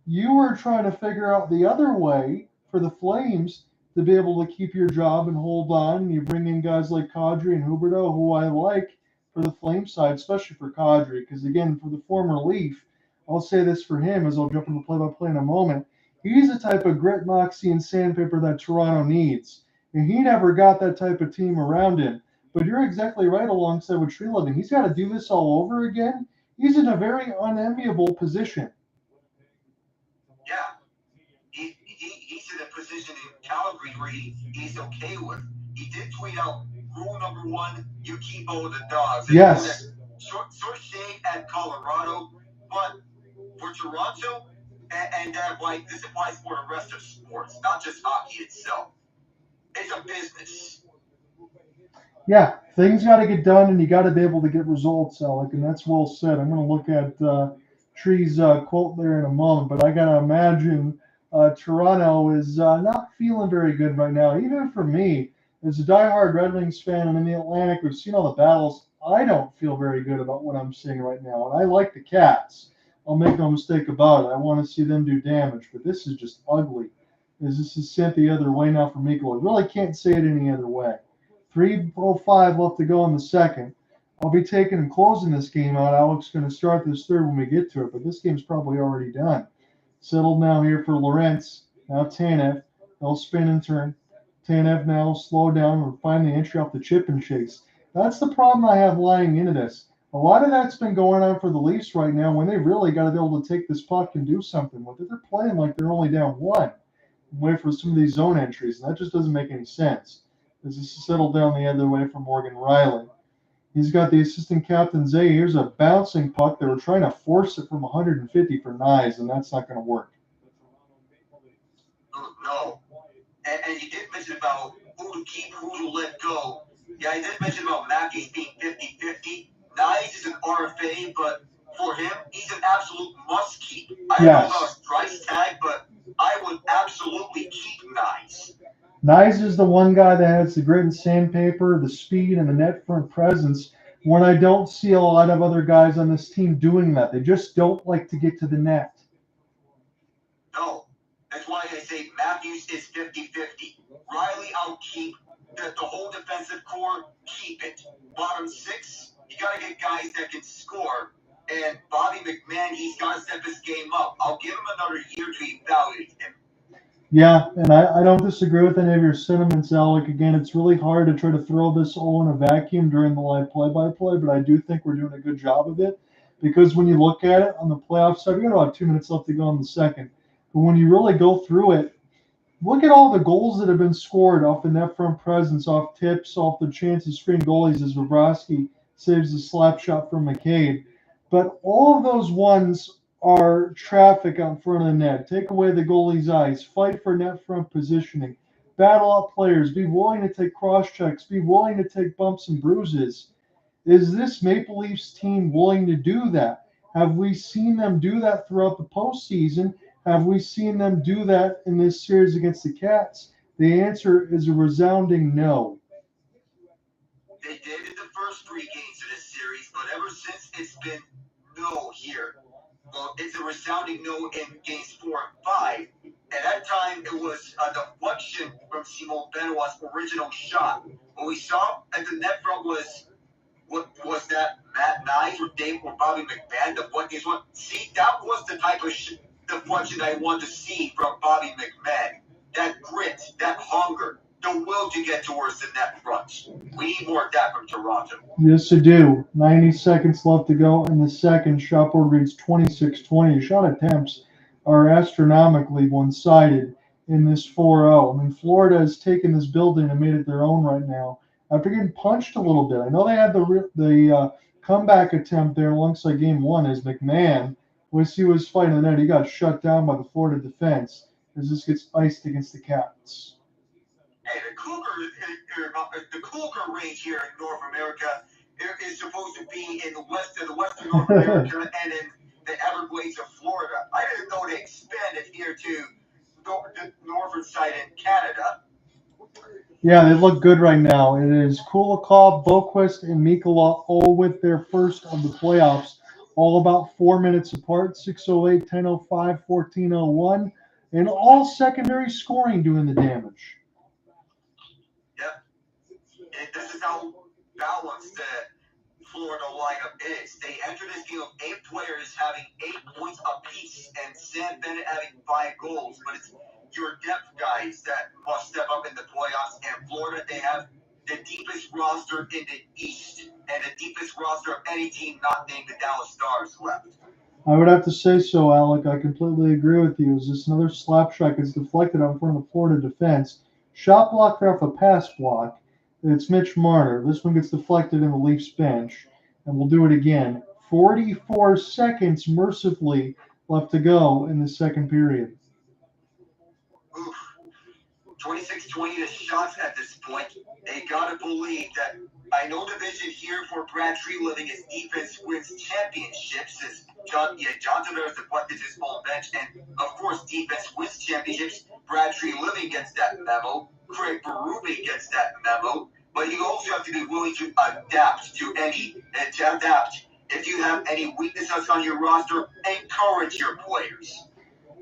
you were trying to figure out the other way for the Flames to be able to keep your job and hold on. You bring in guys like Kadri and Huberdeau, who I like for the Flame side, especially for Kadri, because again, for the former Leaf, I'll say this for him as I'll jump into play-by-play in a moment. He's the type of grit, moxie, and sandpaper that Toronto needs. And he never got that type of team around him. But you're exactly right alongside with Tree Living. He's got to do this all over again. He's in a very unenviable position. Yeah. He's in a position in Calgary where he's okay with. He did tweet out, rule number 1, you keep all the dogs. And yes. Sort shade at Colorado, but for Toronto, and this applies for the rest of sports, not just hockey itself. It's a business. Yeah, things got to get done, and you got to be able to get results, Alec, and that's well said. I'm going to look at Tree's quote there in a moment, but I got to imagine Toronto is not feeling very good right now. Even for me, as a diehard Red Wings fan and in the Atlantic, we've seen all the battles. I don't feel very good about what I'm seeing right now, and I like the Cats. I'll make no mistake about it. I want to see them do damage, but this is just ugly, as this is sent the other way now for Mikko. I really can't say it any other way. 3:05 left to go in the second. I'll be taking and closing this game out. Alec's going to start this third when we get to it, but this game's probably already done. Settled now here for Lorentz. Now Tanev. They'll spin and turn. Tanev now slow down and find the entry off the chip and chase. That's the problem I have lying into this. A lot of that's been going on for the Leafs right now when they really got to be able to take this puck and do something with it. They're playing like they're only down 1. Wait for some of these zone entries, and that just doesn't make any sense. As this is settled down the other way for Morgan Rielly. He's got the assistant captain, Zay. Here's a bouncing puck. They were trying to force it from 150 for Knies, and that's not going to work. No. And you did mention about who to keep, who to let go. Yeah, I did mention about Matthews being 50-50. Knies is an RFA, but for him, he's an absolute must-keep. I don't know about his price tag, but I would absolutely keep Knies. Knies is the one guy that has the grit and sandpaper, the speed, and the net front presence, when I don't see a lot of other guys on this team doing that. They just don't like to get to the net. No. That's why I say Matthews is 50-50. Rielly, I'll keep. The whole defensive core, keep it. Bottom 6, you got to get guys that can score. And Bobby McMann, he's got to step his game up. I'll give him another year to evaluate him. Yeah, and I don't disagree with any of your sentiments, Alec. Again, it's really hard to try to throw this all in a vacuum during the live play-by-play, but I do think we're doing a good job of it. Because when you look at it on the playoff side, we got about 2 minutes left to go in the second. But when you really go through it, look at all the goals that have been scored off the net front presence, off tips, off the chances, screen goalies as Bobrovsky saves the slap shot from McCabe. But all of those ones are traffic out in front of the net. Take away the goalie's eyes. Fight for net front positioning. Battle out players. Be willing to take cross checks. Be willing to take bumps and bruises. Is this Maple Leafs team willing to do that? Have we seen them do that throughout the postseason? Have we seen them do that in this series against the Cats? The answer is a resounding no. They did in the first 3 games of this series, but ever since it's been no here. Well, it's a resounding no in games 4 and 5. At that time, it was a deflection from Simon Benoit's original shot. What we saw at the net front was that Matt Knies or Bobby McMann deflecting one. See, that was the type of deflection I wanted to see from Bobby McMann. That grit, that hunger, the will to get towards the net front. We need more of that from Toronto. Yes, I do. 90 seconds left to go in the second. Shot board reads 26-20. Shot attempts are astronomically one-sided in this 4-0. I mean, Florida has taken this building and made it their own right now. After getting punched a little bit, I know they had the comeback attempt there alongside game 1 as McMann, when he was fighting the net, he got shut down by the Florida defense as this gets iced against the Cats. Hey, the Cougar range here in North America is supposed to be in the western North America and in the Everglades of Florida. I didn't know they expanded here to the northern side in Canada. Yeah, they look good right now. It is Kulikov, Boquist, and Mikula all with their first of the playoffs, all about 4 minutes apart, 6:08, 10:05, 14:01, and all secondary scoring doing the damage. Yep. And this is how balanced the Florida lineup is. They enter this game with 8 players having 8 points apiece, and Sam Bennett having 5 goals. But it's your depth guys that must step up in the playoffs. And Florida, they have the deepest roster in the East and the deepest roster of any team not named the Dallas Stars left. I would have to say so, Alec. I completely agree with you. Is this another slap shot gets deflected out in front of the Florida defense? Shot block off a pass block. It's Mitch Marner. This one gets deflected in the Leafs bench. And we'll do it again. 44 seconds mercifully left to go in the second period. Oof. 26-20 the shots at this point. They gotta believe that. I know the vision here for Brad Rielly is defense wins championships. As John Tavares deflected his own bench, and of course defense wins championships. Brad Rielly gets that memo. Craig Berube gets that memo. But you also have to be willing to adapt. If you have any weaknesses on your roster, encourage your players.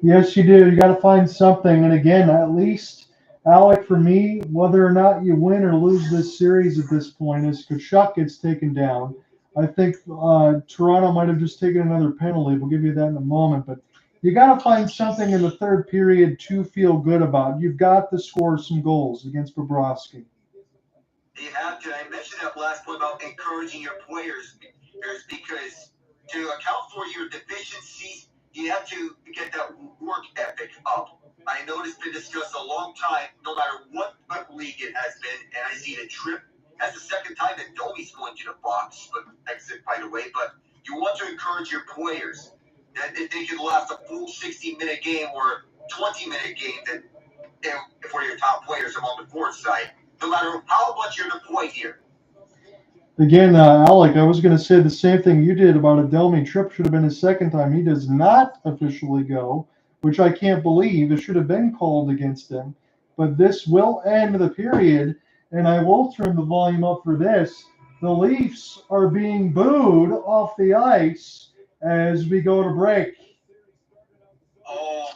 Yes, you do. You got to find something. And again, at least, Alec, for me, whether or not you win or lose this series at this point, as Tkachuk gets taken down, I think Toronto might have just taken another penalty. We'll give you that in a moment. But you got to find something in the third period to feel good about. You've got to score some goals against Bobrovsky. You have to. I mentioned that last point about encouraging your players because to account for your deficiencies, you have to get that work ethic up. I know it's been discussed a long time, no matter what league it has been, and I see the trip. That's the second time that Domi's going to the box, but exit right away. But you want to encourage your players that they could last a full 60-minute game or 20-minute game for your top players among the forward side, no matter how much you're deployed here. Again, Alec, I was going to say the same thing you did about a Domi trip. Should have been his second time. He does not officially go, which I can't believe. It should have been called against him. But this will end the period, and I will turn the volume up for this. The Leafs are being booed off the ice as we go to break. Oh,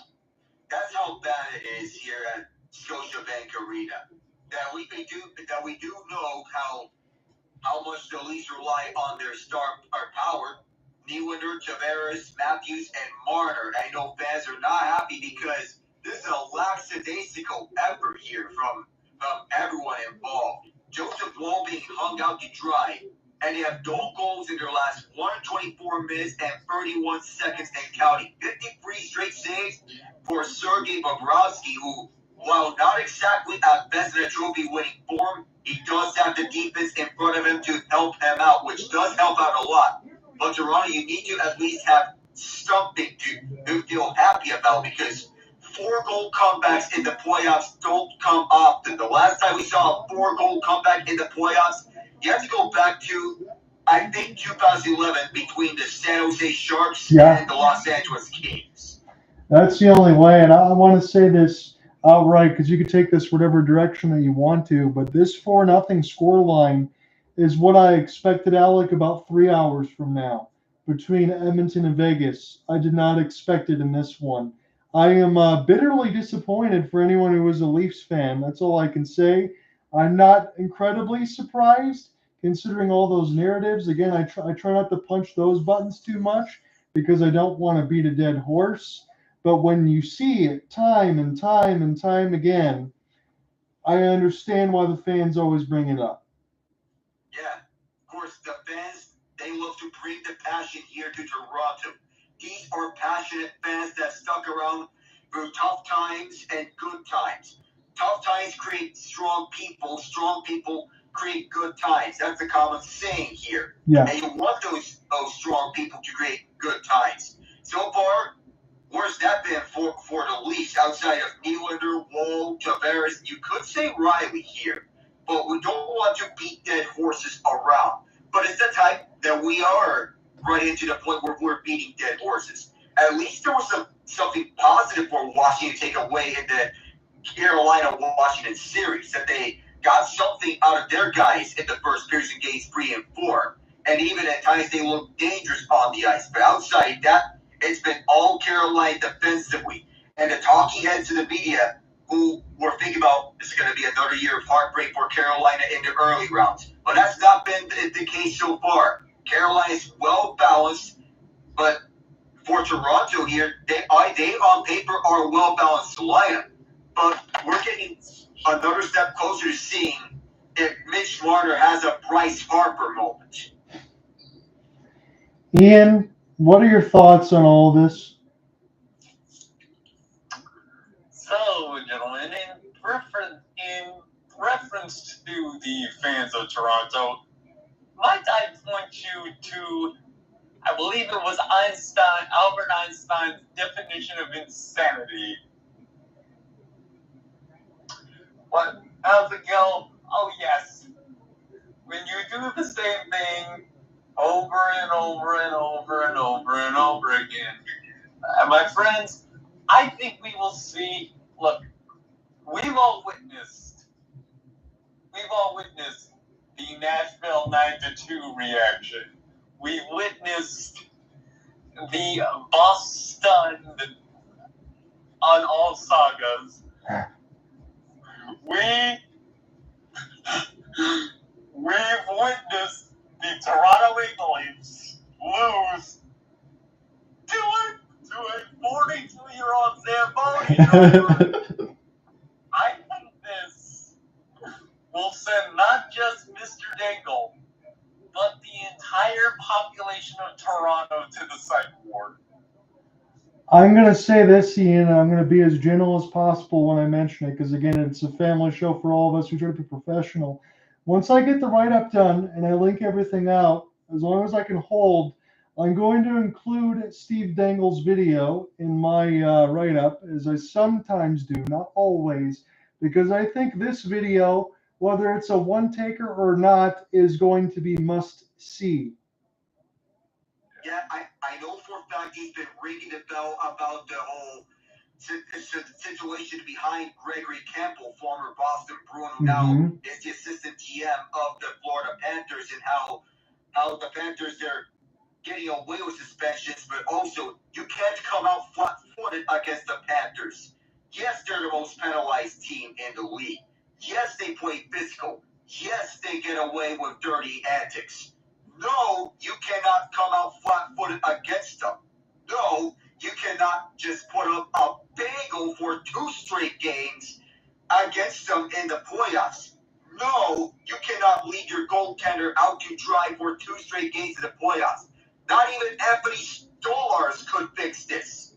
that's how bad it is here at Scotiabank Arena. That we do know how much the Leafs rely on their star power. Nylander, Tavares, Matthews, and Marner. I know fans are not happy because this is a lackadaisical effort here from everyone involved. Joseph Wall being hung out to dry, and they have no goals in their last 124 minutes and 31 seconds and counting. 53 straight saves for Sergei Bobrovsky, who, while not exactly at best in a trophy-winning form, he does have the defense in front of him to help him out, which does help out a lot. But Toronto, you need to at least have something to feel happy about because 4-goal comebacks in the playoffs don't come often. The last time we saw a 4-goal comeback in the playoffs, you have to go back to, I think, 2011 between the San Jose Sharks and the Los Angeles Kings. That's the only way, and I want to say this outright because you could take this whatever direction that you want to, but this 4-0 scoreline is what I expected, Alec, about 3 hours from now between Edmonton and Vegas. I did not expect it in this one. I am bitterly disappointed for anyone who is a Leafs fan. That's all I can say. I'm not incredibly surprised considering all those narratives. Again, I try not to punch those buttons too much because I don't want to beat a dead horse. But when you see it time and time and time again, I understand why the fans always bring it up. Yeah, of course, the fans, they love to bring the passion here to Toronto. These are passionate fans that stuck around through tough times and good times. Tough times create strong people create good times. That's a common saying here. Yeah. And you want those strong people to create good times. So far, where's that been for the Leafs outside of Nylander, Wall, Tavares? You could say Rielly here, but we don't want to beat dead horses around. But it's the type that we are right into the point where we're beating dead horses. At least there was something positive for Washington to take away in the Carolina-Washington series, that they got something out of their guys in the first periods in games 3 and 4. And even at times they look dangerous on the ice. But outside that, it's been all Carolina defensively. And the talking heads to the media who were thinking about this is going to be another year of heartbreak for Carolina in the early rounds. But that's not been the case so far. Carolina is well balanced, but for Toronto here, they on paper are a well balanced lineup. But we're getting another step closer to seeing if Mitch Marner has a Bryce Harper moment. Ian, what are your thoughts on all this? So, gentlemen, in reference to the fans of Toronto, might I point you to, I believe it was Albert Einstein's definition of insanity. What? How's it go? Oh, yes. When you do the same thing over and over and over and over and over again. My friends, I think we will see, look, we've all witnessed the Nashville 9-2 reaction. We witnessed the Boston on all sagas. We've witnessed the Toronto Maple Leafs lose to a 42-year-old Zamboni. I think this will send not just Mr. Dangle, but the entire population of Toronto to the psych ward. I'm going to say this, Ian, and I'm going to be as gentle as possible when I mention it, because, again, it's a family show for all of us. We try to be professional. Once I get the write-up done and I link everything out, as long as I can hold, I'm going to include Steve Dangle's video in my write-up, as I sometimes do, not always, because I think this video, whether it's a one-taker or not, is going to be must-see. Yeah, I know for a fact he's been ringing the bell about the whole situation behind Gregory Campbell, former Boston Bruin, who now is the assistant GM of the Florida Panthers, and how the Panthers, they're getting away with suspensions, but also you can't come out flat-footed against the Panthers. Yes, they're the most penalized team in the league. Yes, they play physical. Yes, they get away with dirty antics. No, you cannot come out flat-footed against them. No, you cannot just put up a bagel for 2 straight games against them in the playoffs. No, you cannot leave your goaltender out to dry for 2 straight games in the playoffs. Not even Anthony Stolarz could fix this.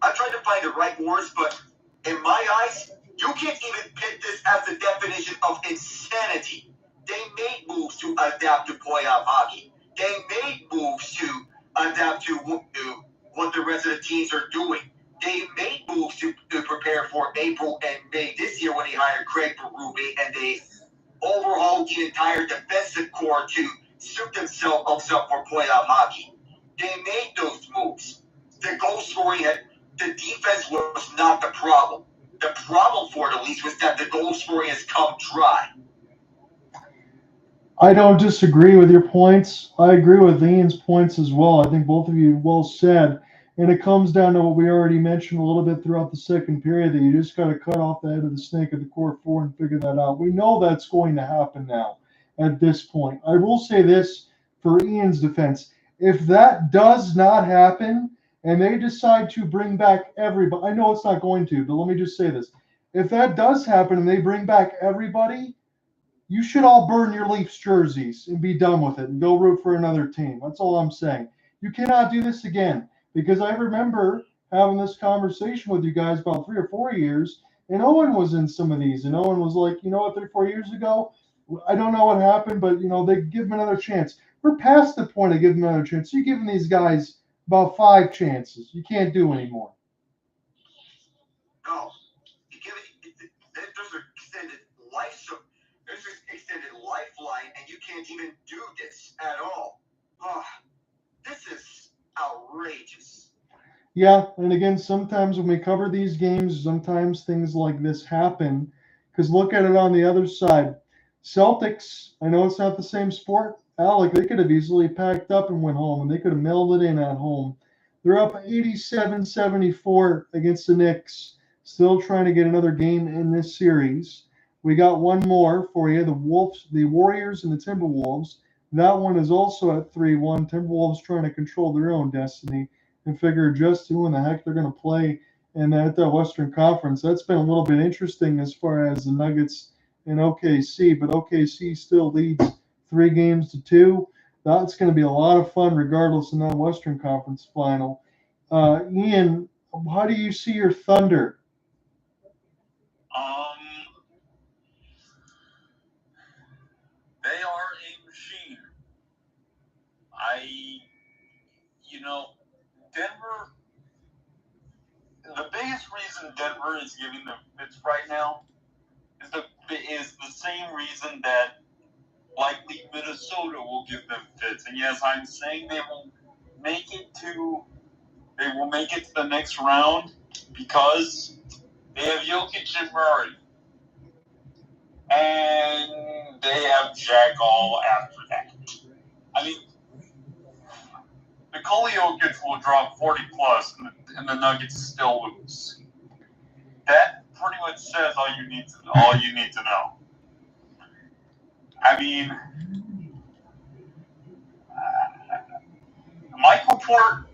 I'm trying to find the right words, but in my eyes, you can't even pit this as the definition of insanity. They made moves to adapt to playoff hockey. They made moves to adapt to what the rest of the teams are doing. They made moves to prepare for April and May this year when they hired Craig Berube, and they overhauled the entire defensive core to suit themselves up for playoff hockey. They made those moves. The goal scoring, the defense was not the problem. The problem for the Leafs was that the goal scoring has come dry. I don't disagree with your points. I agree with Ian's points as well. I think both of you well said. And it comes down to what we already mentioned a little bit throughout the second period, that you just got to cut off the head of the snake at the core 4 and figure that out. We know that's going to happen now at this point. I will say this for Ian's defense. If that does not happen and they decide to bring back everybody, I know it's not going to, but let me just say this. If that does happen and they bring back everybody, you should all burn your Leafs jerseys and be done with it and go root for another team. That's all I'm saying. You cannot do this again, because I remember having this conversation with you guys about 3 or 4 years, and Owen was in some of these, and Owen was like, you know what, 3 or 4 years ago, I don't know what happened, but, they give him another chance. We're past the point of giving them another chance. You're giving these guys about 5 chances. You can't do anymore. No. There's an extended life. There's an extended lifeline, and you can't even do this at all. Oh, this is outrageous. Yeah, and again, sometimes when we cover these games, sometimes things like this happen. Because look at it on the other side. Celtics, I know it's not the same sport. Alec, they could have easily packed up and went home, and they could have mailed it in at home. They're up 87-74 against the Knicks, still trying to get another game in this series. We got one more for you, the Warriors and the Timberwolves. That one is also at 3-1. Timberwolves trying to control their own destiny and figure just who in the heck they're going to play in that Western Conference. That's been a little bit interesting as far as the Nuggets and OKC, but OKC still leads 3-2. That's going to be a lot of fun regardless in that Western Conference final. Ian, how do you see your Thunder? They are a machine. Denver, the biggest reason Denver is giving them fits right now is the same reason that likely Minnesota will give them fits. And yes, I'm saying they will make it to the next round because they have Jokic and Murray. And they have Jack All after that. I mean, Nikola Jokic will drop 40 plus, and the Nuggets still lose. That pretty much says all you need to know. I mean, Michael Porter,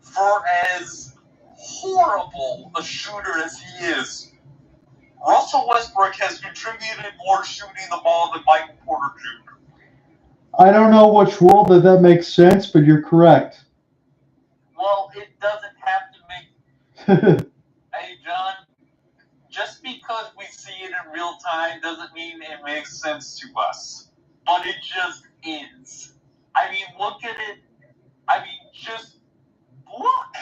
for as horrible a shooter as he is, Russell Westbrook has contributed more shooting the ball than Michael Porter Jr. I don't know which world that makes sense, but you're correct. Well, it doesn't have to make. Hey, John, just because we see it in real time doesn't mean it makes sense to us. But it just is. I mean, look at it. I mean, just look.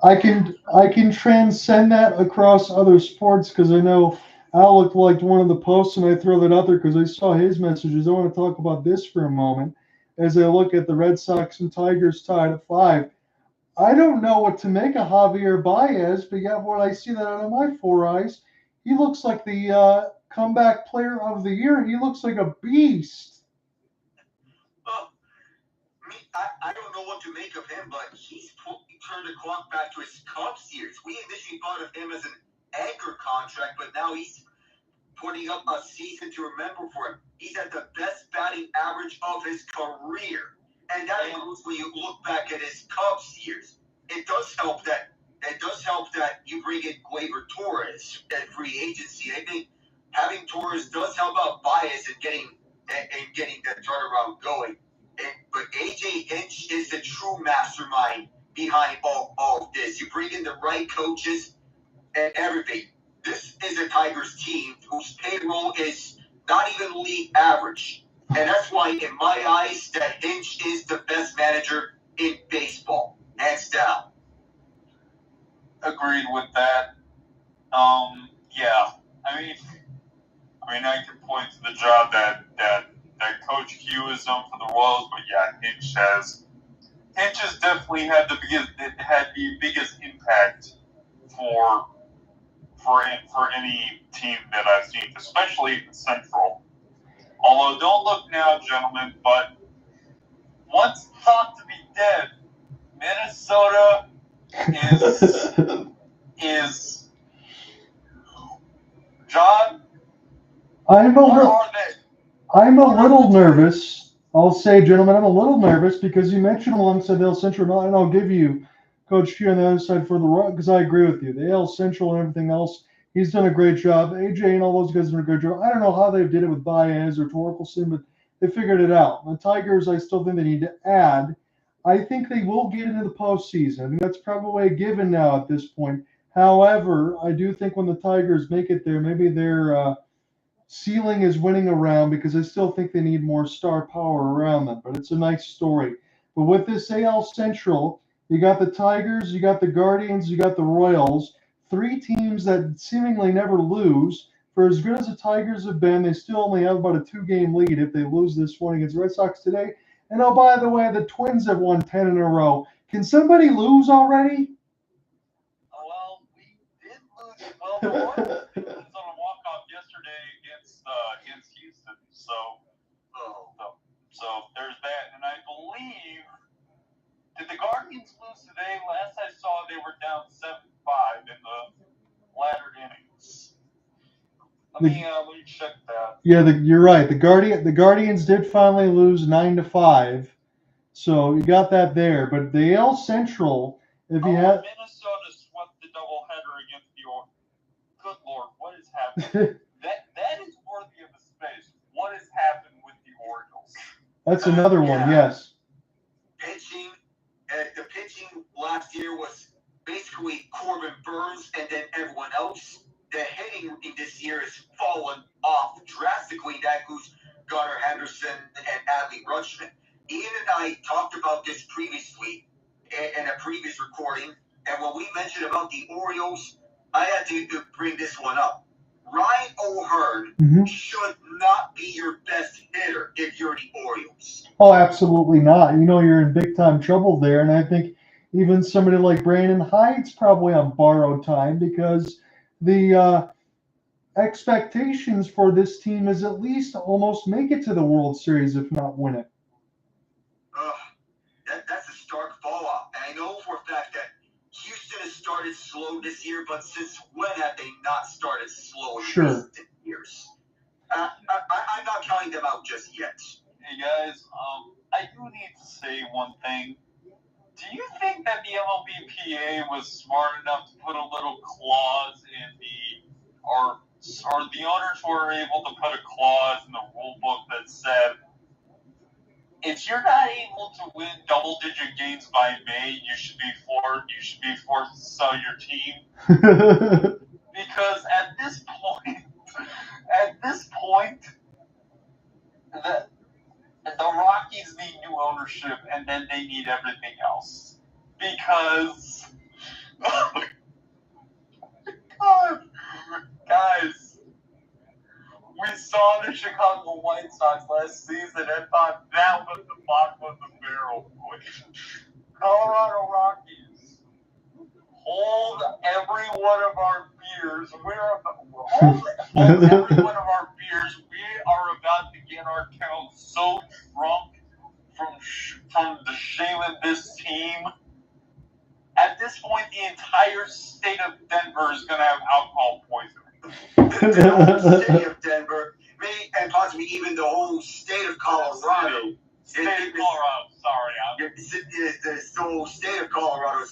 I can transcend that across other sports because I know Alec liked one of the posts, and I throw that out there because I saw his messages. I want to talk about this for a moment as I look at the Red Sox and Tigers tied at 5. I don't know what to make of Javier Baez, but yet when I see that out of my 4 eyes, he looks like the comeback player of the year. He looks like a beast. I don't know what to make of him, but he's turned the clock back to his Cubs years. We initially thought of him as an anchor contract, but now he's putting up a season to remember for him. He's at the best batting average of his career. And that includes when you look back at his Cubs years. It does help that you bring in Gleyber Torres at free agency. I think having Torres does help out Baez and getting that turnaround going. But AJ Hinch is the true mastermind behind all of this. You bring in the right coaches and everything. This is a Tigers team whose payroll is not even league average. And that's why, in my eyes, that Hinch is the best manager in baseball, hands down. Agreed with that. Yeah. I mean, I can point to the job that Coach Q has done for the Royals, but yeah, Hinch has definitely had the biggest impact for any team that I've seen, especially in the Central. Although, don't look now, gentlemen, but once thought to be dead, Minnesota is John. I'm a little nervous. I'll say, gentlemen, I'm a little nervous because you mentioned alongside the AL Central, and I'll give you Coach Q on the other side for the Royals because I agree with you. The AL Central and everything else, he's done a great job. AJ and all those guys have done a great job. I don't know how they did it with Baez or Torkelson, but they figured it out. The Tigers, I still think they need to add. I think they will get into the postseason. I think that's probably a given now at this point. However, I do think when the Tigers make it there, maybe their ceiling is winning around because I still think they need more star power around them. But it's a nice story. But with this AL Central, you got the Tigers, you got the Guardians, you got the Royals, 3 teams that seemingly never lose. For as good as the Tigers have been, they still only have about a 2-game lead if they lose this one against the Red Sox today. And oh, by the way, the Twins have won 10 in a row. Can somebody lose already? Well, we did lose. Well, the Royals did lose on a walk-off yesterday against Houston. So there's that. And I believe, did the Guardians lose today? Last I saw, they were down 7-5 in the latter innings. Let me check that. Yeah, you're right. The Guardians did finally lose 9-5, so you got that there. But the AL Central, if you have Minnesota swept the doubleheader against the Orioles. Good Lord, what is happening? that is worthy of a space. What has happened with the Orioles? That's another one. Yes. Pitching. The pitching last year was basically Corbin Burns and then everyone else. The hitting this year has fallen off drastically. That includes Gunnar Henderson and Adley Rutschman. Ian and I talked about this previously in a previous recording, and when we mentioned about the Orioles, I had to bring this one up. Ryan O'Hearn should not be your best hitter if you're the Orioles. Oh, absolutely not. You're in big time trouble there, and I think even somebody like Brandon Hyde's probably on borrowed time because the expectations for this team is at least almost make it to the World Series, if not win it. That's a stark fall off. And I know for a fact that Houston has started slow this year, but since when have they not started slow in recent years? I'm not counting them out just yet. Hey guys, I do need to say one thing. Do you think that the MLBPA was smart enough to put a little clause in or the owners were able to put a clause in the rule book that said, if you're not able to win double-digit games by May, you should be forced to sell your team? Because at this point, the Rockies need new ownership, and then they need everything else. Because, God, guys, we saw the Chicago White Sox last season and thought that was the bottom of the barrel. Colorado Rockies, hold every one of our beers. Hold every one of our beers. We are about to get our town so drunk from the shame of this team. At this point, the entire state of Denver is going to have alcohol poisoning. The whole city of Denver, and possibly even the whole state of Colorado. The whole state of Colorado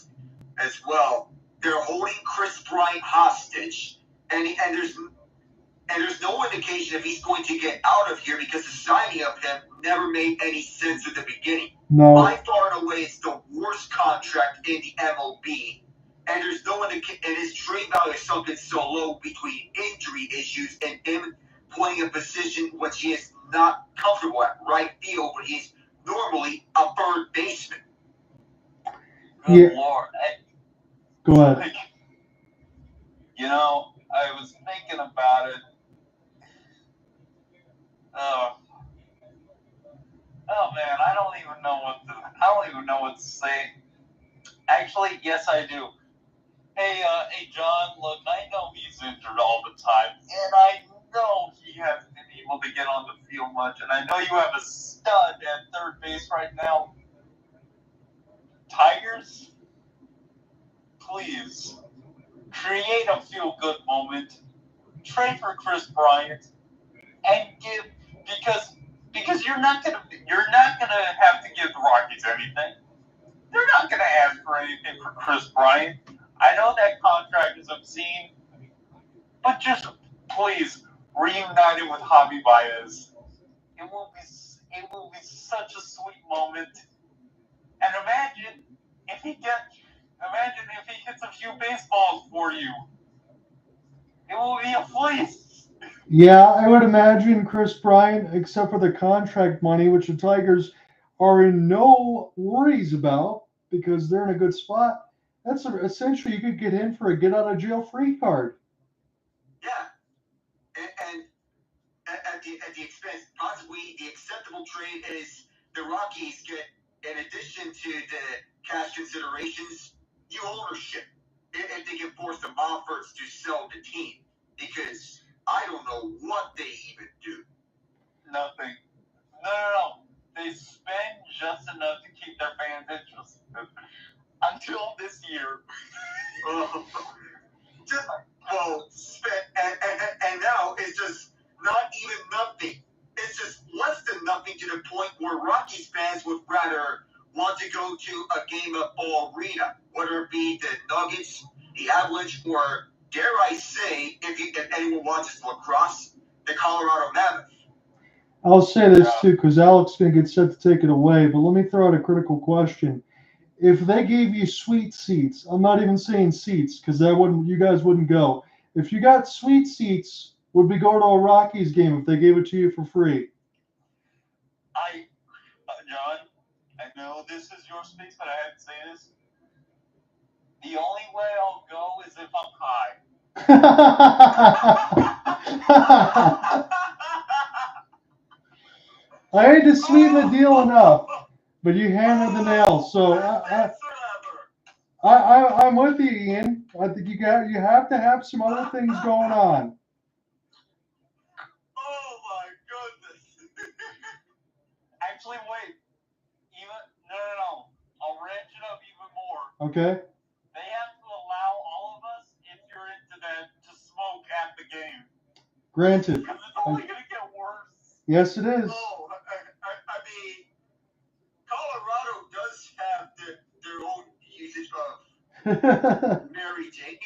as well. They're holding Chris Bryant hostage, and there's no indication if he's going to get out of here because the signing of him never made any sense at the beginning. No. By far and away, it's the worst contract in the MLB, and there's no indication. And his trade value is sunken so low between injury issues and him playing a position which he is not comfortable at, right field, but he's normally a third baseman. Good Lord. Go ahead. I was thinking about it. Oh man, I don't even know what to say. Actually, yes, I do. Hey, John, look, I know he's injured all the time, and I know he hasn't been able to get on the field much, and I know you have a stud at third base right now. Tigers, please, create a feel-good moment, trade for Chris Bryant, and because you're not gonna have to give the Rockies anything. They're not gonna ask for anything for Chris Bryant. I know that contract is obscene, but just please reunite him with Javi Baez. It will be such a sweet moment. And imagine if he hits a few baseballs for you. It will be a fleece. Yeah, I would imagine Chris Bryant, except for the contract money, which the Tigers are in no worries about because they're in a good spot. That's essentially you could get him for a get-out-of-jail-free card. Yeah, and at the expense, possibly the acceptable trade is the Rockies get, in addition to the cash considerations, new ownership. If they can force the offers to sell the team, because I don't know what they even do. Nothing. No. They spend just enough to keep their fans interested until this year. And now it's just not even nothing. It's just less than nothing, to the point where Rockies fans would rather want to go to a game at Ball Arena, whether it be the Nuggets, the Avalanche, or, dare I say, if anyone watches lacrosse, the Colorado Mammoth. I'll say this too, because Alec's going to get set to take it away, but let me throw out a critical question. If they gave you sweet seats, I'm not even saying seats, because you guys wouldn't go. If you got sweet seats, would we go to a Rockies game if they gave it to you for free? John, I know this is your space, but I have to say this. The only way I'll go is if I'm high. I hate to sweeten the deal enough, but you hammered the nail. So I'm with you, Ian. I think you have to have some other things going on. Oh my goodness! Actually, wait. No. I'll ranch it up even more. Okay. They have to allow all of us, if you're into that, to smoke at the game. Granted. Because it's only going to get worse. Yes, it is. Oh, I mean, Colorado does have their own usage of Mary Jane.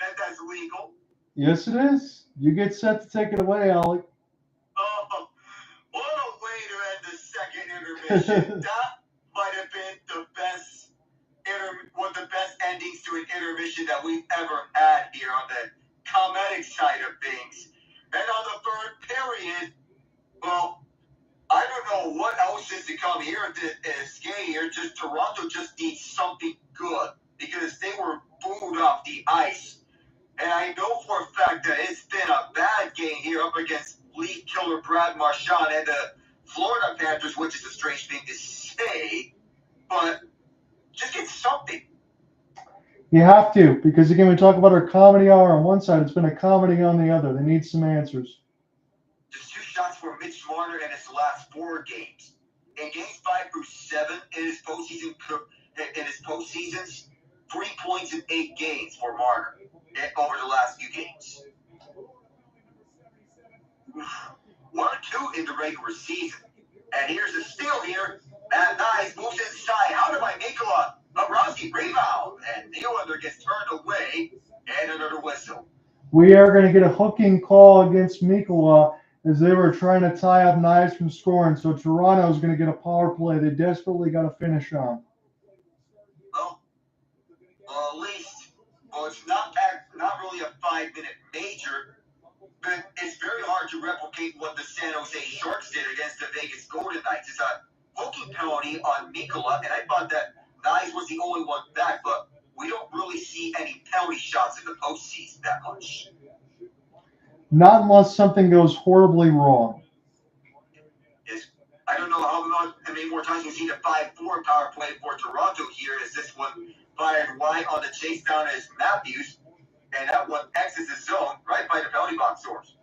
That's legal. Yes, it is. You get set to take it away, Alec. Oh, what a way to end the second intermission. That might have been one of the best endings to an intermission that we've ever had here on the comedic side of things. And on the third period, well, I don't know what else is to come here at the skate here. Just Toronto just needs something good, because they were booed off the ice. And I know for a fact that it's been a bad game here up against league killer Brad Marchand and the Florida Panthers, which is a strange thing to say, but just get something. You have to, because again, we talk about our comedy hour on one side, it's been a comedy on the other. They need some answers. Just 2 shots for Mitch Marner in his last 4 games. In games 5 through 7 in his postseasons, 3 points in 8 games for Marner over the last few games. 1 or 2 in the regular season. And here's a steal here. Matt Knies moves inside. How did Nicholas Robertson rebound? And Nylander gets turned away. And another whistle. We are going to get a hooking call against Mikkola as they were trying to tie up Knies from scoring. So Toronto is going to get a power play they desperately got to finish on. Well, at least, it's not really a 5-minute major, but it's very hard to replicate what the San Jose Sharks did against the Vegas Golden Knights. It's a hooking penalty on Mikkola, and I thought that Knies was the only one back, but we don't really see any penalty shots in the postseason that much. Not unless something goes horribly wrong. I don't know how many more times we've seen a 5-4 power play for Toronto here, as this one fired wide on the chase down as Matthews, and that one exits the zone right by the penalty box doors.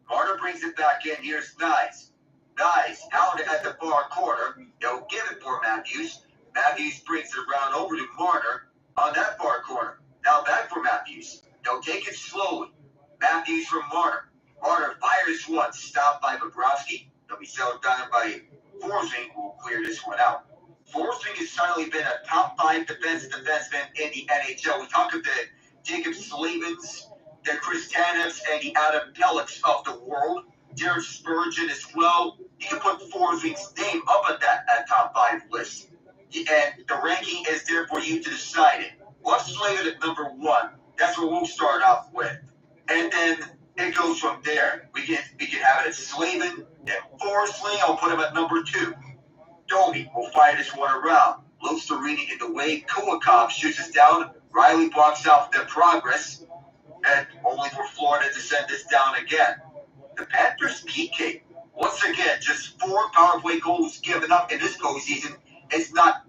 Marner brings it back in. Here's Knies. Knies out at the far corner. They'll give it for Matthews. Matthews brings it around over to Marner on that far corner. Now back for Matthews. They'll take it slowly. Matthews from Marner. Marner fires one, stopped by Bobrovsky. They'll be settled down by Forsling, who will clear this one out. Forsling has suddenly been a top 5 defenseman in the NHL. We talk of the Jacob Slavins, the Chris Tanevs, and the Adam Pellichs of the world. Jared Spurgeon as well. You can put Forsling's name up at that top 5 list. And the ranking is there for you to decide it. What's Slavin at number 1? That's what we'll start off with. And then it goes from there. We can have it at Slavin, then Forsling. I'll put him at number 2. Domi will fire this one around. Lustarini in the way. Kulikov shoots us down. Rielly blocks off the progress. And only for Florida to send this down again. The Panthers PK Once again, just 4 power play goals given up in this postseason. It's not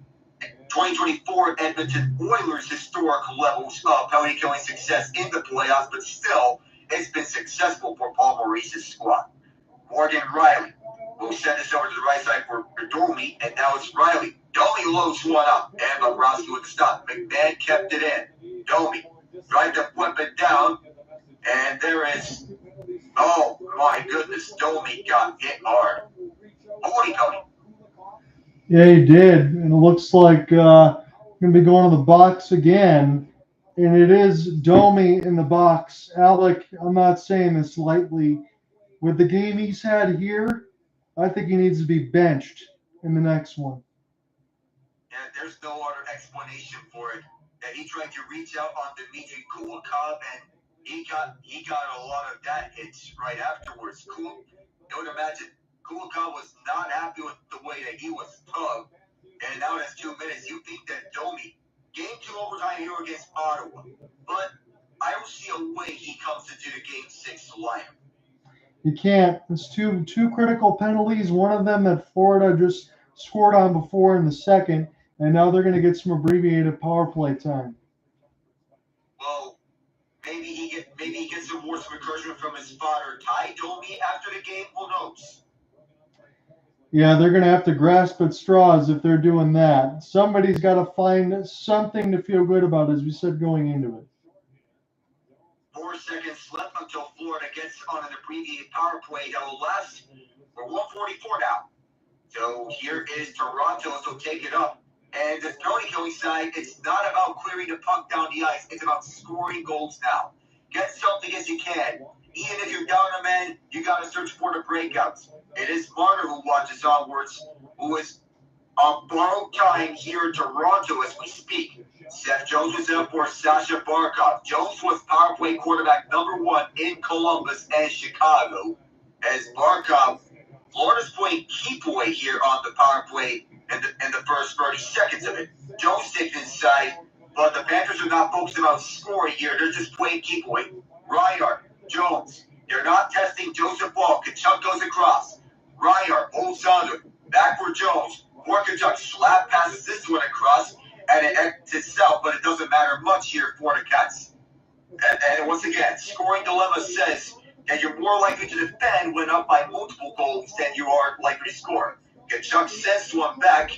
2024 Edmonton Oilers historical levels of penalty killing success in the playoffs, but still, it's been successful for Paul Maurice's squad. Morgan Rielly will send this over to the right side for Domi, and now it's Rielly. Domi loads one up, and Bobrovsky with the stop. McMann kept it in. Domi tried to flip it down, and there is, oh my goodness, Domi got hit hard. Holy Cody. Yeah, he did. And it looks like going to be going to the box again. And it is Domi in the box. Alec, I'm not saying this lightly. With the game he's had here, I think he needs to be benched in the next one. Yeah, there's no other explanation for it. That he tried to reach out on Dmitry Kulikov, and he got a lot of that hits right afterwards. You would imagine Kulikov was not happy with the way that he was tugged. And now that's 2 minutes. You think that Domi, game 2 overtime here against Ottawa, but I don't see a way he comes into the game 6 lineup. You can't. It's two critical penalties. One of them that Florida just scored on before in the second, and now they're going to get some abbreviated power play time. Well, maybe he gets some more encouragement from his father, Ty Domi, after the game. Who knows? Yeah, they're going to have to grasp at straws if they're doing that. Somebody's got to find something to feel good about, as we said going into it. 4 seconds left until Florida gets on an abbreviated power play that will last for 144 now. So here is Toronto, so take it up. And the penalty killing side, it's not about clearing the puck down the ice. It's about scoring goals now. Get something as you can. Even if you're down a man, you got to search for the breakouts. It is Marner who watches onwards, who is on borrowed time here in Toronto as we speak. Seth Jones was out for Sasha Barkov. Jones was power play quarterback number 1 in Columbus and Chicago. As Barkov, Florida's playing keep away here on the power play in the first 30 seconds of it. Jones taken inside, but the Panthers are not focused about scoring here. They're just playing keep away. Reinhart, Jones, they're not testing Joseph Wall. Kachuk goes across. Reinhart holds on back for Jones. For Kachuk, slap passes this one across, and it exits south, but it doesn't matter much here for the Cats. And once again, scoring dilemma says that you're more likely to defend when up by multiple goals than you are likely to score. Kachuk sends one back,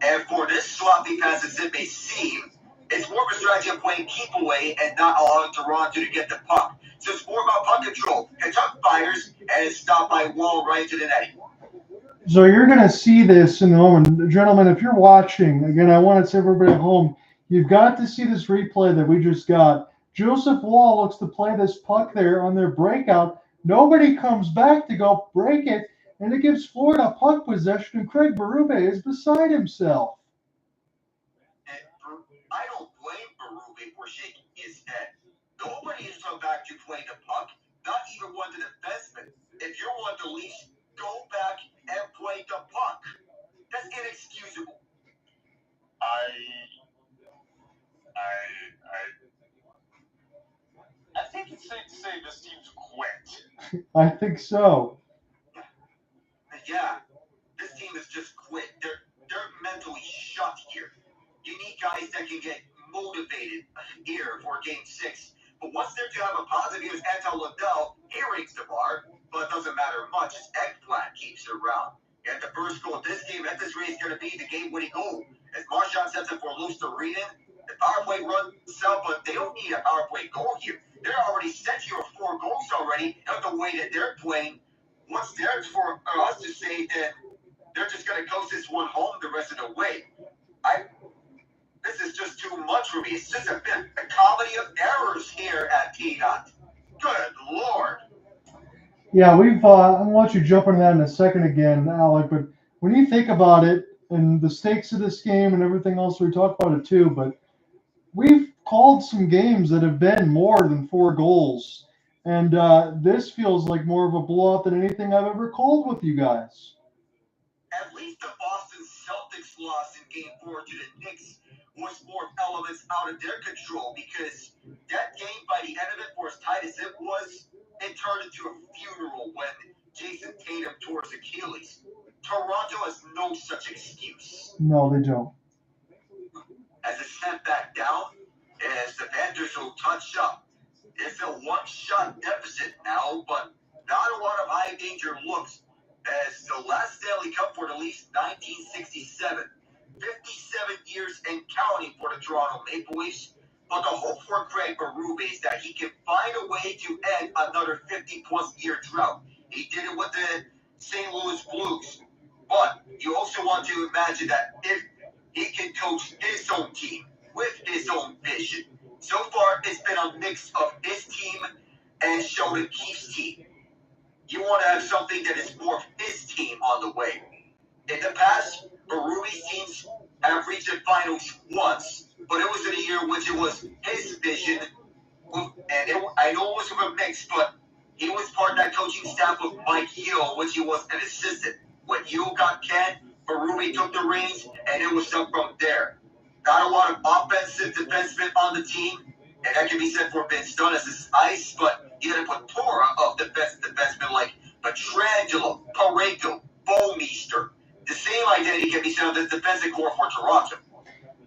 and for this sloppy pass as it may seem, it's more of a strategy of playing keep away and not allowing Toronto to get the puck. So it's more about puck control. Kachuk fires, and it's stopped by Wall right to the net. So you're going to see this in the moment. Gentlemen, if you're watching, again, I want to say everybody at home, you've got to see this replay that we just got. Joseph Wall looks to play this puck there on their breakout. Nobody comes back to go break it, and it gives Florida puck possession, and Craig Berube is beside himself. And I don't blame Berube for shaking his head. Nobody has come back to play the puck, not even one to the defenseman. If you're one to leash, go back and play the puck. That's inexcusable. I think it's safe to say this team's quit. I think so. Yeah, this team is just quit. They're mentally shut here. You need guys that can get motivated here for Game 6. But once they're to have a positive, here's Anton Lundell. He rings the bar, but it doesn't matter much as Eggplant keeps it around. And the first goal of this game at this rate is going to be the game-winning goal. As Marchand sets up for Lustarenin, the power play runs out, but they don't need a power play goal here. They're already set here with 4 goals already. And the way that they're playing, what's there for us to say that they're just going to coast this one home the rest of the way? This is just too much for me. It's just a comedy of errors here at T-Dot. Good Lord. Yeah, I'm going to let you jump into that in a second again, Alec, but when you think about it and the stakes of this game and everything else, we talked about it too, but we've called some games that have been more than 4 goals, and this feels like more of a blowout than anything I've ever called with you guys. At least the Boston Celtics loss in Game 4 to the Knicks was more elements out of their control, because that game, by the end of it, for as tight as it was, it turned into a funeral when Jason Tatum tore his Achilles. Toronto has no such excuse. No, they don't. As it's sent back down, as the Panthers will touch up. It's a one-shot deficit now, but not a lot of high-danger looks, as the last Stanley Cup for the Leafs, 1967. 57 years and counting for the Toronto Maple Leafs. But the hope for Craig Berube is that he can find a way to end another 50-plus year drought. He did it with the St. Louis Blues. But you also want to imagine that if he can coach his own team with his own vision. So far, it's been a mix of his team and Sheldon Keefe's team. You want to have something that is more of his team on the way. In the past, Berube's teams have reached the finals once, but it was in a year which it was his vision. I know it was with a mix, but he was part of that coaching staff with Mike Hill, which he was an assistant. When Hill got canned, Berube took the reins, and it was up from there. Not a lot of offensive defensemen on the team, and that can be said for Vince Dunn as his ice, but you got to put plethora of defensemen like Pietrangelo, Pareko, Bouwmeester. The same identity can be said of the defensive core for Toronto.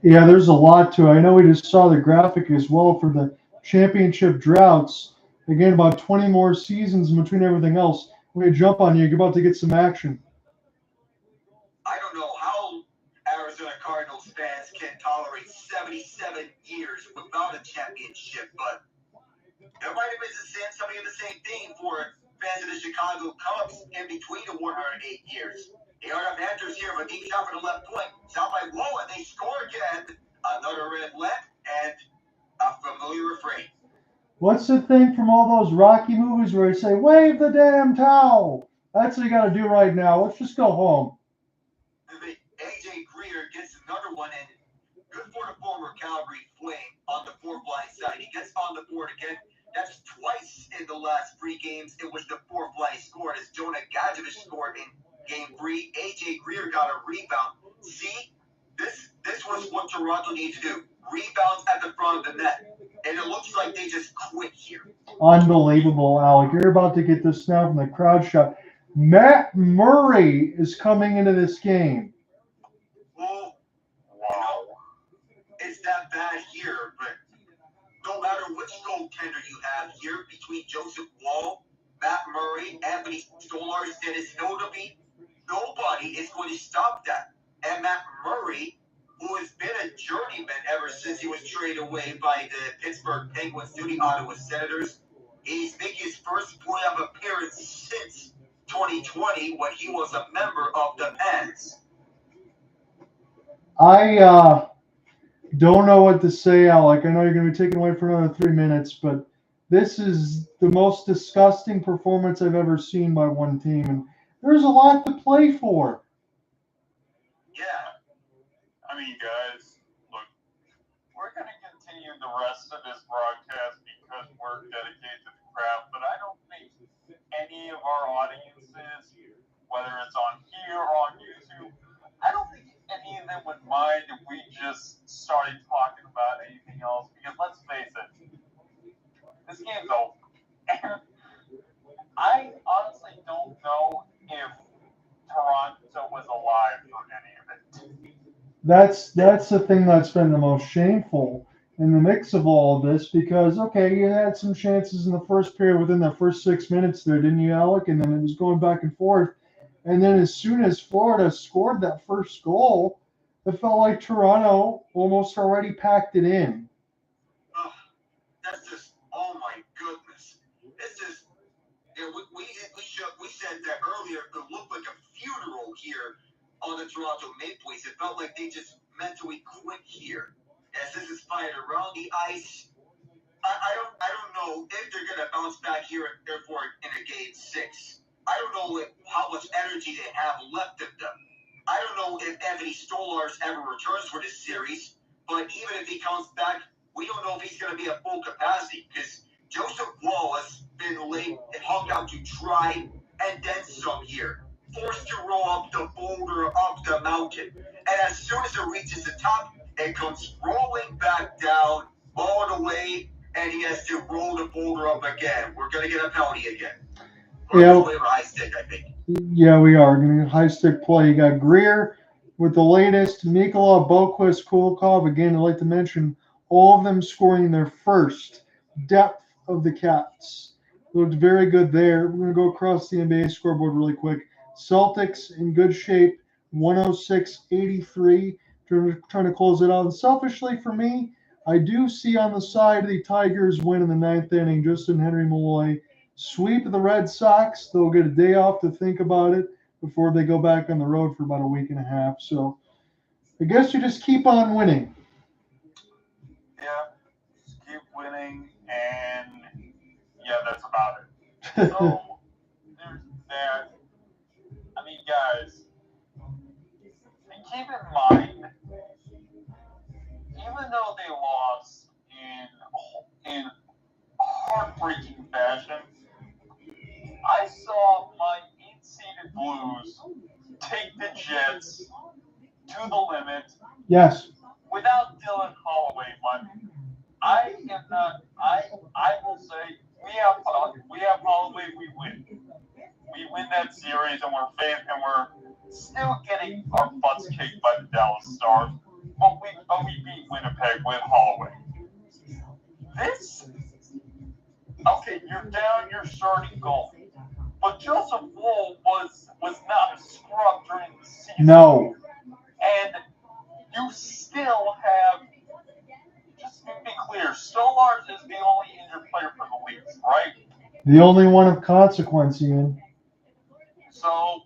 Yeah, there's a lot to it. I know we just saw the graphic as well for the championship droughts. Again, about 20 more seasons in between everything else. We're going to jump on you. You're about to get some action. I don't know how Arizona Cardinals fans can tolerate 77 years without a championship, but there might have been something of the same thing for fans of the Chicago Cubs in between the 108 years. The Florida Panthers here with a deep shot for the left point. Sound by whoa, and they score again. Another red left and a familiar refrain. What's the thing from all those Rocky movies where they say, wave the damn towel? That's what you got to do right now. Let's just go home. A.J. Greer gets another one in. Good for the former Calgary Flame on the fourth line side. He gets on the board again. That's twice in the last 3 games. It was the fourth line scored as Jonah Gadjevich scored in Game 3. A.J. Greer got a rebound. See, this was what Toronto needed to do. Rebounds at the front of the net. And it looks like they just quit here. Unbelievable, Alec. You're about to get this now from the crowd shot. Matt Murray is coming into this game. Well, wow. It's that bad here, but no matter which goaltender you have here between Joseph Woll, Matt Murray, Anthony Stolarz, Dennis Hildeby, nobody is going to stop that. And Matt Murray, who has been a journeyman ever since he was traded away by the Pittsburgh Penguins to the Ottawa Senators, he's making his first playoff appearance since 2020 when he was a member of the Pens. I don't know what to say, Alec. I know you're going to be taken away for another 3 minutes, but this is the most disgusting performance I've ever seen by one team, and there's a lot to play for. Yeah. I mean, guys, look, we're going to continue the rest of this broadcast because we're dedicated to the craft, but I don't think any of our audiences, whether it's on here or on YouTube, I don't think any of them would mind if we just started talking about anything else, because let's face it, this game's over. And I honestly don't know if Toronto was alive for any of it. That's the thing that's been the most shameful in the mix of all of this, because, okay, you had some chances in the first period within the first 6 minutes there, didn't you, Alec? And then it was going back and forth. And then as soon as Florida scored that first goal, it felt like Toronto almost already packed it in. That's just, oh my goodness. It's just, you know, we said that earlier, it looked like a funeral here on the Toronto Maple Leafs. It felt like they just mentally quit here. As this is fired around the ice, I don't know if they're going to bounce back here, therefore, in a game 6. I don't know how much energy they have left of them. I don't know if Anthony Stolarz ever returns for this series, but even if he comes back, we don't know if he's going to be at full capacity, because Joseph Woll has been late and hung out to dry and then some here, forced to roll up the boulder up the mountain. And as soon as it reaches the top, it comes rolling back down all the way, and he has to roll the boulder up again. We're going to get a penalty again. Yeah. We're high stick, I think. Yeah, we are going to high stick play. You got Greer with the latest, Nikola, Boquist, Kulikov. Again, I'd like to mention all of them scoring their first depth of the Cats. Looked very good there. We're going to go across the NBA scoreboard really quick. Celtics in good shape, 106-83. Trying to close it out. And selfishly for me, I do see on the side the Tigers win in the ninth inning. Justin Henry Malloy sweep the Red Sox. They'll get a day off to think about it before they go back on the road for about a week and a half. So I guess you just keep on winning. Yeah, just keep winning, and yeah, that's about it. So there's that. I mean, guys, and keep in mind, even though they lost in heartbreaking fashion, I saw my 8-seeded Blues take the Jets to the limit. Yes. Without Dylan Holloway, I am not. I will say we have Holloway. We win. We win that series, and we're still getting our butts kicked by the Dallas Stars. But we beat Winnipeg with Holloway. Okay, you're down your starting goal, but Joseph Wool was not a scrub during the season. No. And you still have, just to be clear, Stolars is the only injured player for the Leafs, right? The only one of consequence, Ian. So,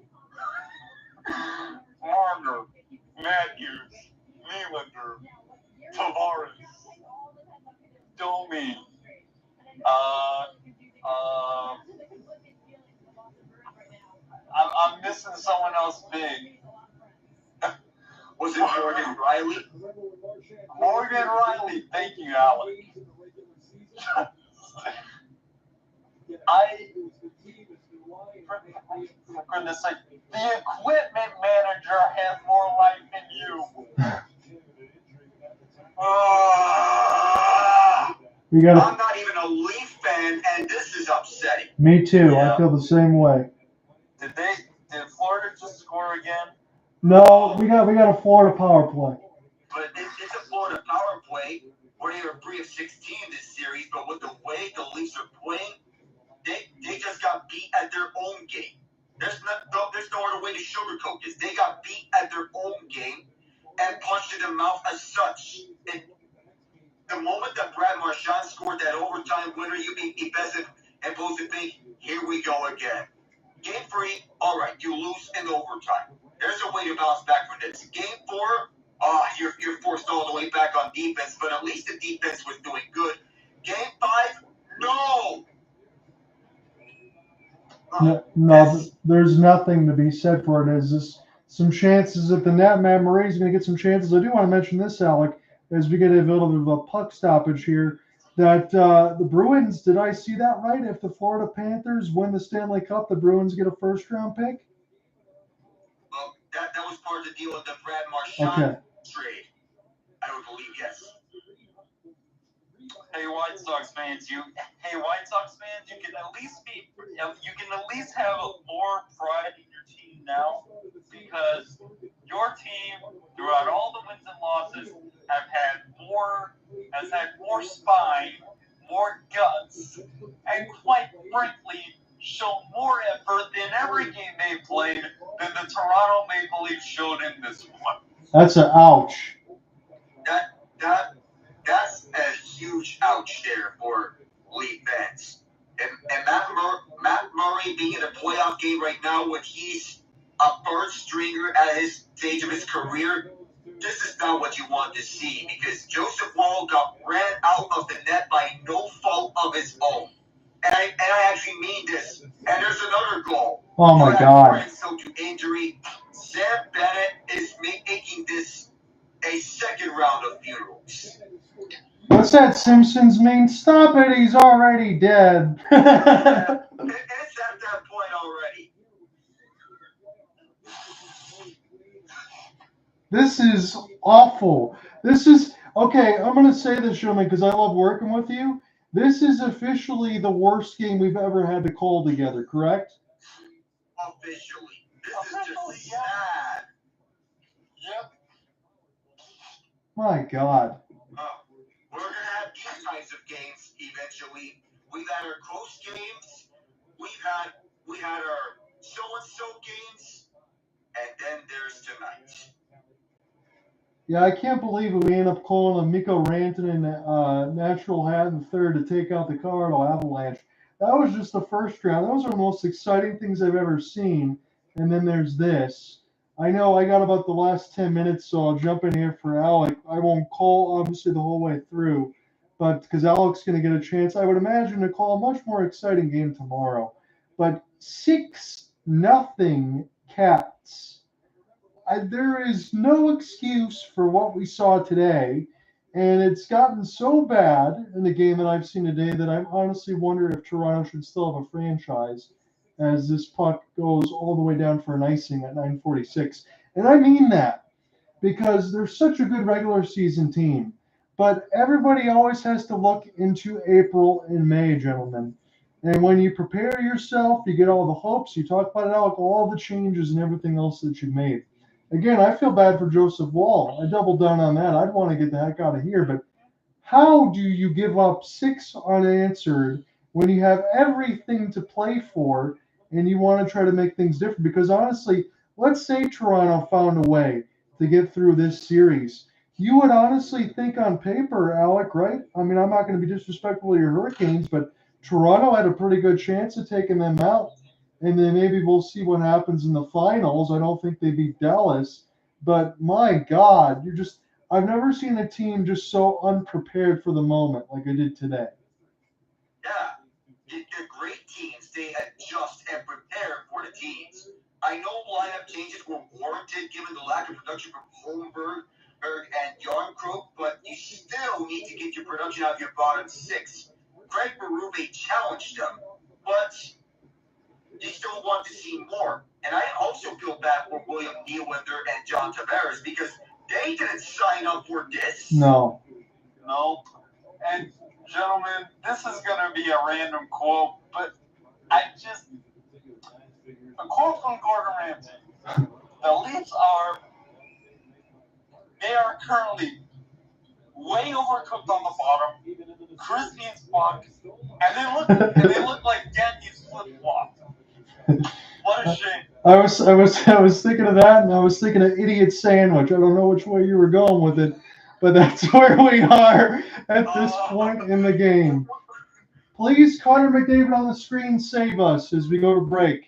Marner, Matthews, Nylander, Tavares, Domi, I'm missing someone else big. Was it Morgan Rielly? Morgan Rielly, thank you, Alec. For goodness sake, the equipment manager has more life than you. I'm not even a Leaf fan, and this is upsetting. Me too. Yeah. I feel the same way. Did Florida just score again? No, we got a Florida power play. But it's a Florida power play where they were 3 of 16 this series, but with the way the Leafs are playing, they just got beat at their own game. There's no other way to sugarcoat this. They got beat at their own game and punched in the mouth as such. The moment that Brad Marchand scored that overtime winner, you be best and supposed to think, here we go again. Game 3, all right, you lose in overtime. There's a way to bounce back from this. Game 4, you're forced all the way back on defense, but at least the defense was doing good. Game 5, no. No, there's nothing to be said for it. Is this some chances at the net? Matt Murray's going to get some chances. I do want to mention this, Alec, as we get a little bit of a puck stoppage here, that the Bruins, did I see that right? If the Florida Panthers win the Stanley Cup, the Bruins get a first-round pick? Well, that was part of the deal with the Brad Marchand trade. I would believe, yes. Hey, White Sox fans, you can at least have more pride in your team now, because your team, throughout all the wins and losses, has had more spine, more guts, and quite frankly, shown more effort in every game they played than the Toronto Maple Leafs showed in this one. That's an ouch. That's a huge ouch there for Leaf fans. And Matt Murray being in a playoff game right now when he's a third stringer at his stage of his career, this is not what you want to see, because Joseph Woll got ran out of the net by no fault of his own. And I actually mean this. And there's another goal. Oh, my God. So to injury, Sam Bennett is making this a second round of funerals. What's that Simpsons mean? Stop it, he's already dead. It's at that point already. This is awful. This is, okay, I'm going to say this, gentlemen, because I love working with you. This is officially the worst game we've ever had to call together, correct? Officially. This is just sad. Yep. My God. We're going to have these kinds of games eventually. We've had our close games. We had our so-and-so games. And then there's tonight. Yeah, I can't believe we ended up calling a Mikko Rantanen natural hat in the third to take out the Colorado Avalanche. That was just the first round. Those are the most exciting things I've ever seen. And then there's this. I know I got about the last 10 minutes, so I'll jump in here for Alec. I won't call, obviously, the whole way through, but because Alec's going to get a chance, I would imagine to call a much more exciting game tomorrow. But 6-0 Cats. There is no excuse for what we saw today, and it's gotten so bad in the game that I've seen today that I honestly wonder if Toronto should still have a franchise as this puck goes all the way down for an icing at 9:46. And I mean that because they're such a good regular season team. But everybody always has to look into April and May, gentlemen. And when you prepare yourself, you get all the hopes, you talk about it out, all the changes and everything else that you've made. Again, I feel bad for Joseph Wall. I doubled down on that. I'd want to get the heck out of here. But how do you give up 6 unanswered when you have everything to play for and you want to try to make things different? Because honestly, let's say Toronto found a way to get through this series. You would honestly think on paper, Alec, right? I mean, I'm not going to be disrespectful to your Hurricanes, but Toronto had a pretty good chance of taking them out. And then maybe we'll see what happens in the finals. I don't think they beat Dallas. But my God, I've never seen a team just so unprepared for the moment like I did today. Yeah. They're great teams. They adjust and prepare for the teams. I know lineup changes were warranted given the lack of production from Holmberg and Yarncroke, but you still need to get your production out of your bottom 6. Craig Berube challenged them, but you still want to see more. And I also feel bad for William Nylander and John Tavares because they didn't sign up for this. No. And gentlemen, this is going to be a random quote, but a quote from Gordon Ramsay. The Leafs they are currently way overcooked on the bottom, crispy as fuck, and they look like Yankees flip-flop. What a shame. I was thinking of that, and I was thinking of idiot sandwich. I don't know which way you were going with it, but that's where we are at this point in the game. Please, Connor McDavid on the screen, save us as we go to break.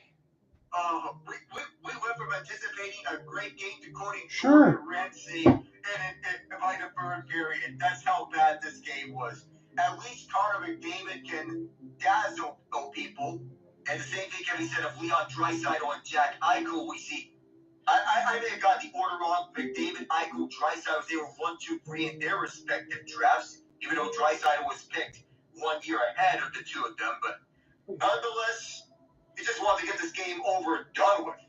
We went from anticipating a great game to quoting Sure. Ramsey and by the third period. That's how bad this game was. At least Connor McDavid can dazzle people. And the same thing can be said of Leon Draisaitl and Jack Eichel. We see. I may have got the order wrong. McDavid, Eichel, Draisaitl, they were 1, 2, 3 in their respective drafts. Even though Draisaitl was picked 1 year ahead of the two of them, but nonetheless, you just want to get this game over and done with.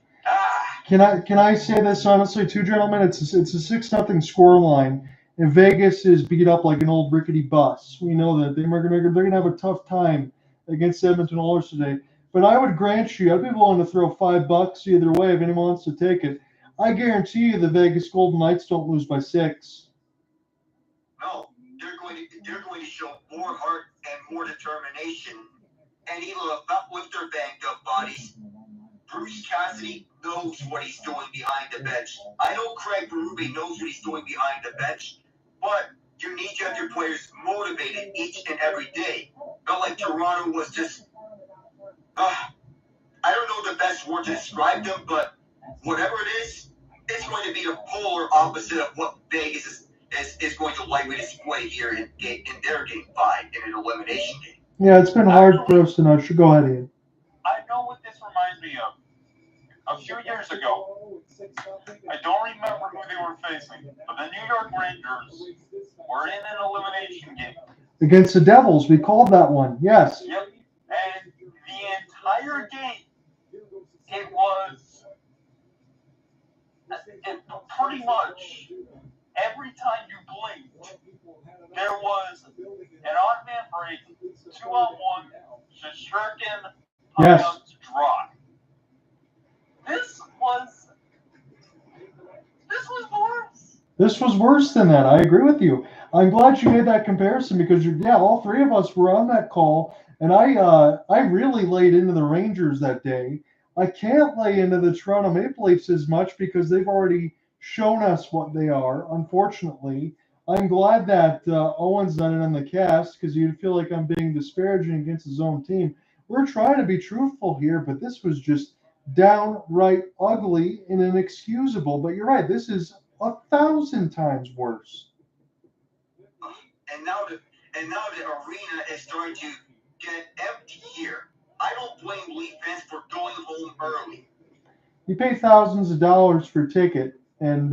Can I say this honestly too, gentlemen? It's a 6-0 score line, and Vegas is beat up like an old rickety bus. We know that they're gonna have a tough time against Edmonton Oilers today. But I would grant you, I'd be willing to throw $5 either way if anyone wants to take it. I guarantee you the Vegas Golden Knights don't lose by 6. No, they're going to show more heart and more determination. And even with their banged up bodies, Bruce Cassidy knows what he's doing behind the bench. I know Craig Berube knows what he's doing behind the bench, but you need to have your players motivated each and every day. Not like Toronto was just. I don't know the best word to describe them, but whatever it is, it's going to be the polar opposite of what Vegas is going to likely display here in their Game 5 in an elimination game. Yeah, it's been hard for us to not. Go ahead, Ian. I know what this reminds me of. A few years ago, I don't remember who they were facing, but the New York Rangers were in an elimination game. Against the Devils, we called that one, yes. Yep, and the entire game, it was pretty much every time you blinked, there was an odd man break Yes. out to dry. This was worse. This was worse than that. I agree with you. I'm glad you made that comparison because all three of us were on that call, and I really laid into the Rangers that day. I can't lay into the Toronto Maple Leafs as much because they've already shown us what they are. Unfortunately, I'm glad that Owen's not in on the cast because you'd feel like I'm being disparaging against his own team. We're trying to be truthful here, but this was just downright ugly and inexcusable. But you're right. This is 1,000 times worse. And now the arena is starting to get empty here. I don't blame Leaf fans for going home early. You pay thousands of dollars for a ticket, and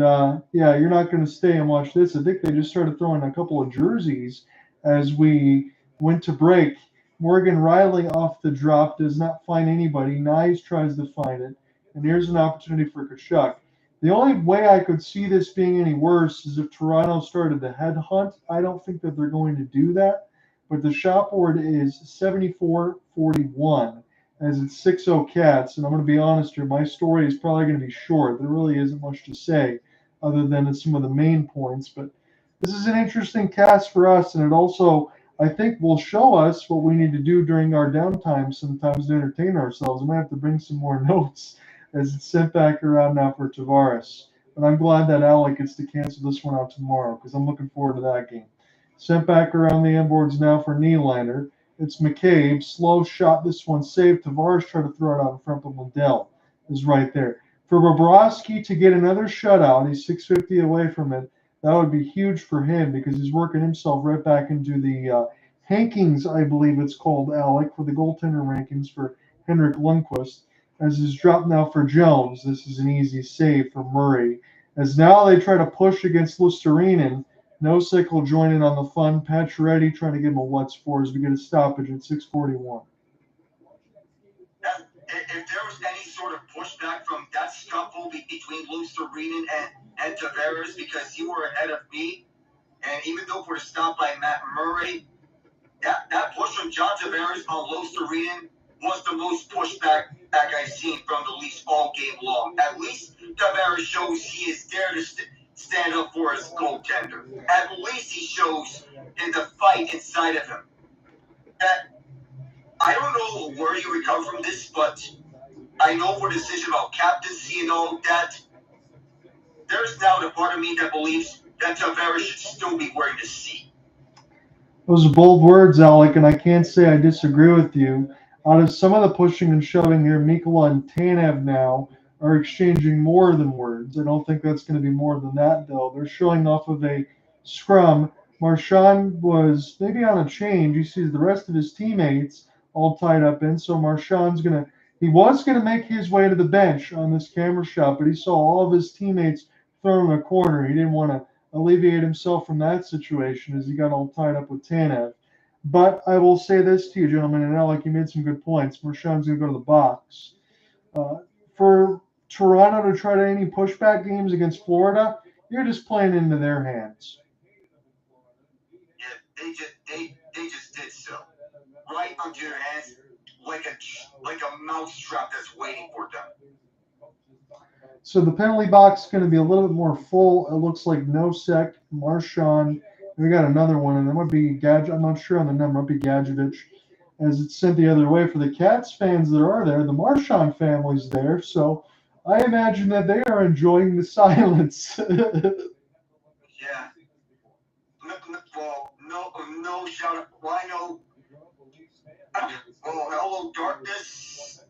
you're not going to stay and watch this. I think they just started throwing a couple of jerseys as we went to break. Morgan Rielly off the drop does not find anybody. Knies tries to find it, and here's an opportunity for Tkachuk. The only way I could see this being any worse is if Toronto started the headhunt. I don't think that they're going to do that, but the shot board is 74-41 as it's 6-0 Cats. And I'm going to be honest here, my story is probably going to be short. There really isn't much to say other than some of the main points. But this is an interesting cast for us, and it also, I think, will show us what we need to do during our downtime sometimes to entertain ourselves. I might have to bring some more notes as it's sent back around now for Tavares. But I'm glad that Alec gets to cancel this one out tomorrow because I'm looking forward to that game. Sent back around the inboards now for Nylander. It's McCabe. Slow shot. This one saved. Tavares tried to throw it out in front, but Lindell is right there. For Bobrovsky to get another shutout, he's 650 away from it. That would be huge for him because he's working himself right back into the Hankings, I believe it's called, Alec, for the goaltender rankings for Henrik Lundqvist. As is dropped now for Jones. This is an easy save for Murray. As now they try to push against Luostarinen. Nosek will join in on the fun. Pacioretty trying to give him a what's for as we get a stoppage at 6:41. If there was any sort of pushback from that scuffle between Luostarinen and Tavares because you were ahead of me, and even though for the stop by Matt Murray, that push from John Tavares on Luostarinen was the most pushback I've seen from the Leafs all game long. At least Tavares shows he is there to stand up for his goaltender. At least he shows in the fight inside of him. That I don't know where you recover from this, but I know for the decision about captaincy and all that, there's now the part of me that believes that Tavares should still be wearing the C. Those are bold words, Alec, and I can't say I disagree with you. Out of some of the pushing and shoving here, Mikkola and Tanev now are exchanging more than words. I don't think that's going to be more than that, though. They're showing off of a scrum. Marchand was maybe on a change. He sees the rest of his teammates all tied up in, so Marchand's going to – he was going to make his way to the bench on this camera shot, but he saw all of his teammates thrown in a corner. He didn't want to alleviate himself from that situation as he got all tied up with Tanev. But I will say this to you, gentlemen, and Alec, you made some good points. Marchand's going to go to the box. For Toronto to try to any pushback games against Florida, you're just playing into their hands. Yeah, they just did so. Right onto their hands like a mousetrap that's waiting for them. So the penalty box is going to be a little bit more full. It looks like Nosek, Marchand. We got another one, and it might be Gadget. I'm not sure on the number. It might be Gadjevich, as it's sent the other way. For the Cats fans that are there, the Marchand family's there, so I imagine that they are enjoying the silence. Yeah. Well, no shout out. Why no? Oh, hello, darkness.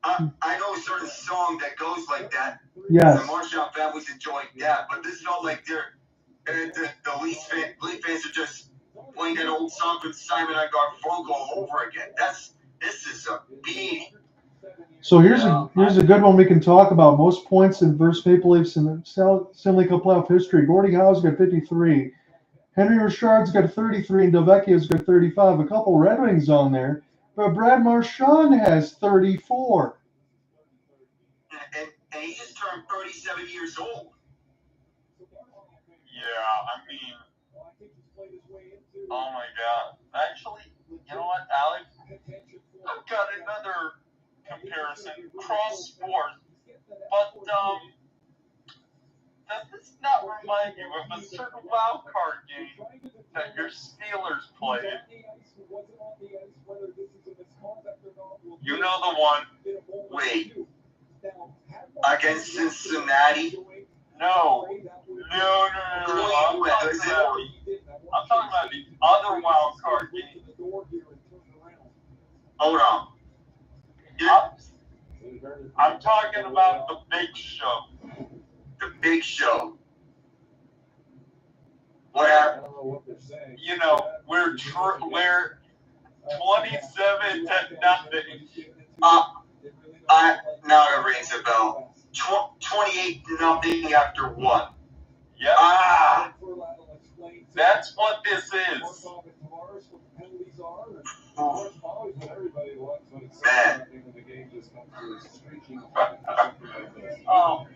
I know a certain song that goes like that. Yes. The Marchand family's enjoying that, but this is not like the Leaf fans are just playing that old song from Simon and Garfunkel all over again. This is a beating. So here's a good one we can talk about. Most points in versus Maple Leafs in the Stanley Cup playoff history. Gordie Howe's got 53. Henry Richard's got 33, and Delvecchio's got 35. A couple Red Wings on there, but Brad Marchand has 34. And he just turned 37 years old. Yeah, I mean, oh my God. Actually, you know what, Alex? I've got another comparison, cross sport, but does this not remind you of a certain wild card game that your Steelers played? You know the one. Wait. Against Cincinnati? No. I'm talking about the other wild card game. Hold on. I'm talking about the Big Show. The Big Show. What happened? You know, we're 27-0. Now it rings a bell. 28-0 after 1. Yep. Ah! That's what this is. Man. Oh.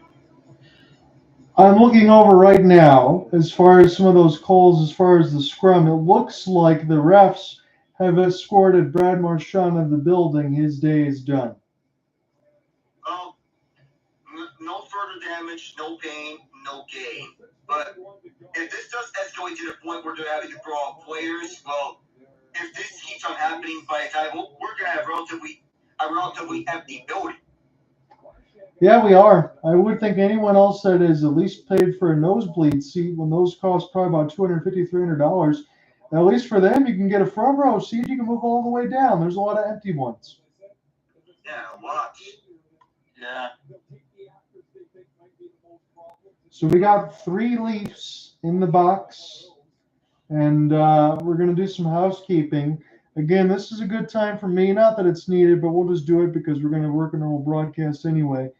I'm looking over right now as far as some of those calls, as far as the scrum. It looks like the refs have escorted Brad Marchand of the building. His day is done. Well, no further damage, no pain, no gain. But if this does escalate to the point where they're having to throw out players, well, if this keeps on happening by the time, we're going to have a relatively empty building. Yeah, we are. I would think anyone else that is at least paid for a nosebleed seat, when those cost probably about $250, $300, at least for them, you can get a front row seat. You can move all the way down. There's a lot of empty ones. Yeah, watch. Yeah. So we got 3 Leafs in the box, and we're going to do some housekeeping. Again, this is a good time for me. Not that it's needed, but we'll just do it because we're going to work a normal broadcast anyway.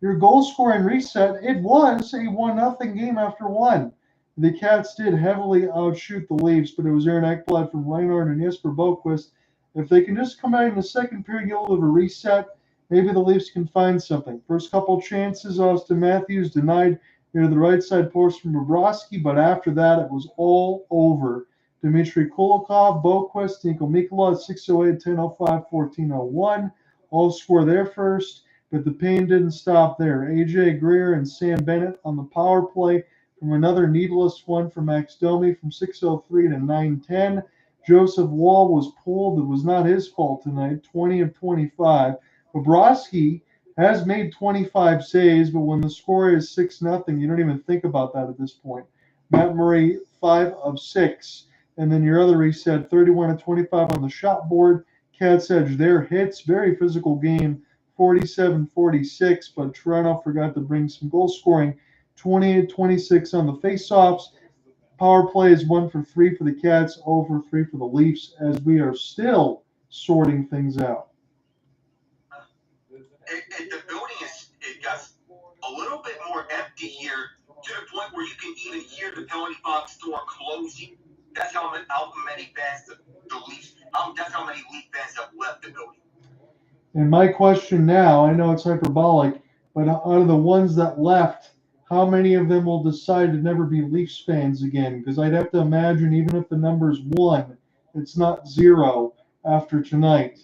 Your goal scoring reset, it was a 1-0 game after 1. The Cats did heavily outshoot the Leafs, but it was Aaron Ekblad from Reinhart and Jesper Boquist. If they can just come out in the second period, get a little bit of a reset, maybe the Leafs can find something. First couple chances, Auston Matthews denied near the right side post from Bobrovsky, but after that, it was all over. Dmitry Kulikov, Boquist, Niko Mikula at 6:08, 10:05, 14:01. All score there first, but the pain didn't stop there. AJ Greer and Sam Bennett on the power play from another needless one from Max Domi from 6:03 to 9:10. Joseph Wall was pulled. It was not his fault tonight, 20 of 25. Bobrovsky has made 25 saves, but when the score is 6-0, you don't even think about that at this point. Matt Murray, 5 of 6. And then your other reset, 31 of 25 on the shot board. Cats edge their hits. Very physical game, 47-46. But Toronto forgot to bring some goal scoring, 28-26 on the faceoffs. Power play is 1 for 3 for the Cats, 0 for 3 for the Leafs, as we are still sorting things out. The building it got a little bit more empty here, to the point where you can even hear the penalty box door closing. That's how many fans that's how many Leaf fans have left the building. And my question now, I know it's hyperbolic, but out of the ones that left, how many of them will decide to never be Leafs fans again? Because I'd have to imagine, even if the number's 1, it's not 0 after tonight,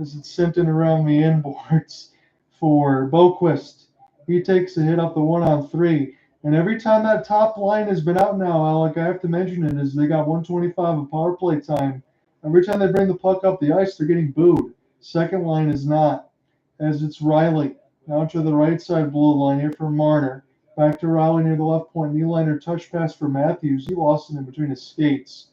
as it's sent in around the inboards for Boquist. He takes a hit up the 1-on-3. And every time that top line has been out now, Alec, I have to mention it, is they got 125 of power play time. Every time they bring the puck up the ice, they're getting booed. Second line is not, as it's Rielly. Now to the right side blue line here for Marner. Back to Rielly near the left point. Nylander touch pass for Matthews. He lost it in between his skates.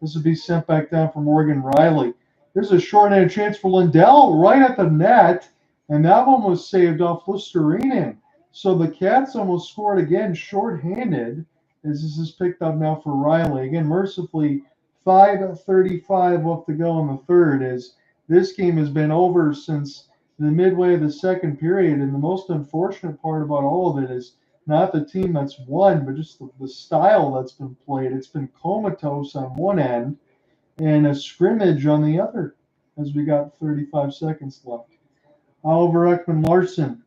This would be sent back down for Morgan Rielly. There's a short-handed chance for Lindell right at the net. And that one was saved off Lusterinen. So the Cats almost scored again short-handed, as this is picked up now for Rielly. Again, mercifully, 5:35 left to go in the third, as this game has been over since the midway of the second period. And the most unfortunate part about all of it is not the team that's won, but just the style that's been played. It's been comatose on one end and a scrimmage on the other, as we got 35 seconds left. Oliver Ekman-Larsson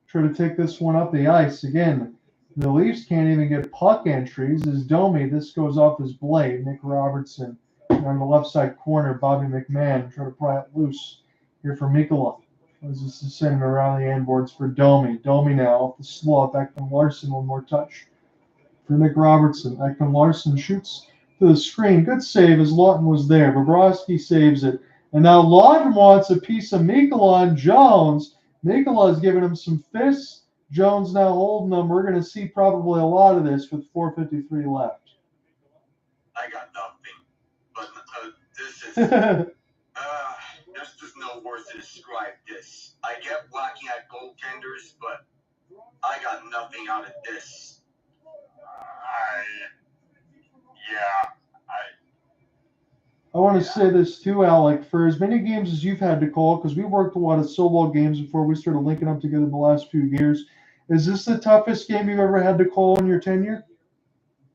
try to take this one up the ice. Again, the Leafs can't even get puck entries. As Domi, this goes off his blade. Nick Robertson on the left side corner. Bobby McMann trying to pry it loose here for Mikula. Was just sending around the end boards for Domi. Domi now off the slot. Ekman Larson, one more touch for Nick Robertson. Ekman Larson shoots to the screen. Good save as Lawton was there. Bobrovsky saves it. And now Lawton wants a piece of Mikkola and Jones. Mikkola is giving him some fists. Jones now holding them. We're going to see probably a lot of this with 4:53 left. I got nothing. But this is... there's just no words to describe this. I get whacking at goaltenders, but I got nothing out of this. I want to say this too, Alec. For as many games as you've had to call, because we worked a lot of solo games before we started linking up together the last few years, is this the toughest game you've ever had to call in your tenure?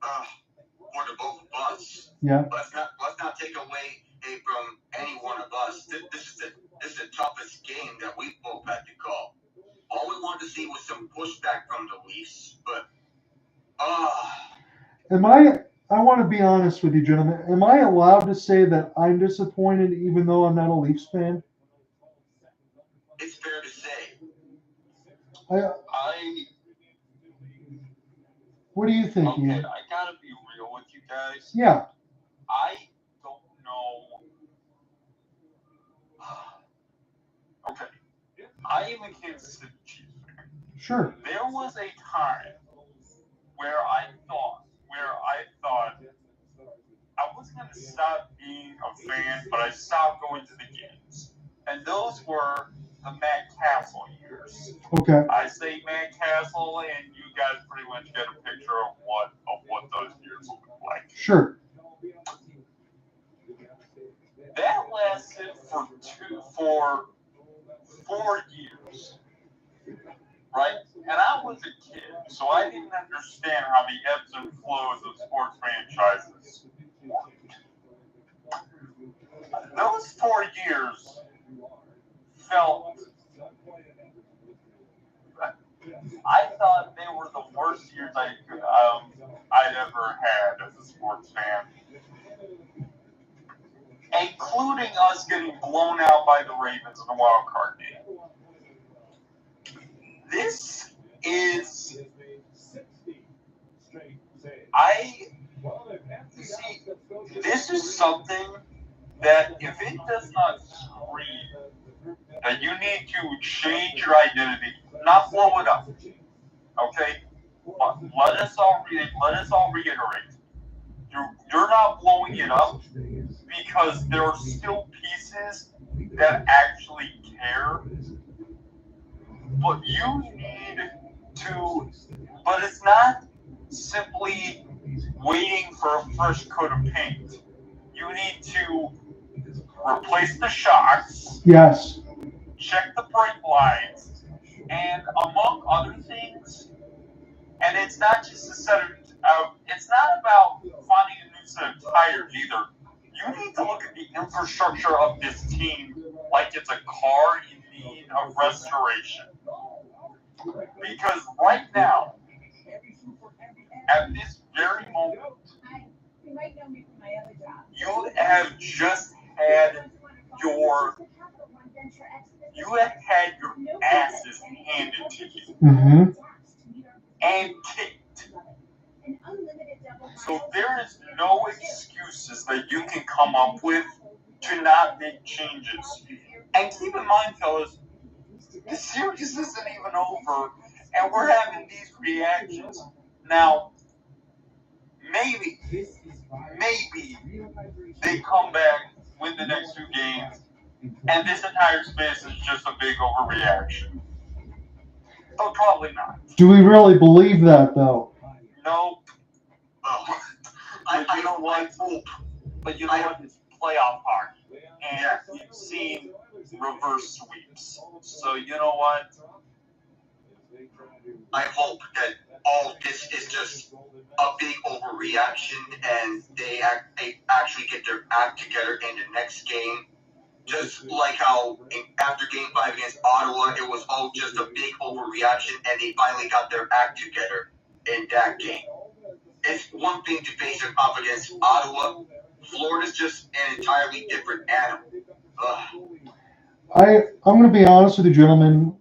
For the both of us. Yeah. Let's not take away from any one of us. This is the toughest game that we both had to call. All we wanted to see was some pushback from the Leafs, but I want to be honest with you, gentlemen. Am I allowed to say that I'm disappointed even though I'm not a Leafs fan? It's fair to say. What do you think, Okay, Ian? I gotta be real with you guys. Yeah. I don't know. Okay. I am a Kansas City Chiefs fan. Sure. There was a time where I thought I was going to stop being a fan, but I stopped going to the games. And those were the Matt Castle years. Okay. I say Matt Castle, and you guys pretty much get a picture of what those years look like. Sure. That lasted for 4 years, right? And I was a kid, so I didn't understand how the ebbs and flows of sports franchises worked. Those 4 years felt... I thought they were the worst years I'd ever had as a sports fan, including us getting blown out by the Ravens in the wild card game. This is... this is something that if it does not scream that you need to change your identity, not blow it up, okay? Let us all reiterate. You're not blowing it up because there are still pieces that actually care. But you need to, but it's not simply waiting for a fresh coat of paint. You need to replace the shocks. Yes. Check the brake lines. And among other things, and it's not just a set of, it's not about finding a new set of tires either. You need to look at the infrastructure of this team like it's a car in need of restoration. Because right now, at this very moment, you have just had your asses handed to you. Mm-hmm. And kicked. So there is no excuses that you can come up with to not make changes. And keep in mind, fellas, the series isn't even over, and we're having these reactions. Now, maybe they come back, win the next 2 games, and this entire space is just a big overreaction. But probably not. Do we really believe that, though? No. I don't like hope. But you know what? It's playoff hockey. And we've seen reverse sweeps. So you know what? I hope that all this is just a big overreaction and they actually get their act together in the next game. Just like how after Game 5 against Ottawa, it was all just a big overreaction and they finally got their act together in that game. It's one thing to face them off against Ottawa. Florida's just an entirely different animal. I'm going to be honest with you, gentlemen.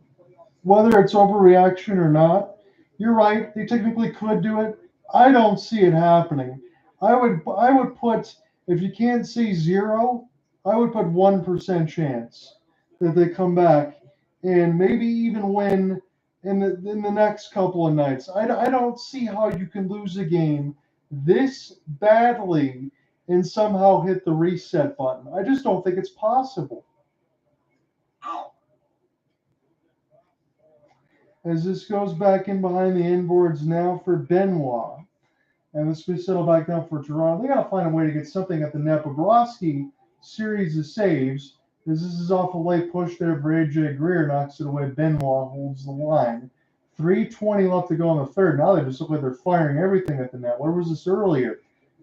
Whether it's overreaction or not, you're right. They technically could do it. I don't see it happening. I would put, if you can't see zero, I would put 1% chance that they come back and maybe even win in the next couple of nights. I don't see how you can lose a game this badly and somehow hit the reset button. I just don't think it's possible. No. As this goes back in behind the inboards now for Benoit. And this we settle back down for Toronto. They got to find a way to get something at the net. Bobrovsky series of saves. As this is off a late push there for AJ Greer, knocks it away. Benoit holds the line. 3:20 left to go in the third. Now they just look like they're firing everything at the net. Where was this earlier?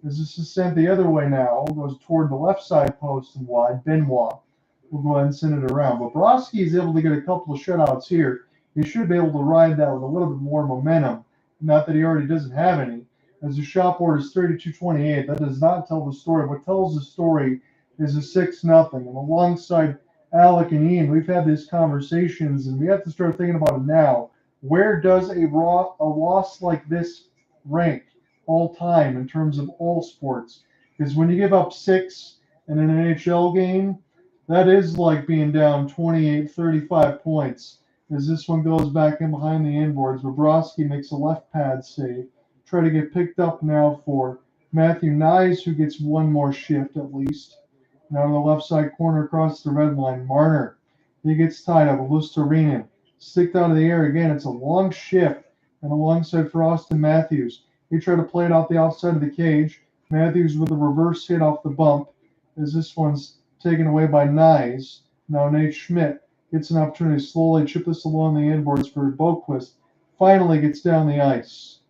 As this is sent the other way now, goes toward the left side post and wide. Benoit will go ahead and send it around. Bobrovsky is able to get a couple of shutouts here. He should be able to ride that with a little bit more momentum. Not that he already doesn't have any. As the shot board is 32-28, that does not tell the story. What tells the story is a 6-0. And alongside Alec and Ian, we've had these conversations, and we have to start thinking about it now. Where does a loss like this rank all time in terms of all sports? Because when you give up 6 in an NHL game, that is like being down 28, 35 points. As this one goes back in behind the inboards, Bobrovsky makes a left pad save. Try to get picked up now for Matthew Knies, who gets one more shift at least. Now to the left side corner across the red line, Marner. He gets tied up. Lusterinen sticked out of the air again. It's a long shift, and alongside for Auston Matthews. He tried to play it off the outside of the cage. Matthews with a reverse hit off the bump, as this one's taken away by Knies. Now Nate Schmidt gets an opportunity to slowly chip this along the inboards for Boquist. Finally gets down the ice.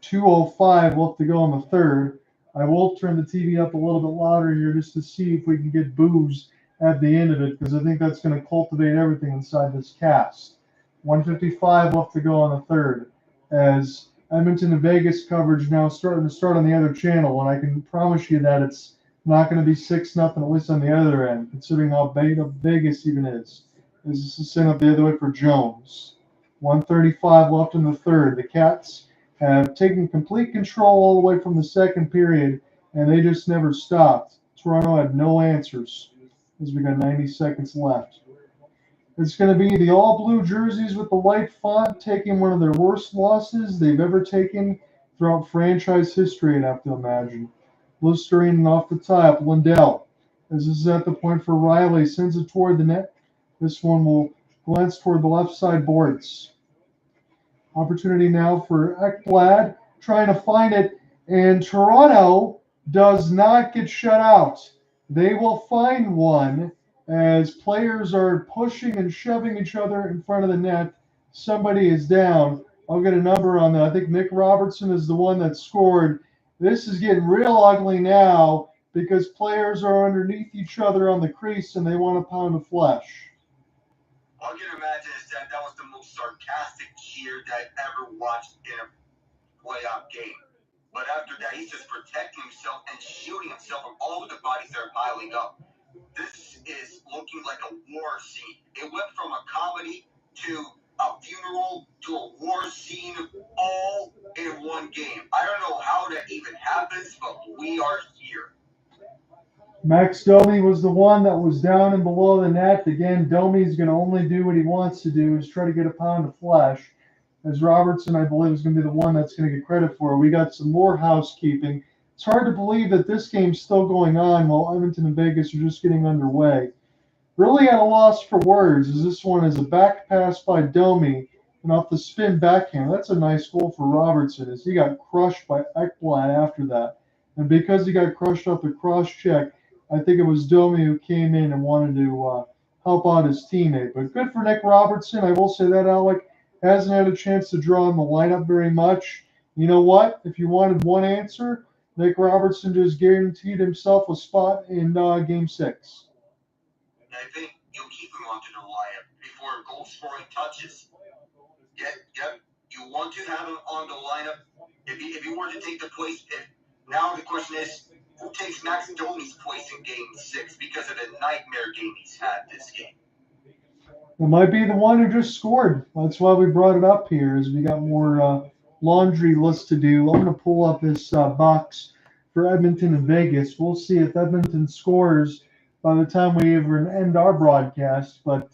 2:05 left to go in the third. I will turn the TV up a little bit louder here just to see if we can get boos at the end of it, because I think that's going to cultivate everything inside this cast. 1:55 left to go in the third, as Edmonton and Vegas coverage now starting to start on the other channel, and I can promise you that it's not going to be 6-0, at least on the other end, considering how big Vegas even is. As this is sent up the other way for Jones. 1:35 left in the third. The Cats have taken complete control all the way from the second period, and they just never stopped. Toronto had no answers as we got 90 seconds left. It's going to be the all-blue jerseys with the white font taking one of their worst losses they've ever taken throughout franchise history, I'd have to imagine. Lusterinen off the tie-up, Lindell. As this is at the point for Rielly, sends it toward the net. This one will glance toward the left side boards. Opportunity now for Ekblad trying to find it, and Toronto does not get shut out. They will find one as players are pushing and shoving each other in front of the net. Somebody is down. I'll get a number on that. I think Nick Robertson is the one that scored. This is getting real ugly now because players are underneath each other on the crease and they want a pound of flesh. All I can imagine is that was the most sarcastic cheer that I ever watched in a playoff game. But after that, he's just protecting himself and shooting himself from all of the bodies that are piling up. This is looking like a war scene. It went from a comedy to a funeral to a war scene all in one game. I don't know how that even happens, but we are here. Max Domi was the one that was down and below the net. Again, Domi's going to only do what he wants to do, is try to get a pound of flesh. As Robertson, I believe, is going to be the one that's going to get credit for it. We got some more housekeeping. It's hard to believe that this game's still going on while Edmonton and Vegas are just getting underway. Really at a loss for words, as this one is a back pass by Domi and off the spin backhand. That's a nice goal for Robertson, as he got crushed by Ekblad after that. And because he got crushed off the cross check, I think it was Domi who came in and wanted to help out his teammate. But good for Nick Robertson. I will say that Alec hasn't had a chance to draw in the lineup very much. You know what? If you wanted one answer, Nick Robertson just guaranteed himself a spot in Game 6. I think you'll keep him onto the lineup before goal scoring touches. Yep. You want to have him on the lineup. If you were to take the place, now the question is, who takes Max Domi's place in Game 6 because of the nightmare game he's had this game? It might be the one who just scored. That's why we brought it up here, is we got more laundry list to do. I'm going to pull up this box for Edmonton and Vegas. We'll see if Edmonton scores by the time we even end our broadcast. But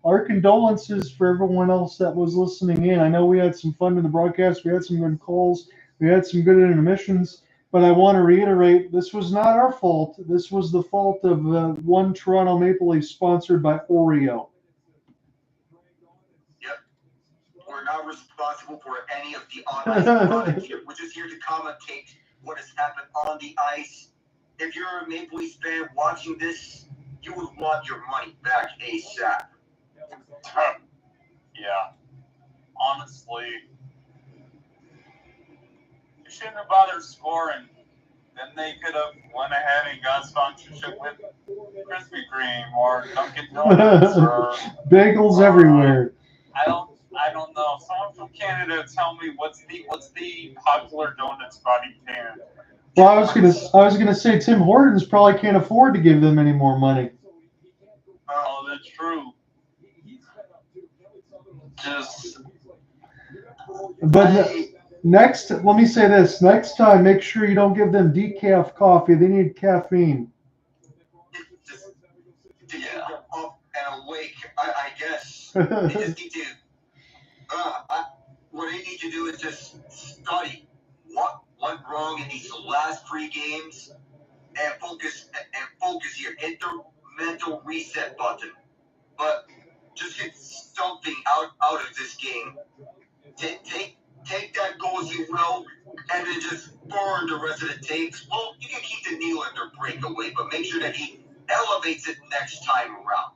our condolences for everyone else that was listening in. I know we had some fun in the broadcast. We had some good calls. We had some good intermissions. But I want to reiterate, this was not our fault. This was the fault of one Toronto Maple Leaf sponsored by Oreo. Yep. We're not responsible for any of the on-ice product here. We're just here to commentate what has happened on the ice. If you're a Maple Leafs fan watching this, you would want your money back ASAP. Yeah. Honestly, you shouldn't have bothered scoring. Then they could have went ahead and got sponsorship with Krispy Kreme or Dunkin' Donuts or bagels everywhere. I don't know. Someone from Canada tell me what's the popular donut spot in Canada? Well, I was gonna say Tim Hortons probably can't afford to give them any more money. Oh, that's true. Next, let me say this. Next time, make sure you don't give them decaf coffee. They need caffeine. To get up and awake, I guess. They just need to. What they need to do is just study what went wrong in these last 3 games and focus here. Hit the mental reset button. But just get something out of this game. Take that goal as you will, and then just burn the rest of the tapes. Well, you can keep the Nylander breakaway, but make sure that he elevates it next time around.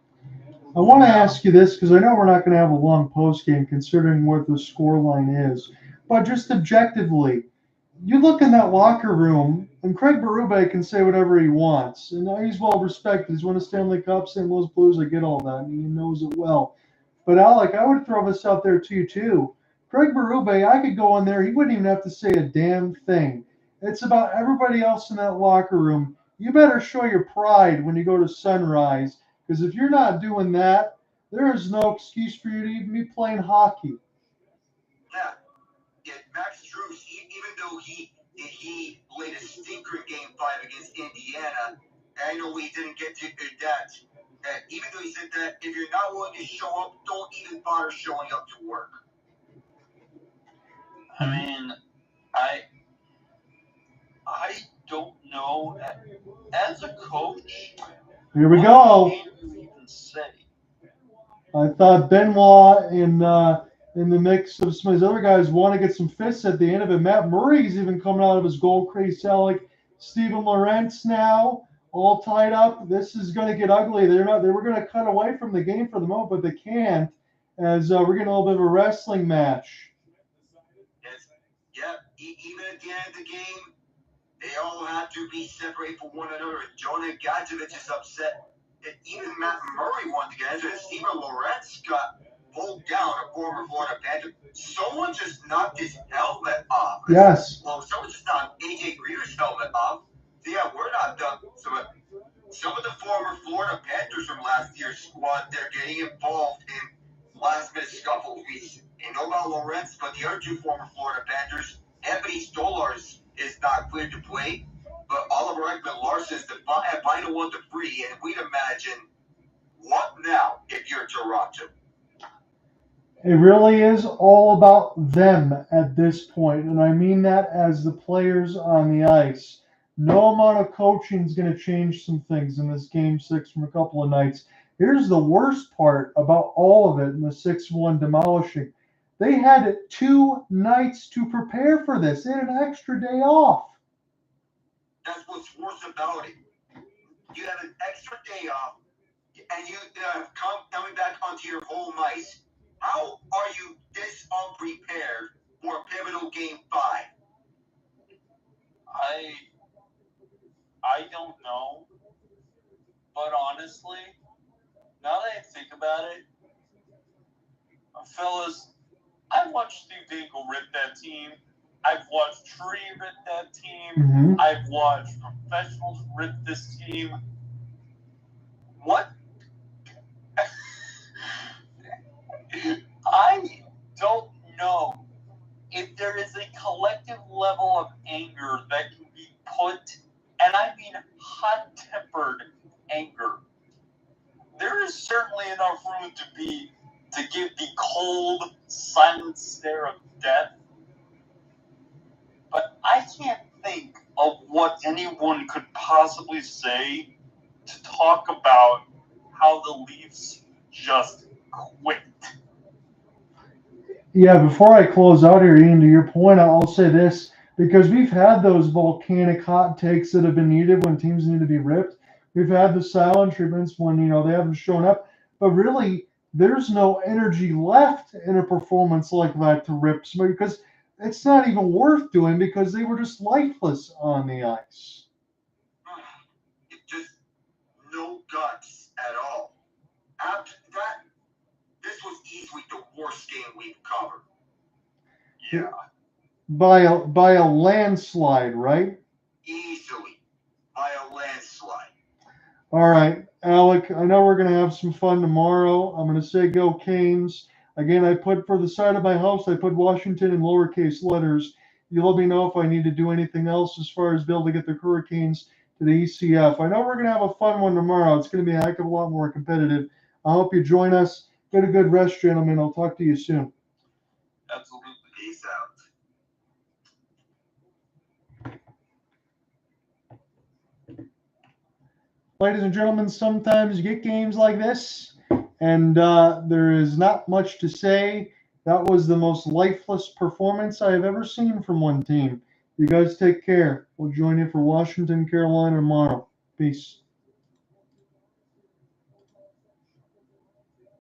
I want to ask you this because I know we're not going to have a long post game considering what the scoreline is, but just objectively, you look in that locker room, and Craig Berube can say whatever he wants, and he's well respected. He's won a Stanley Cup, St. Louis Blues. I get all that, and he knows it well. But Alec, I would throw this out there to you too. Craig Berube, I could go in there. He wouldn't even have to say a damn thing. It's about everybody else in that locker room. You better show your pride when you go to Sunrise, because if you're not doing that, there is no excuse for you to even be playing hockey. Yeah, Max Drews, even though he played a stinker in Game 5 against Indiana, I know we didn't get to that. Even though he said that if you're not willing to show up, don't even bother showing up to work. I mean, I don't know. As a coach, here we go. What can you even say? I thought Benoit in the mix of some of his other guys want to get some fists at the end of it. Matt Murray's even coming out of his goal craze. Alec, Steven Lorentz now all tied up. This is going to get ugly. They were going to cut away from the game for the moment, but they can't, as we're getting a little bit of a wrestling match. Even at the end of the game, they all had to be separated from one another. Jonah Gadjevich is upset. And even Matt Murray wanted to get into it. Steven Lorentz got pulled down, a former Florida Panther. Someone just knocked his helmet off. Yes. Well, someone just knocked AJ Greer's helmet off. So yeah, we're not done. So some of the former Florida Panthers from last year's squad, they're getting involved in last-minute scuffles. We know about Lorentz, but the other 2 former Florida Panthers, Anthony Stolarz is not cleared to play, but Oliver Ekman-Larsson is the final one to free, and we'd imagine, what now if you're Toronto? It really is all about them at this point, and I mean that as the players on the ice. No amount of coaching is going to change some things in this Game 6 from a couple of nights. Here's the worst part about all of it in the 6-1 demolishing. They had 2 nights to prepare for this. They had an extra day off. That's what's worse about it. You have an extra day off, and you coming back onto your home ice. How are you this unprepared for a pivotal Game 5? I don't know. But honestly, now that I think about it, fellas, I've watched Steve Dingle rip that team. I've watched Tree rip that team. Mm-hmm. I've watched professionals rip this team. What? I don't know if there is a collective level of anger that can be put, and I mean hot-tempered anger. There is certainly enough room to give the cold, silent stare of death. But I can't think of what anyone could possibly say to talk about how the Leafs just quit. Yeah, before I close out here, Ian, to your point, I'll say this, because we've had those volcanic hot takes that have been needed when teams need to be ripped. We've had the silent treatments when, they haven't shown up. But really, there's no energy left in a performance like that to rip somebody, because it's not even worth doing because they were just lifeless on the ice. Just no guts at all. After that, this was easily the worst game we've covered. Yeah. By a landslide, right? Easily. By a landslide. All right, Alec, I know we're going to have some fun tomorrow. I'm going to say go Canes. Again, I put for the side of my house, I put Washington in lowercase letters. You let me know if I need to do anything else as far as be able to get the Hurricanes to the ECF. I know we're going to have a fun one tomorrow. It's going to be a heck of a lot more competitive. I hope you join us. Get a good rest, gentlemen. I'll talk to you soon. Absolutely. Peace out. Ladies and gentlemen, sometimes you get games like this, and there is not much to say. That was the most lifeless performance I have ever seen from one team. You guys take care. We'll join you for Washington, Carolina tomorrow. Peace.